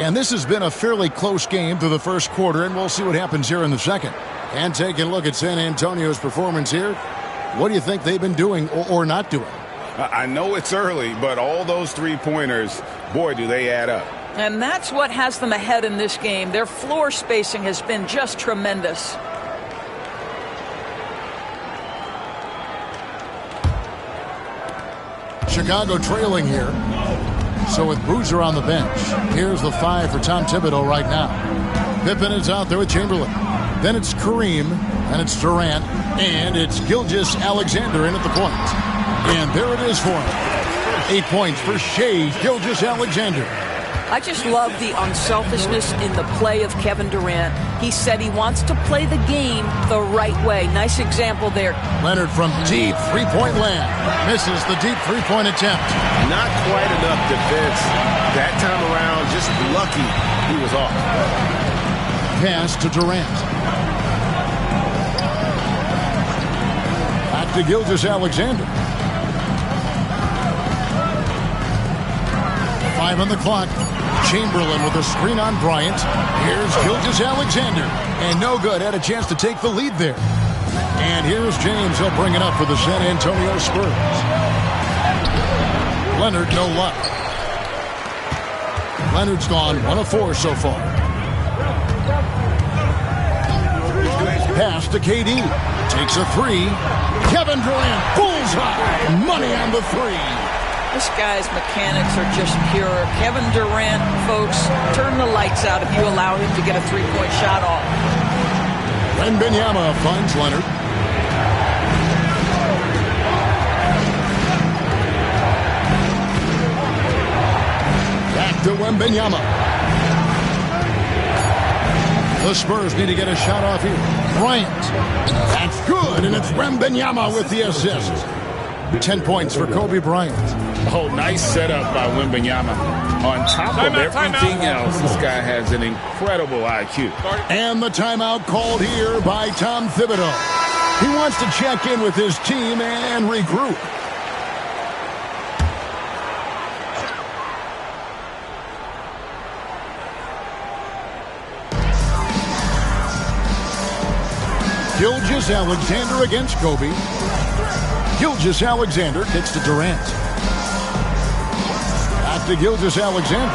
And this has been a fairly close game through the first quarter, and we'll see what happens here in the second. And taking a look at San Antonio's performance here, what do you think they've been doing or not doing? I know it's early, but all those 3-pointers, boy, do they add up. And that's what has them ahead in this game. Their floor spacing has been just tremendous. Chicago trailing here. So with Boozer on the bench, here's the 5 for Tom Thibodeau right now. Pippen is out there with Chamberlain. Then it's Kareem, and it's Durant, and it's Gilgeous-Alexander in at the point. And there it is for him. 8 points for Shai Gilgeous-Alexander. I just love the unselfishness in the play of Kevin Durant. He said he wants to play the game the right way. Nice example there. Leonard from deep 3-point land. Misses the deep 3-point attempt. Not quite enough defense that time around. Just lucky he was off. Pass to Durant. Back to Gilgeous-Alexander. 5 on the clock. Chamberlain with a screen on Bryant. Here's Gilgeous-Alexander. And no good. Had a chance to take the lead there. And here's James. He'll bring it up for the San Antonio Spurs. Leonard, no luck. Leonard's gone 1 of 4 so far. Pass to KD. Takes a 3. Kevin Durant. Bullseye. Money on the 3. This guy's mechanics are just pure. Kevin Durant, folks, turn the lights out if you allow him to get a 3-point shot off. Wembanyama finds Leonard. Back to Wembanyama. The Spurs need to get a shot off here. Bryant. That's good, and it's Wembanyama with the assist. 10 points for Kobe Bryant. Oh, nice setup by Wembanyama. On top of everything else, this guy has an incredible IQ. And the timeout called here by Tom Thibodeau. He wants to check in with his team and regroup. Gilgeous-Alexander against Kobe. Gilgeous-Alexander kicks to Durant. Back to Gilgeous-Alexander.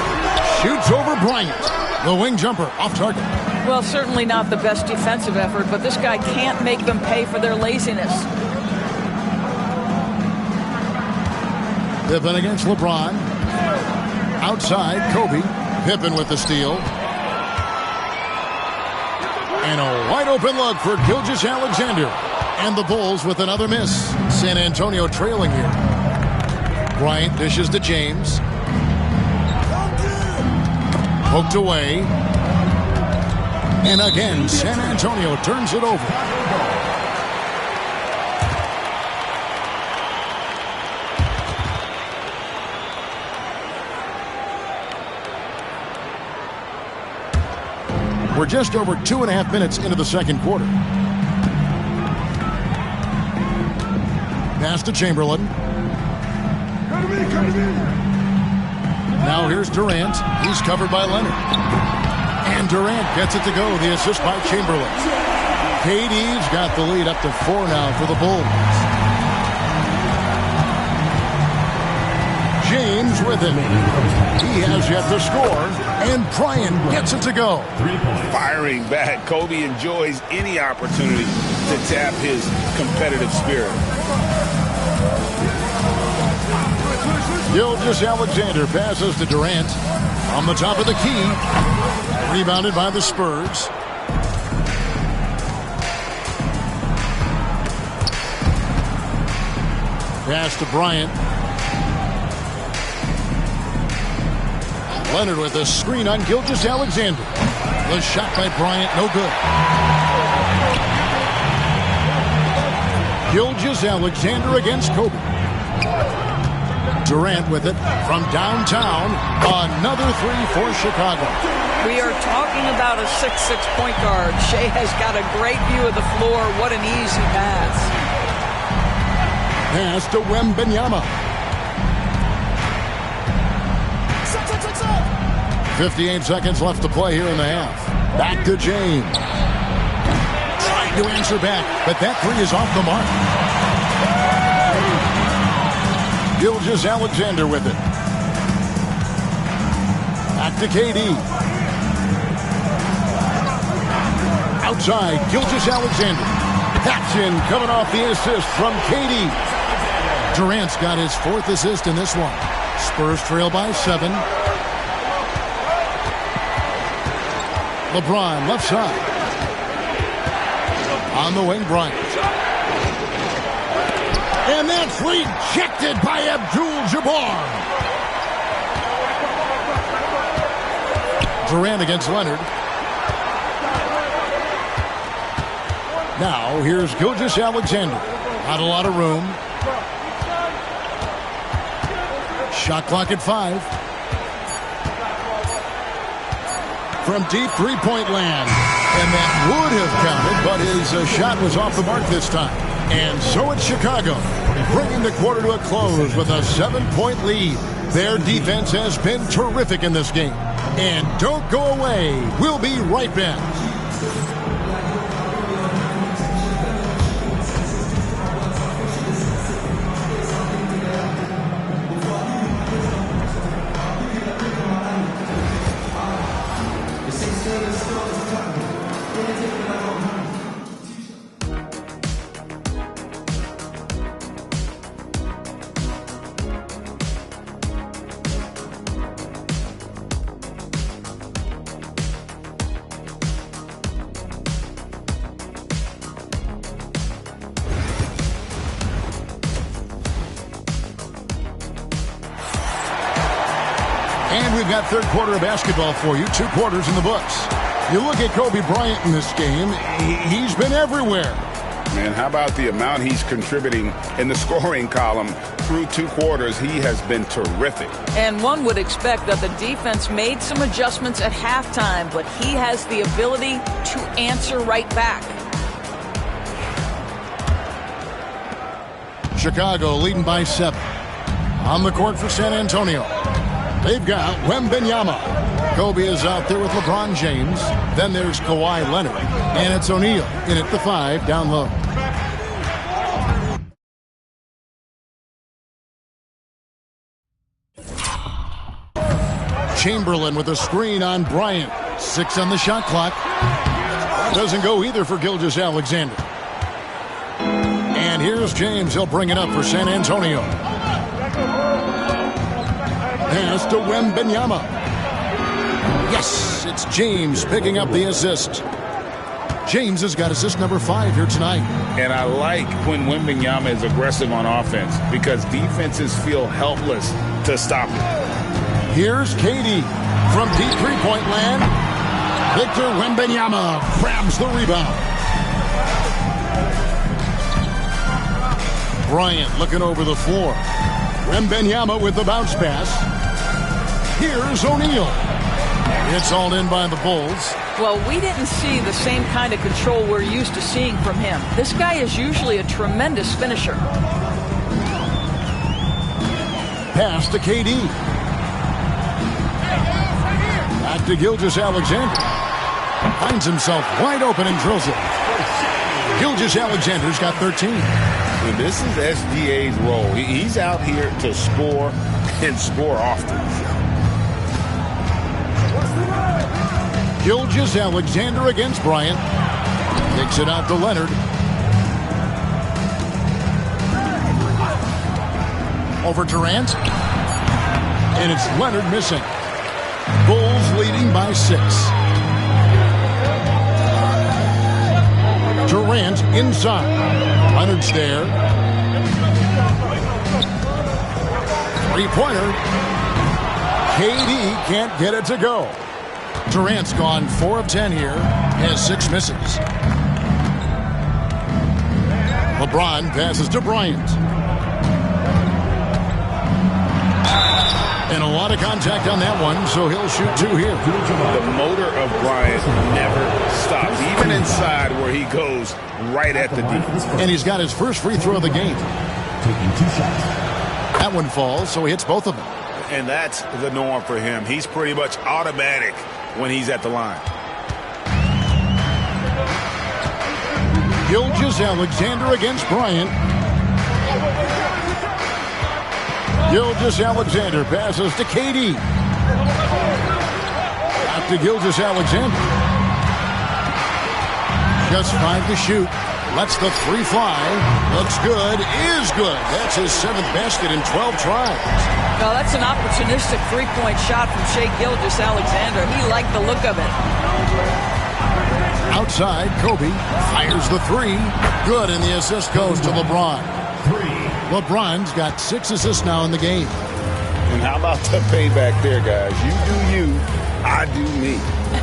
Shoots over Bryant. The wing jumper off target. Well, certainly not the best defensive effort, but this guy can't make them pay for their laziness. Pippen against LeBron. Outside, Kobe. Pippen with the steal. And a wide open look for Gilgeous-Alexander. And the Bulls with another miss. San Antonio trailing here. Bryant dishes to James. Poked away. And again, San Antonio turns it over. We're just over 2.5 minutes into the second quarter. Pass to Chamberlain. Now here's Durant. He's covered by Leonard. And Durant gets it to go. The assist by Chamberlain. KD's got the lead up to 4 now for the Bulls. James with it. He has yet to score, and Bryant gets it to go. Firing back. Kobe enjoys any opportunity to tap his competitive spirit. Gilgeous-Alexander passes to Durant on the top of the key. Rebounded by the Spurs. Pass to Bryant. Leonard with a screen on Gilgeous-Alexander. The shot by Bryant, no good. Gilgeous-Alexander against Kobe. Durant with it from downtown. Another three for Chicago. We are talking about a 6'6" point guard. Shea has got a great view of the floor. What an easy pass. Pass to Wembanyama. 58 seconds left to play here in the half. Back to James. Trying to answer back, but that three is off the mark. Gilgeous-Alexander with it. Back to KD. Outside, Gilgeous-Alexander. That's in, coming off the assist from KD. Durant's got his fourth assist in this one. Spurs trail by 7. LeBron left side. On the wing, Bryant. And that's rejected by Abdul-Jabbar. Durant against Leonard. Now, here's Gilgeous-Alexander. Not a lot of room. Shot clock at 5. From deep three-point land. And that would have counted, but his shot was off the mark this time. And so it's Chicago, bringing the quarter to a close with a 7-point lead. Their defense has been terrific in this game. And don't go away. We'll be right back. And we've got third quarter of basketball for you. 2 quarters in the books. You look at Kobe Bryant in this game, he's been everywhere. Man, how about the amount he's contributing in the scoring column through 2 quarters? He has been terrific. And one would expect that the defense made some adjustments at halftime, but he has the ability to answer right back. Chicago leading by 7. On the court for San Antonio. They've got Wembanyama. Kobe is out there with LeBron James. Then there's Kawhi Leonard. And it's O'Neal in at the 5 down low. Chamberlain with a screen on Bryant. 6 on the shot clock. Doesn't go either for Gilgeous-Alexander. And here's James. He'll bring it up for San Antonio. Pass to Wembanyama. Yes, it's James picking up the assist. James has got assist number 5 here tonight. And I like when Wembanyama is aggressive on offense because defenses feel helpless to stop him. Here's KD from deep three-point land. Victor Wembanyama grabs the rebound. Bryant looking over the floor. Wembanyama with the bounce pass. Here's O'Neal. It's all in by the Bulls. Well, we didn't see the same kind of control we're used to seeing from him. This guy is usually a tremendous finisher. Pass to KD. Back to Gilgeous-Alexander. Finds himself wide open and drills it. Gilgeous-Alexander's got 13. And this is SGA's role. He's out here to score and score often. Gilgeous-Alexander against Bryant. Takes it out to Leonard. Over Durant. And it's Leonard missing. Bulls leading by 6. Durant inside. Leonard's there. Three-pointer. KD can't get it to go. Durant's gone 4 of 10 here. Has 6 misses. LeBron passes to Bryant. And a lot of contact on that one, so he'll shoot 2 here. The motor of Bryant never stops, even inside where he goes right at the D. And he's got his first free throw of the game. Taking 2 shots. That one falls, so he hits both of them. And that's the norm for him. He's pretty much automatic when he's at the line. Gilgeous-Alexander against Bryant. Gilgeous-Alexander passes to KD. Back to Gilgeous-Alexander. Just 5 to shoot. Lets the 3 fly. Looks good. Is good. That's his 7th basket in 12 tries. No, that's an opportunistic three-point shot from Shai Gilgeous-Alexander. He liked the look of it. Outside, Kobe fires the 3. Good, and the assist goes to LeBron. LeBron's got 6 assists now in the game. And how about the payback there, guys? You do you, I do me.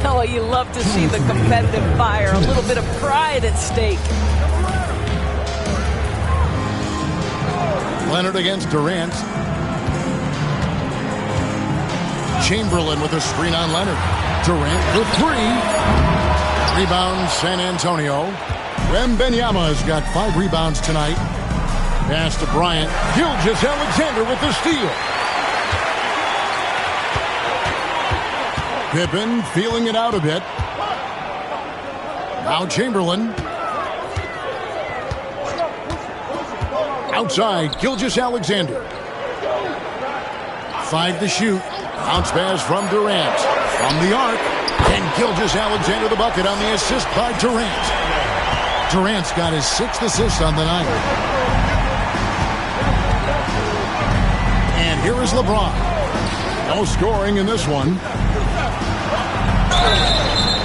Oh, you love to see the competitive fire. A little bit of pride at stake. Leonard against Durant. Chamberlain with a screen on Leonard. Durant for 3. Rebound San Antonio. Wembanyama's got 5 rebounds tonight. Pass to Bryant. Gilgeous-Alexander with the steal. Pippen feeling it out a bit. Now Chamberlain. Outside, Gilgeous-Alexander. 5 to shoot. Bounce pass from Durant. From the arc. And Gilgeous-Alexander the bucket on the assist by Durant. Durant's got his 6th assist on the night. And here is LeBron. No scoring in this one.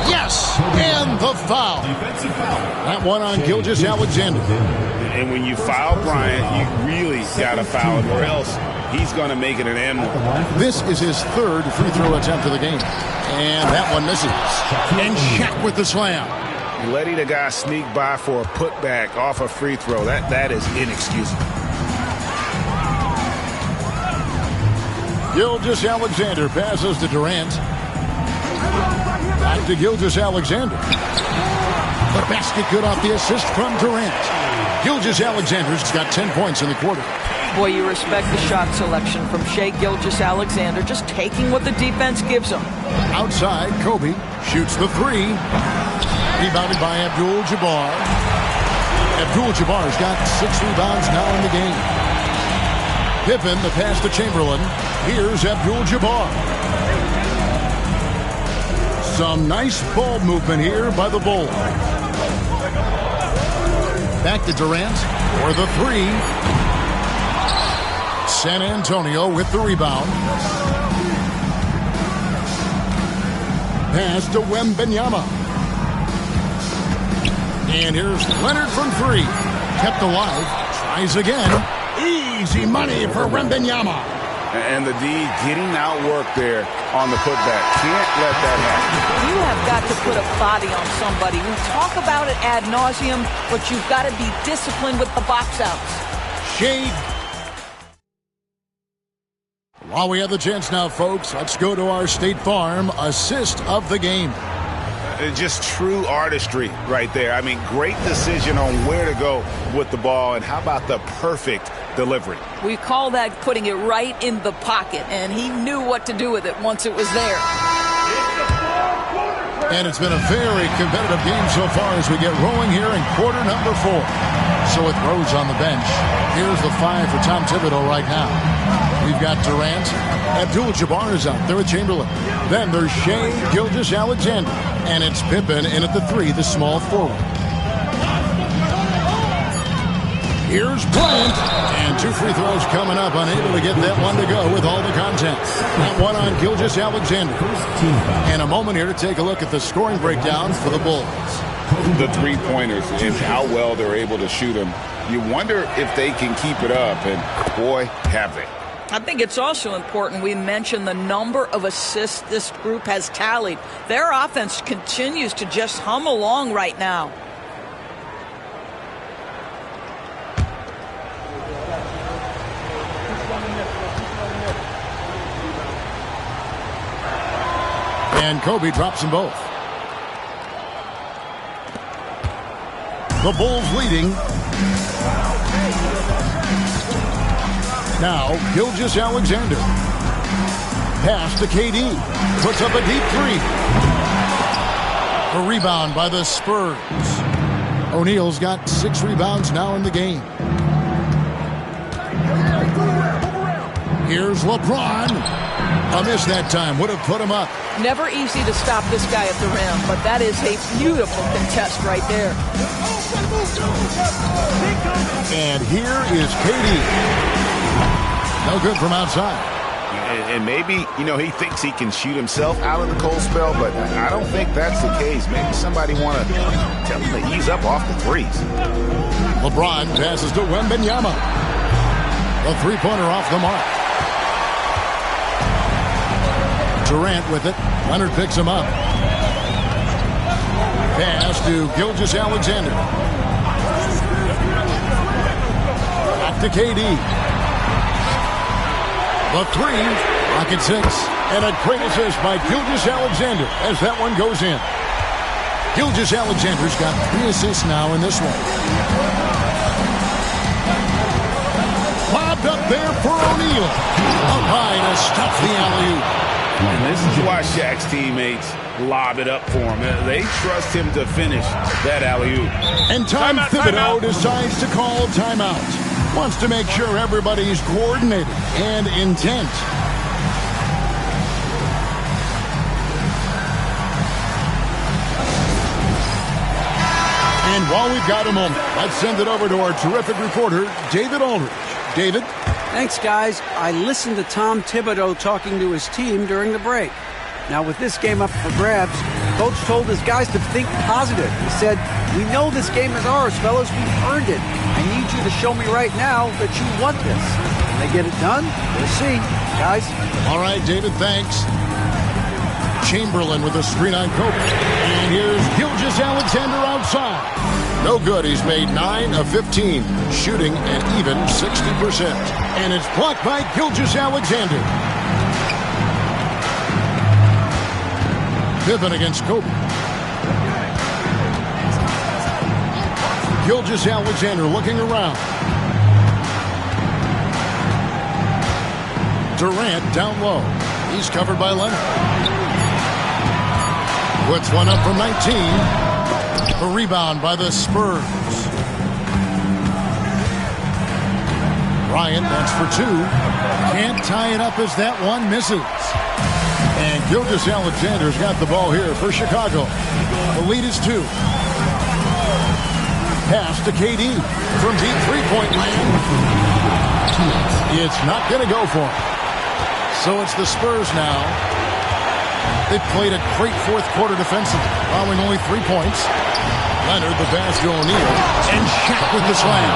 Yes! And the foul. That one on Gilgeous-Alexander. And when you foul Bryant, you really got to foul him, or else he's going to make it an M1. This is his 3rd free throw attempt of the game. And that one misses. And Shaq with the slam. Letting a guy sneak by for a putback off a free throw, that is inexcusable. Gilgeous-Alexander passes to Durant. Back to Gilgeous-Alexander. The basket good off the assist from Durant. Gilgeous-Alexander's got 10 points in the quarter. Boy, you respect the shot selection from Shai Gilgeous-Alexander, just taking what the defense gives him. Outside, Kobe shoots the 3. Rebounded by Abdul-Jabbar. Abdul-Jabbar's got 6 rebounds now in the game. Pippen, the pass to Chamberlain. Here's Abdul-Jabbar. Some nice ball movement here by the Bulls. Back to Durant for the 3. San Antonio with the rebound. Pass to Wembanyama. And here's Leonard from 3. Kept alive. Tries again. Easy money for Wembanyama. And the D getting outworked there on the putback. Can't let that happen. You have got to put a body on somebody. We talk about it ad nauseum, but you've got to be disciplined with the box outs. Shade. While we have the chance now, folks, let's go to our State Farm assist of the game. Just true artistry right there. I mean, great decision on where to go with the ball, and how about the perfect delivery? We call that putting it right in the pocket, and he knew what to do with it once it was there. And it's been a very competitive game so far as we get rolling here in quarter number 4. So with Rose on the bench, here's the 5 for Tom Thibodeau right now. We've got Durant. Abdul-Jabbar is out there with Chamberlain. Then there's Shai Gilgeous-Alexander. And it's Pippen in at the 3, the small forward. Here's Bryant. And 2 free throws coming up. Unable to get that one to go with all the contact. That one on Gilgeous-Alexander. And a moment here to take a look at the scoring breakdown for the Bulls. The three-pointers and how well they're able to shoot them. You wonder if they can keep it up, and boy, have they. I think it's also important we mention the number of assists this group has tallied. Their offense continues to just hum along right now. And Kobe drops them both. The Bulls leading. Now, Gilgeous-Alexander. Pass to KD. Puts up a deep 3. A rebound by the Spurs. O'Neal's got 6 rebounds now in the game. Here's LeBron. A miss that time. Would have put him up. Never easy to stop this guy at the rim, but that is a beautiful contest right there. And here is KD. No good from outside. And maybe, he thinks he can shoot himself out of the cold spell, but I don't think that's the case. Maybe somebody want to tell him to ease up off the threes. LeBron passes to Wembanyama. The three-pointer off the mark. Durant with it. Leonard picks him up. Pass to Gilgeous-Alexander. Back to KD. The 3. Rocket 6. And a great assist by Gilgeous-Alexander as that one goes in. Gilgeous-Alexander's got 3 assists now in this one. Lobbed up there for O'Neal. Up high to stop the alley-oop. And this is why Shaq's teammates lob it up for him. They trust him to finish that alley-oop. And Tom Thibodeau decides to call timeout. Wants to make sure everybody's coordinated and intent. And while we've got a moment, let's send it over to our terrific reporter, David Aldridge. David? Thanks, guys. I listened to Tom Thibodeau talking to his team during the break. Now, with this game up for grabs, Coach told his guys to think positive. He said, "We know this game is ours, fellas. We've earned it. I need you to show me right now that you want this." Can they get it done? We'll see, guys. All right, David, thanks. Chamberlain with a screen on Kobe. And here's Gilgeous-Alexander outside. No good. He's made 9 of 15, shooting an even 60%. And it's blocked by Gilgeous-Alexander. Pippen against Kobe. Gilgeous-Alexander looking around. Durant down low. He's covered by Leonard. Puts one up from 19. A rebound by the Spurs. Bryant, that's for 2. Can't tie it up as that one misses. And Gilgeous-Alexander's got the ball here for Chicago. The lead is 2. Pass to KD from deep three-point land. It's not going to go for him. So it's the Spurs now. They played a great fourth quarter defensively, allowing only 3 points. Leonard, the pass to O'Neal, and Shaq with the slam.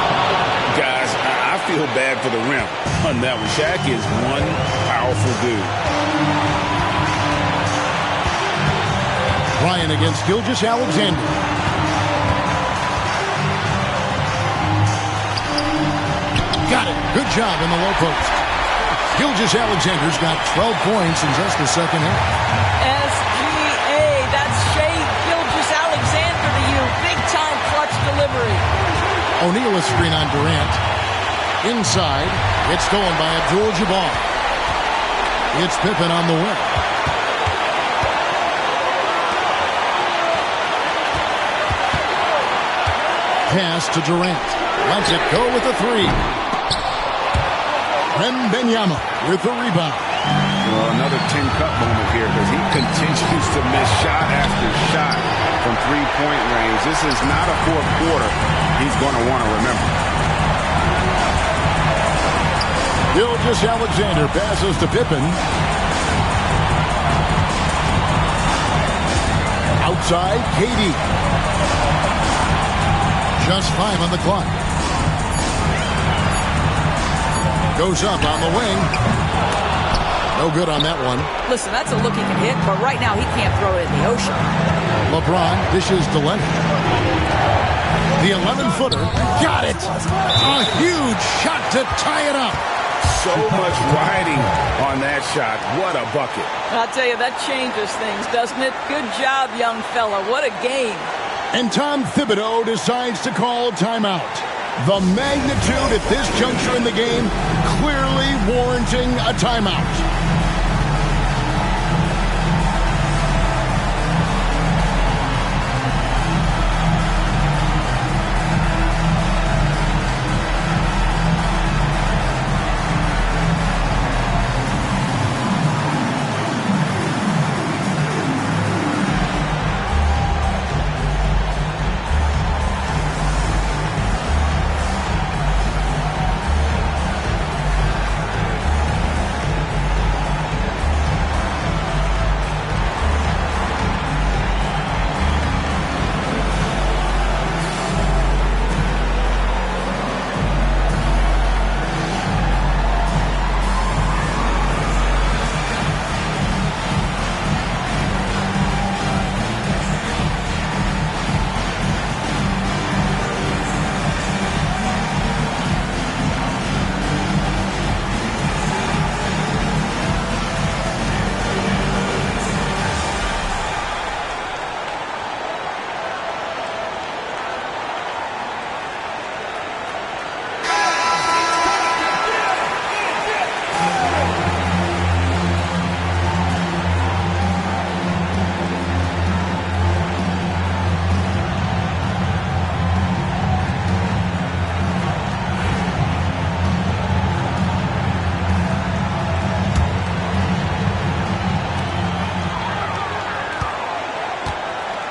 Guys, I feel bad for the rim on that one. Shaq is one powerful dude. Bryant against Gilgeous-Alexander. Got it. Good job in the low post. Gilgeous-Alexander's got 12 points in just the second half. SGA, that's Shai Gilgeous-Alexander to you. Big-time clutch delivery. O'Neal a screen on Durant. Inside. It's stolen by Abdul-Jabbar. It's Pippen on the win. Pass to Durant. Lets it go with the three. Wembanyama with the rebound. Well, another Tin Cup moment here because he continues to miss shot after shot from three-point range. This is not a fourth quarter he's going to want to remember. Gilgeous-Alexander passes to Pippen. Outside, KD. Just 5 on the clock. Goes up on the wing. No good on that one. Listen, that's a look he can hit, but right now he can't throw it in the ocean. LeBron dishes to Leonard. The 11-footer. Got it! A huge shot to tie it up. So much riding on that shot. What a bucket. I'll tell you, that changes things, doesn't it? Good job, young fella. What a game. And Tom Thibodeau decides to call timeout. The magnitude at this juncture in the game clearly warranting a timeout.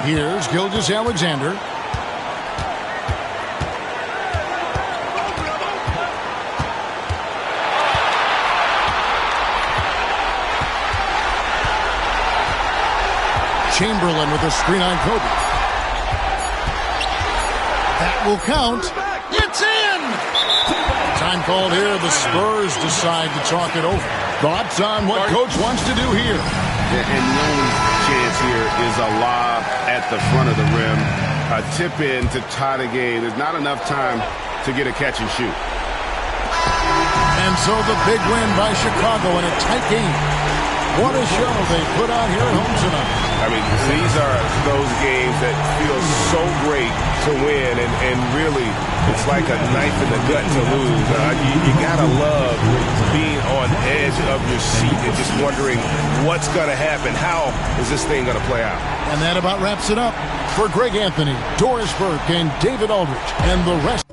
Here's Gilgeous-Alexander. Chamberlain with a screen on Kobe. That will count. It's in! Time called here. The Spurs decide to talk it over. Thoughts on what Coach wants to do here? And the only chance here is a lob at the front of the rim. A tip in to tie the game. There's not enough time to get a catch and shoot. And so the big win by Chicago in a tight game. What a show they put on here at home tonight. I mean, these are those games that feel so great to win, and really, it's like a knife in the gut to lose. You gotta love being on edge of your seat and just wondering what's gonna happen. How is this thing gonna play out? And that about wraps it up. For Greg Anthony, Doris Burke, and David Aldridge, and the rest.